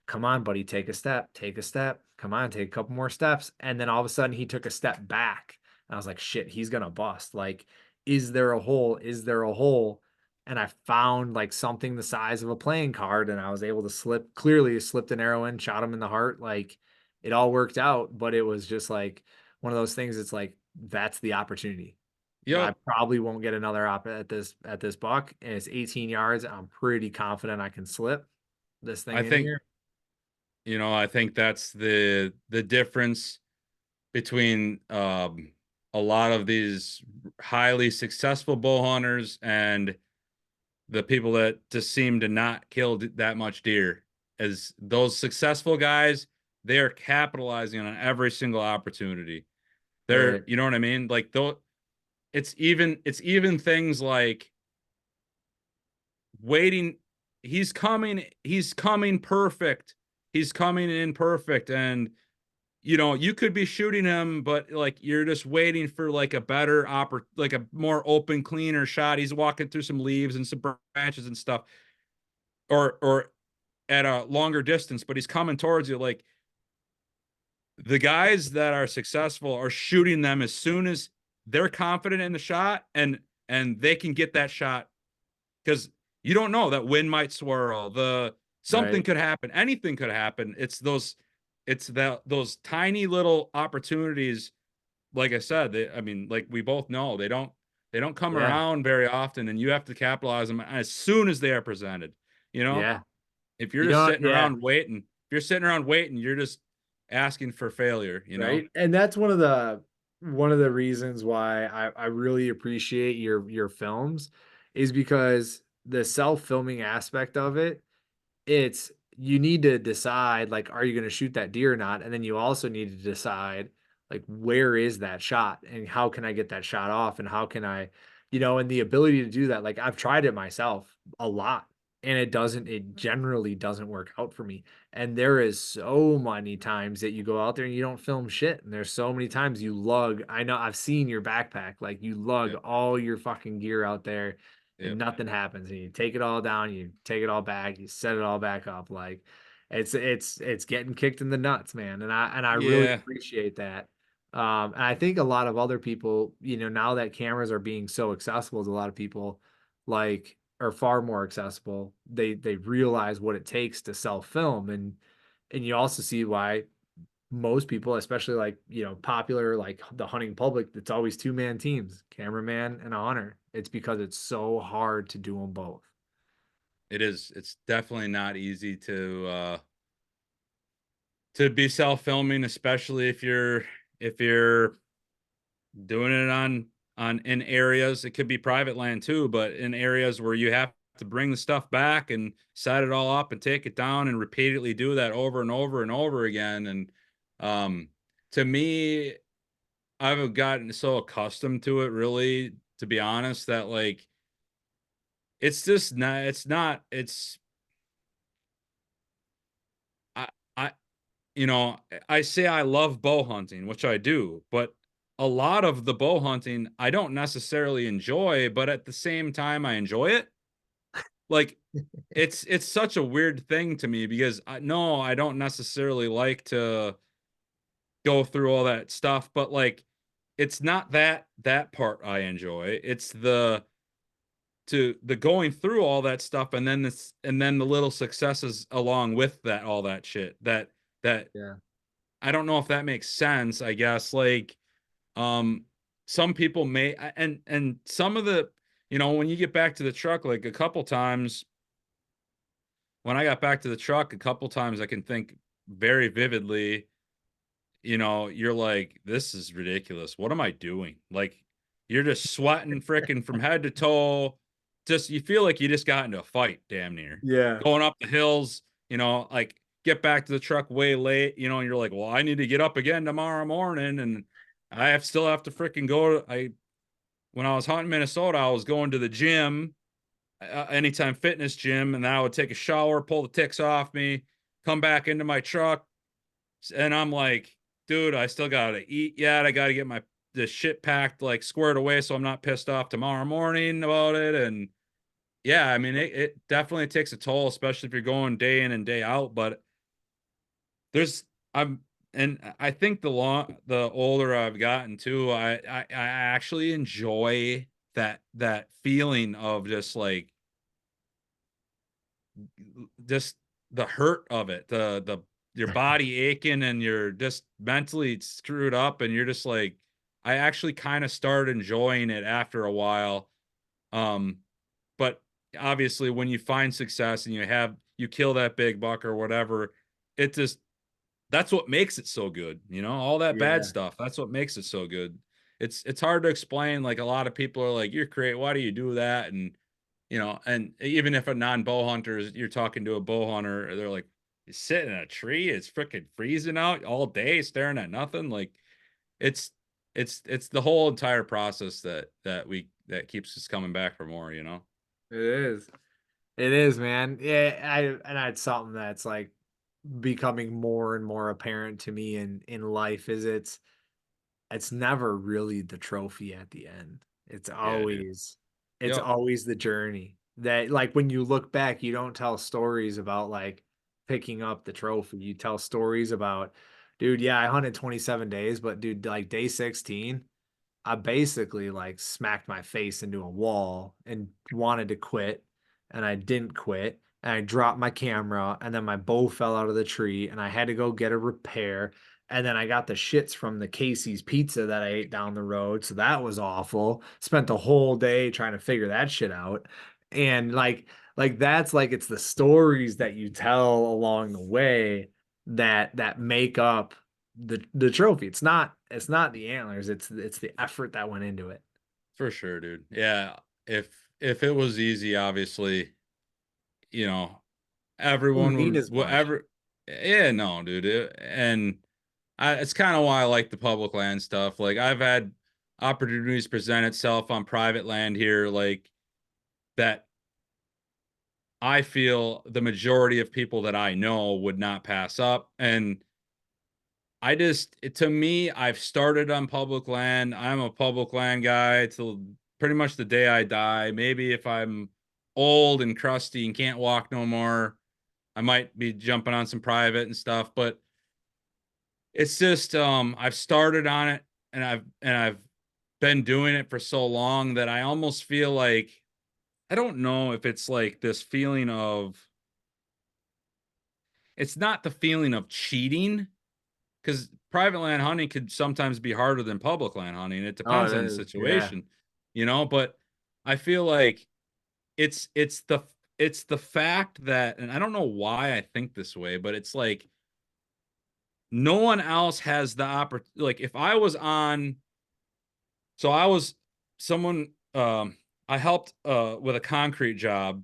come on, buddy, take a step, take a step. Come on, take a couple more steps. And then all of a sudden he took a step back. And I was like, shit, he's gonna bust. Like, is there a hole? Is there a hole? And I found like something the size of a playing card, and I was able to clearly slipped an arrow in, shot him in the heart. Like it all worked out, but it was just like one of those things. It's like that's the opportunity. I Yep. probably won't get another op at this buck, and it's 18 yards. I'm pretty confident I can slip this I thing in think, here. I think that's the difference between a lot of these highly successful bow hunters and the people that just seem to not kill that much deer. As those successful guys, they are capitalizing on every single opportunity. They're, Right, you know what I mean? Like though it's even things like waiting. He's coming perfect. He's coming in perfect. And you could be shooting him, but like you're just waiting for like a better like a more open, cleaner shot. He's walking through some leaves and some branches and stuff, or at a longer distance, but he's coming towards you. Like the guys that are successful are shooting them as soon as they're confident in the shot, and they can get that shot because you don't know, that wind might swirl, the something right. could happen, anything could happen. It's that those tiny little opportunities. Like I said, I mean, like we both know, they don't come Yeah, around very often, and you have to capitalize them as soon as they are presented. You know, yeah. if you're You just know, sitting yeah, around waiting, if you're sitting around waiting, you're just asking for failure. right. And that's one of the reasons why I really appreciate your films is because the self-filming aspect of it, it's you need to decide like are you going to shoot that deer or not, and then you also need to decide like where is that shot and how can I get that shot off and how can I, and the ability to do that. Like I've tried it myself a lot and it generally doesn't work out for me. And there is so many times that you go out there and you don't film shit, and there's so many times you lug, I know I've seen your backpack, like you lug Yep. all your fucking gear out there and Yep. nothing happens, and you take it all down, you take it all back, you set it all back up. Like it's getting kicked in the nuts, man, and I really Yeah. appreciate that. And I think a lot of other people, now that cameras are being so accessible to a lot of people, like are far more accessible, they realize what it takes to self film. And you also see why most people, especially like, popular, like the hunting public, it's always two-man teams, cameraman and a hunter. It's because it's so hard to do them both. It is. It's definitely not easy to be self-filming, especially if you're doing it on in areas. It could be private land too, but in areas where you have to bring the stuff back and set it all up and take it down and repeatedly do that over and over and over again. And um to me, I've gotten so accustomed to it, really, to be honest, that like it's I I I say I love bow hunting, which I do, but a lot of the bow hunting I don't necessarily enjoy, but at the same time I enjoy it. Like it's such a weird thing to me because no, I don't necessarily like to go through all that stuff, but like it's not that part I enjoy. It's the going through all that stuff and then this and then the little successes along with that all that shit. That Yeah. I don't know if that makes sense, I guess. Like um some people may and some of the when you get back to the truck like a couple times when I got back to the truck a couple times I can think very vividly. You're like, this is ridiculous. What am I doing? Like, you're just sweating freaking from head to toe. Just, you feel like you just got into a fight, damn near. Yeah. Going up the hills, like get back to the truck way late, and you're like, well, I need to get up again tomorrow morning. And still have to freaking go. When I was hunting Minnesota, I was going to the gym, anytime fitness gym, and then I would take a shower, pull the ticks off me, come back into my truck, and I'm like, dude, I still gotta eat yet. I gotta get my this shit packed like squared away so I'm not pissed off tomorrow morning about it. And yeah, I mean it definitely takes a toll, especially if you're going day in and day out. But there's I'm and I think the older I've gotten too, I actually enjoy that feeling of just the hurt of it, the your body aching and you're just mentally screwed up and you're just like I actually kind of started enjoying it after a while. Um but obviously when you find success and you kill that big buck or whatever, it just that's what makes it so good, all that bad Yeah. stuff. That's what makes it so good. It's hard to explain. Like a lot of people are like, you're great. Why do you do that? And even if a non-bow hunter you're talking to a bow hunter, they're like, you sit in a tree, it's freaking freezing out all day, staring at nothing. Like it's it's the whole entire process that keeps us coming back for more. It is. It is, man. Yeah, and that's something that's like becoming more and more apparent to me in life is it's never really the trophy at the end. Yeah, dude. It's Yep. always the journey. That like when you look back, you don't tell stories about like picking up the trophy. You tell stories about, dude, yeah, I hunted 27 days, but dude, like day 16, I basically like smacked my face into a wall and wanted to quit, and I didn't quit. And I dropped my camera, and then my bow fell out of the tree, and I had to go get a repair. And then I got the shits from the Casey's pizza that I ate down the road, so that was awful. Spent the whole day trying to figure that shit out, and like that's like it's the stories that you tell along the way that make up the trophy. It's not the antlers. It's the effort that went into it. For sure, dude. Yeah. If if it was easy, obviously, you know, Wouldn't everyone mean would as much. whatever. Yeah, no, dude. It's kind of why I like the public land stuff. Like I've had opportunities present itself on private land here, like that I feel the majority of people that I know would not pass up. And to me, I've started on public land. I'm a public land guy till pretty much the day I die. Maybe if I'm old and crusty and can't walk no more, I might be jumping on some private and stuff. But it's just I've started on it and I've been doing it for so long that I almost feel like I don't know if it's like this feeling of it's not the feeling of cheating because private land hunting could sometimes be harder than public land hunting. It Oh, depends it on the is. Yeah. situation. But I feel like it's it's the it's the fact that, and I don't know why I think this way, but it's like no one else has the opportunity. Like if I was on, so I was someone, I helped with a concrete job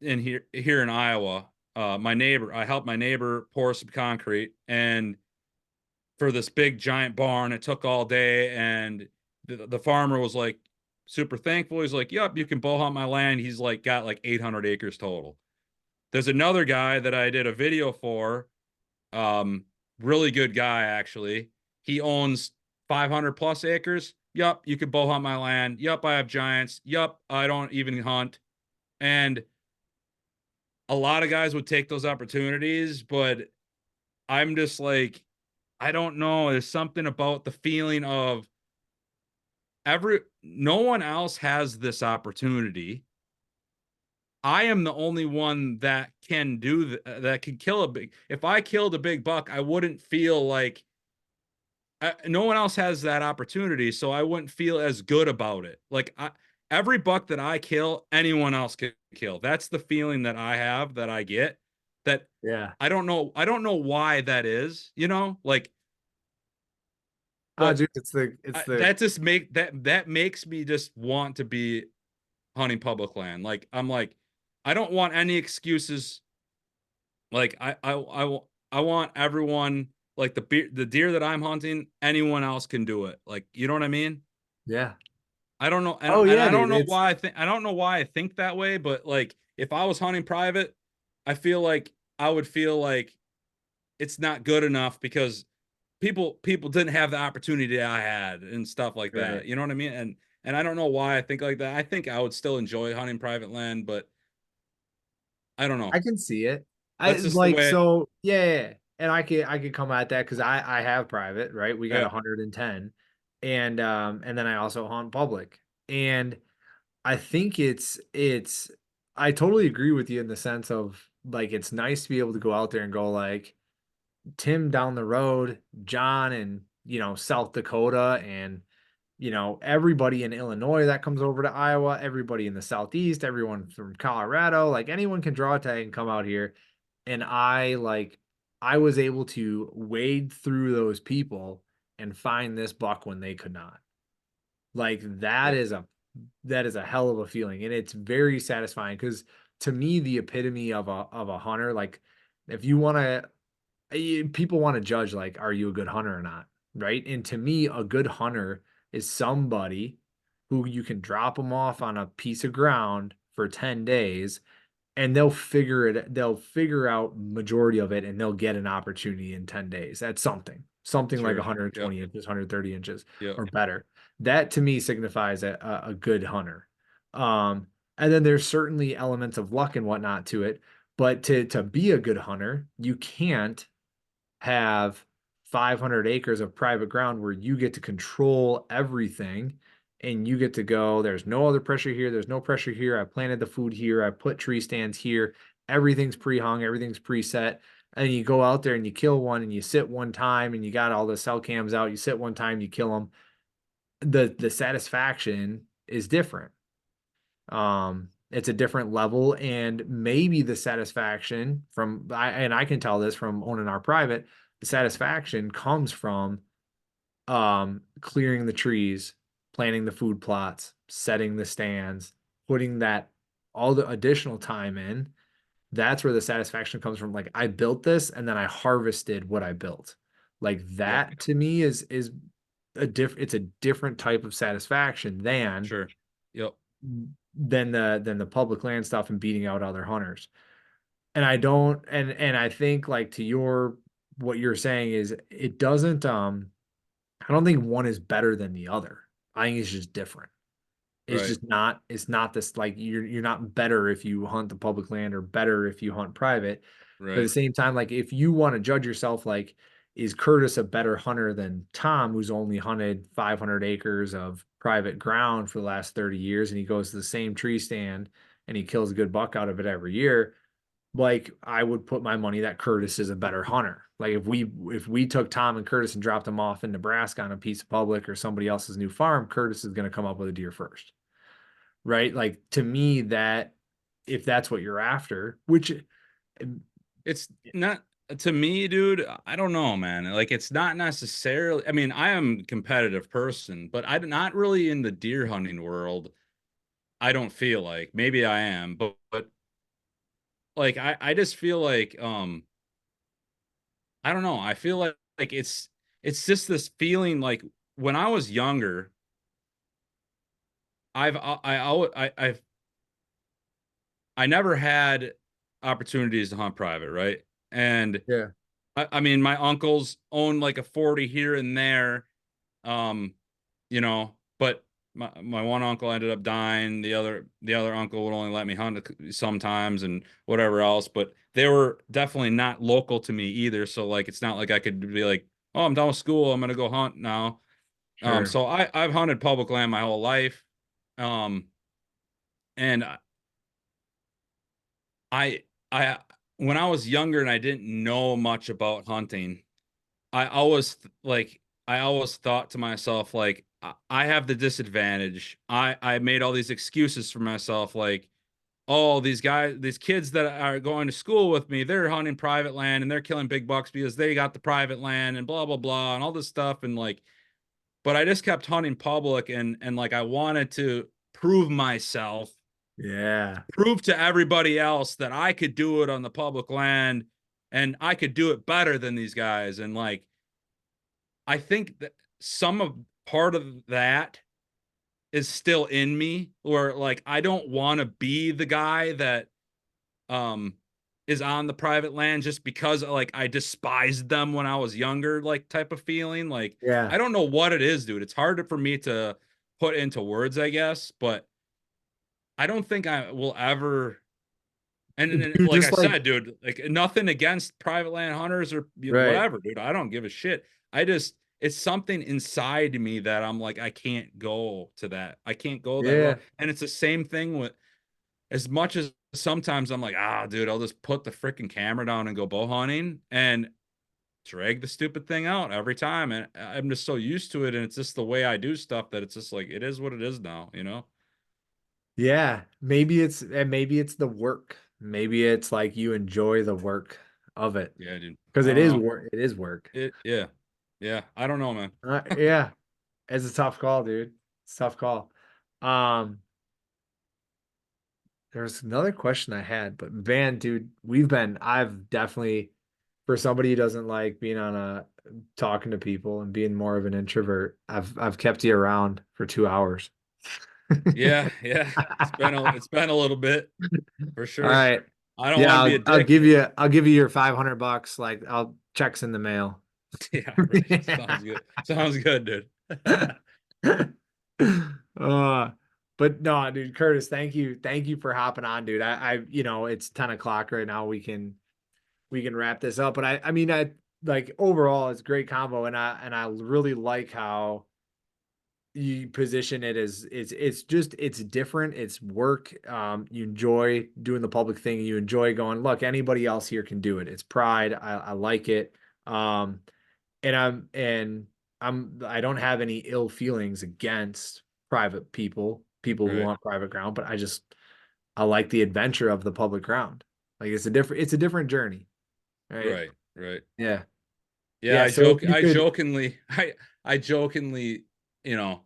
in here in Iowa. I helped my neighbor pour some concrete, and for this big giant barn. It took all day, and the farmer was like super thankful. He's like, "Yep, you can bow hunt my land." He's like got like 800 acres total. There's another guy that I did a video for. Um, Really good guy actually. He owns 500 plus acres. Yup, you could bow hunt my land. Yup, I have giants. Yup, I don't even hunt. And a lot of guys would take those opportunities, but I'm just like, I don't know. There's something about the feeling of no one else has this opportunity. I am the only one that can that can kill a big. If I killed a big buck, I wouldn't feel like no one else has that opportunity, so I wouldn't feel as good about it. Every buck that I kill, anyone else can kill. That's the feeling that I have that I get. That Yeah. I don't know. I don't know why that is. Oh, But dude, it's the that makes me just want to be hunting public land. Like I'm like, I don't want any excuses. Like I want everyone like the deer that I'm hunting, anyone else can do it. Like you know what I mean? yeah. I don't know, Oh and yeah, I don't dude. know why I don't know why I think that way, but like if I was hunting private, I feel like I would feel like it's not good enough because people didn't have the opportunity I had and stuff like Right. that. You know what I mean? And I don't know why I think like that. I think I would still enjoy hunting private land, but I don't know. I can see it. I That's just the like way. so yeah, yeah, yeah. And I could come at that because I have private, right? We got Yeah, 110. And then I also hunt public. And I think it's I totally agree with you in the sense of like it's nice to be able to go out there and go like Tim down the road, John and South Dakota and everybody in Illinois that comes over to Iowa, everybody in the Southeast, everyone from Colorado, like anyone can draw a tag and come out here. And I was able to wade through those people and find this buck when they could not. Like yep, that is a hell of a feeling. And it's very satisfying because to me, the epitome of a hunter, like if you want to people want to judge like are you a good hunter or not, right? And to me a good hunter is somebody who you can drop them off on a piece of ground for 10 days and they'll figure out majority of it and they'll get an opportunity in 10 days. That's something like sure, yep, 120 inches, 130 inches yep, or better. That to me signifies a good hunter. And then there's certainly elements of luck and whatnot to it, but to be a good hunter you can't have 500 acres of private ground where you get to control everything and you get to go, there's no other pressure here, there's no pressure here. I planted the food here, I put tree stands here, everything's pre-hung, everything's preset. And you go out there and you kill one and you sit one time and you got all the cell cams out, you sit one time, you kill them. The satisfaction is different. It's a different level, and maybe the satisfaction and I can tell this from owning our private, the satisfaction comes from clearing the trees, planting the food plots, setting the stands, putting that all the additional time in. That's where the satisfaction comes from. Like I built this and then I harvested what I built. Like yep, that to me is it's a different type of satisfaction sure, yep, than the public land stuff and beating out other hunters. And I don't and I think like to your what you're saying is it doesn't I don't think one is better than the other. I think it's just different. It's right, just not it's not this like you're not better if you hunt the public land or better if you hunt private. But at the right, same time, like if you want to judge yourself, like is Curtis a better hunter than Tom, who's only hunted 500 acres of private ground for the last 30 years, and he goes to the same tree stand and he kills a good buck out of it every year? Like I would put my money that Curtis is a better hunter. Like if we took Tom and Curtis and dropped them off in Nebraska on a piece of public or somebody else's new farm, Curtis is going to come up with a deer first, right? Like to me, that if that's what you're after, which it's not to me, dude. I don't know, man. Like it's not necessarily. I mean, I am a competitive person, but I'm not really in the deer hunting world. I don't feel like maybe I am, but like I just feel like I don't know. I feel like it's just this feeling like when I was younger, I never had opportunities to hunt private, right? And yeah, I mean, my uncles own like a 40 here and there, Um, but my one uncle ended up dying. The other uncle would only let me hunt sometimes and whatever else, but they were definitely not local to me either. So like it's not like I could be like, oh, I'm done with school, I'm gonna go hunt now. Sure. So I've hunted public land my whole life. Um, and I I when I was younger and I didn't know much about hunting, I always thought to myself like I have the disadvantage. I made all these excuses for myself like, oh, these kids that are going to school with me, they're hunting private land and they're killing big bucks because they got the private land and blah blah blah and all this stuff and like, but I just kept hunting public and like I wanted to prove myself, Yeah. prove to everybody else that I could do it on the public land and I could do it better than these guys. And like I think that some of part of that is still in me, or like I don't want to be the guy that um is on the private land just because like I despised them when I was younger, like type of feeling. Like Yeah. I don't know what it is, dude. It's hard for me to put into words, I guess, but I don't think I will ever. And You like I just like, said, dude, like nothing against private land hunters or right. whatever, dude. I don't give a shit. I just it's something inside me that I'm like I can't go to that. I can't go that road. Yeah. And it's the same thing with as much as sometimes I'm like, dude, I'll just put the freaking camera down and go bow hunting and drag the stupid thing out every time. And I'm just so used to it, and it's just the way I do stuff that it's just like it is what it is now. Yeah. Maybe it's the work. Maybe it's like you enjoy the work of it Yeah, dude. because I it don't is know. work. It is work. Yeah. Yeah. I don't know, man. Yeah. It's a tough call, dude. It's a tough call. Um, there's another question I had, but Van, dude, I've definitely, for somebody who doesn't like being on a talking to people and being more of an introvert, I've kept you around for 2 hours. Yeah, yeah. It's been a little bit for All sure. right. I don't Yeah, want to be a I'll dick. give you your $500. Like I'll checks in the mail. Yeah, right. Sounds good. Sounds good, dude. Uh, but no, dude, Curtis, thank you. Thank you for hopping on, dude. It's 10 o'clock right now. We can wrap this up. But I mean, I like overall it's a great combo and I really like how you position it as it's different. It's work. You enjoy doing the public thing. You enjoy going, look, anybody else here can do it. It's pride. I like it. Um, I don't have any ill feelings against private people who Right, want private ground, but I like the adventure of the public ground. Like it's a different journey, right? right, right. Yeah. Yeah, Yeah. So if you I could, jokingly, I jokingly, you know,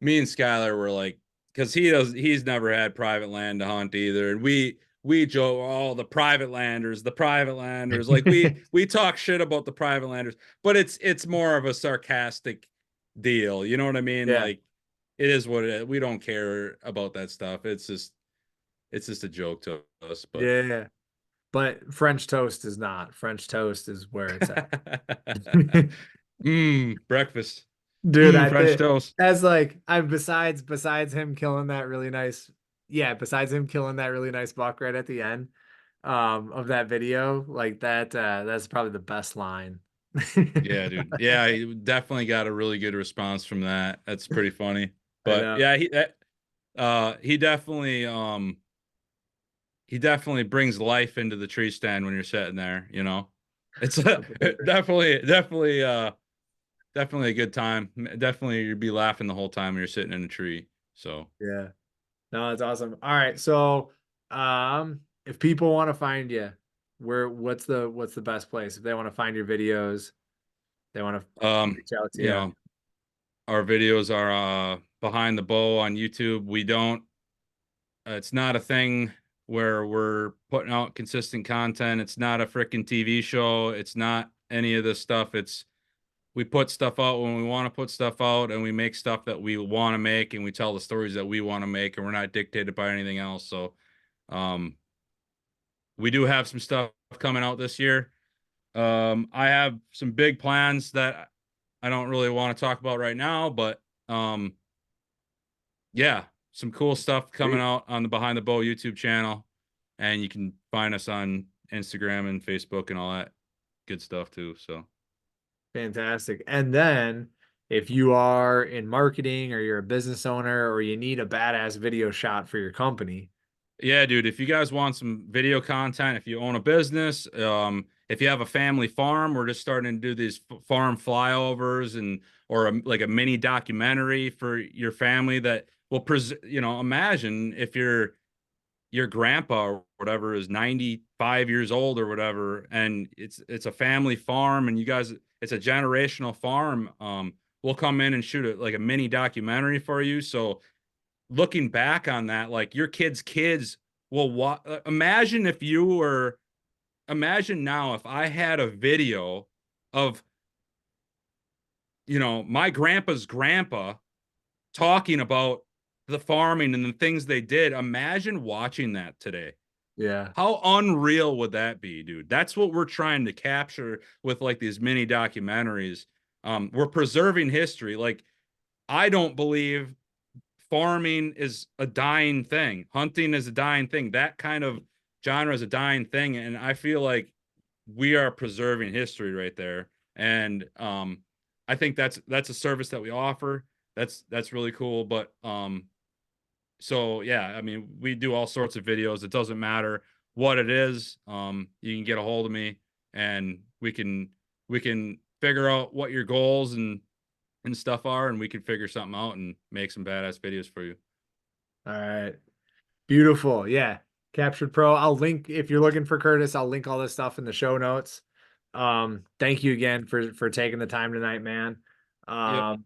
me and Skylar were like, because he's never had private land to hunt either, and we joke, oh, the private landers, like we talk shit about the private landers, but it's more of a sarcastic deal, you know what I mean? yeah, Like, it is what it is. We don't care about that stuff. It's just a joke to us, but. yeah. But French toast is not. French toast is where it's at. Breakfast. Dude, I French think toast. as like I besides him killing that really nice, yeah, besides him killing that really nice buck right at the end of that video, like that's probably the best line. Yeah, dude. Yeah, he definitely got a really good response from that. That's pretty funny. I But know. yeah, he definitely brings life into the tree stand when you're sitting there. It's definitely a good time. Definitely you'd be laughing the whole time when you're sitting in a tree. So, Yeah. No, that's awesome. All right. So, if people want to find you, what's the best place? If they want to find your videos, they want to um, reach out to you you. know, our videos are behind the bow on YouTube. We don't It's not a thing where we're putting out consistent content. It's not a freaking TV show. It's not any of this stuff. It's we put stuff out when we want to put stuff out, and we make stuff that we want to make, and we tell the stories that we want to make, and we're not dictated by anything else. So, um, we do have some stuff coming out this year. I have some big plans that I don't really want to talk about right now, but yeah, some cool stuff coming Sweet. out on the Behind the Bow YouTube channel, and you can find us on Instagram and Facebook and all that good stuff too. So Fantastic. And then if you are in marketing or you're a business owner or you need a badass video shot for your company, yeah, dude, if you guys want some video content, if you own a business, if you have a family farm, we're just starting to do these farm flyovers and or like a mini documentary for your family that will imagine if your grandpa or whatever is 95 years old or whatever, and it's a family farm and you guys it's a generational farm. We'll come in and shoot it like a mini documentary for you. So looking back on that, like your kids will imagine if you were imagine now if I had a video of my grandpa's grandpa talking about the farming and the things they did. Imagine watching that today. yeah. How unreal would that be, dude? That's what we're trying to capture with like these mini documentaries. We're preserving history. Like, I don't believe farming is a dying thing. Hunting is a dying thing. That kind of genre is a dying thing. And I feel like we are preserving history right there. And I think that's a service that we offer. That's really cool. But so yeah, I mean, we do all sorts of videos. It doesn't matter what it is. You can get a hold of me and we can figure out what your goals and stuff are, and we can figure something out and make some badass videos for you. All right. Beautiful. Yeah. Captured Pro. I'll link if you're looking for Curtis, I'll link all this stuff in the show notes. Thank you again for taking the time tonight, man. Yep.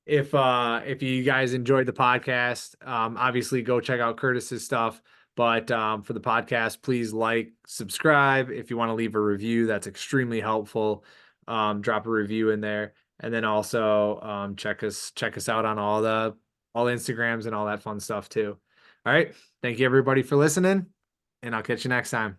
If you guys enjoyed the podcast, obviously go check out Curtis's stuff. But for the podcast, please like, subscribe. If you want to leave a review, that's extremely helpful. Drop a review in there. And then also check us out on all the Instagrams and all that fun stuff too. All right. Thank you everybody for listening, and I'll catch you next time.